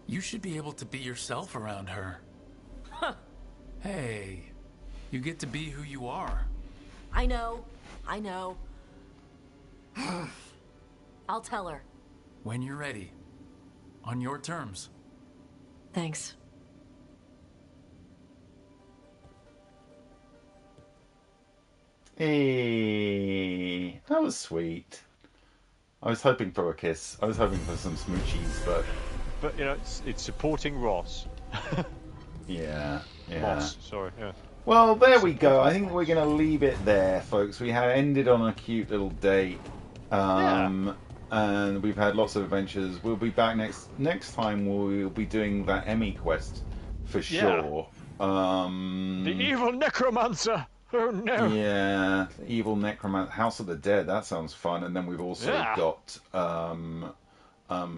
You should be able to be yourself around her. Huh. Hey, you get to be who you are. I know. I know. I'll tell her. When you're ready. On your terms. Thanks. Hey, that was sweet. I was hoping for a kiss. I was hoping for some smoochies, but you know, it's supporting Ross. yeah. Ross, sorry, yeah. Well, there we go. I think we're going to leave it there, folks. We had ended on a cute little date, and we've had lots of adventures. We'll be back next time. We'll be doing that Emmy quest for sure. The evil necromancer. Oh no. Yeah, the evil necromancer, House of the Dead. That sounds fun. And then we've also got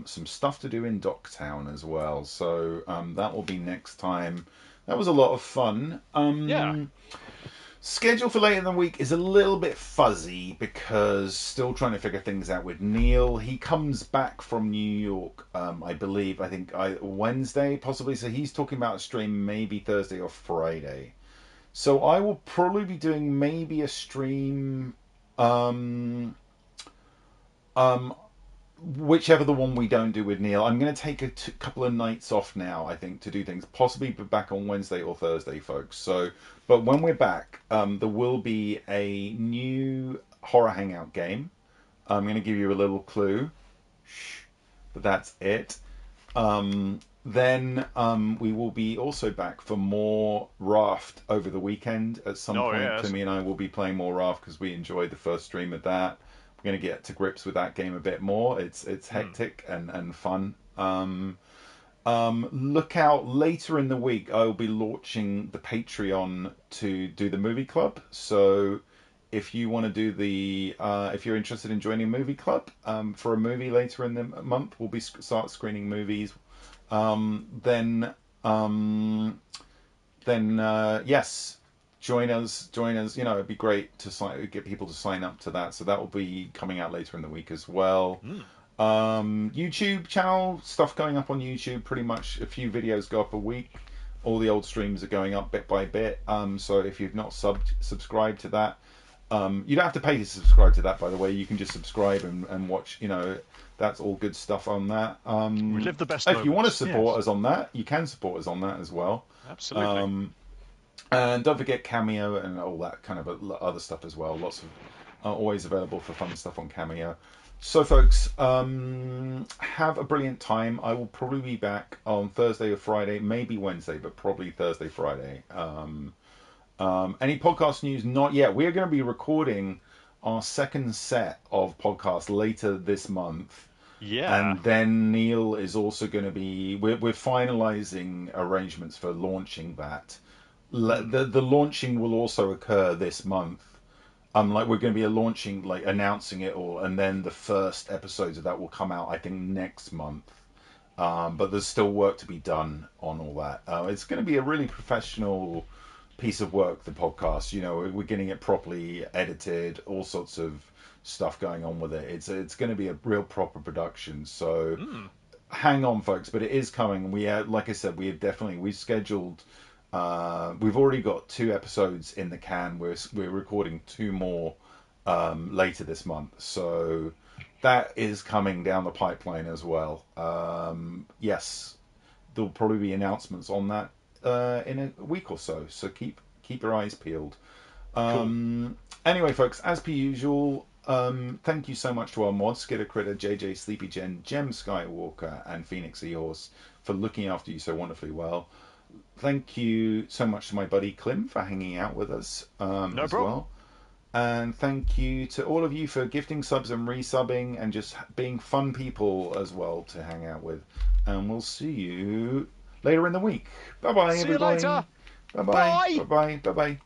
some stuff to do in Docktown as well. So that will be next time. That was a lot of fun. Schedule for later in the week is a little bit fuzzy because still trying to figure things out with Neil. He comes back from New York, I believe, Wednesday possibly. So he's talking about a stream maybe Thursday or Friday. So I will probably be doing maybe a stream, whichever the one we don't do with Neil. I'm going to take a couple of nights off now, I think, to do things. Possibly be back on Wednesday or Thursday, folks. So, but when we're back, there will be a new horror hangout game. I'm going to give you a little clue, but that's it. Then we will be also back for more Raft over the weekend at some point. Yes. Clym and I will be playing more Raft because we enjoyed the first stream of that. We're going to get to grips with that game a bit more. It's hectic and fun. Look out later in the week. I will be launching the Patreon to do the movie club. So if you want to do if you're interested in joining a movie club for a movie later in the month, we'll be start screening movies. Yes, join us. It'd be great to get people to sign up to that. So that will be coming out later in the week as well. YouTube channel stuff going up on YouTube. Pretty much a few videos go up a week. All the old streams are going up bit by bit. So if you've not subscribed to that, you don't have to pay to subscribe to that, by the way. You can just subscribe and watch. That's all good stuff on that. We live the best. If you want to support us on that, you can support us on that as well. Absolutely. And don't forget Cameo and all that kind of other stuff as well. Lots of always available for fun stuff on Cameo. So, folks, have a brilliant time. I will probably be back on Thursday or Friday, maybe Wednesday, but probably Thursday, Friday. Any podcast news? Not yet. We're going to be recording our second set of podcasts later this month. Yeah. And then Neil is also going to be... We're finalising arrangements for launching that. The launching will also occur this month. We're going to be announcing it all, and then the first episodes of that will come out, I think, next month. But there's still work to be done on all that. It's going to be a really professional piece of work, the podcast. We're getting it properly edited, all sorts of stuff going on with it. It's going to be a real proper production. So hang on, folks, but it is coming. We like I said, we've scheduled. We've already got 2 episodes in the can. We're recording 2 more later this month, so that is coming down the pipeline as well. Yes, there'll probably be announcements on that in a week or so. So keep your eyes peeled. Cool. Anyway, folks, as per usual, thank you so much to our mods, Skitter Critter, JJ Sleepy Jen, Gem Skywalker, and Phoenix Eos for looking after you so wonderfully well. Thank you so much to my buddy Clym for hanging out with us as well. And thank you to all of you for gifting subs and resubbing and just being fun people as well to hang out with. And we'll see you later in the week. Bye-bye, everybody. See you later. Bye-bye. Bye-bye. Bye-bye.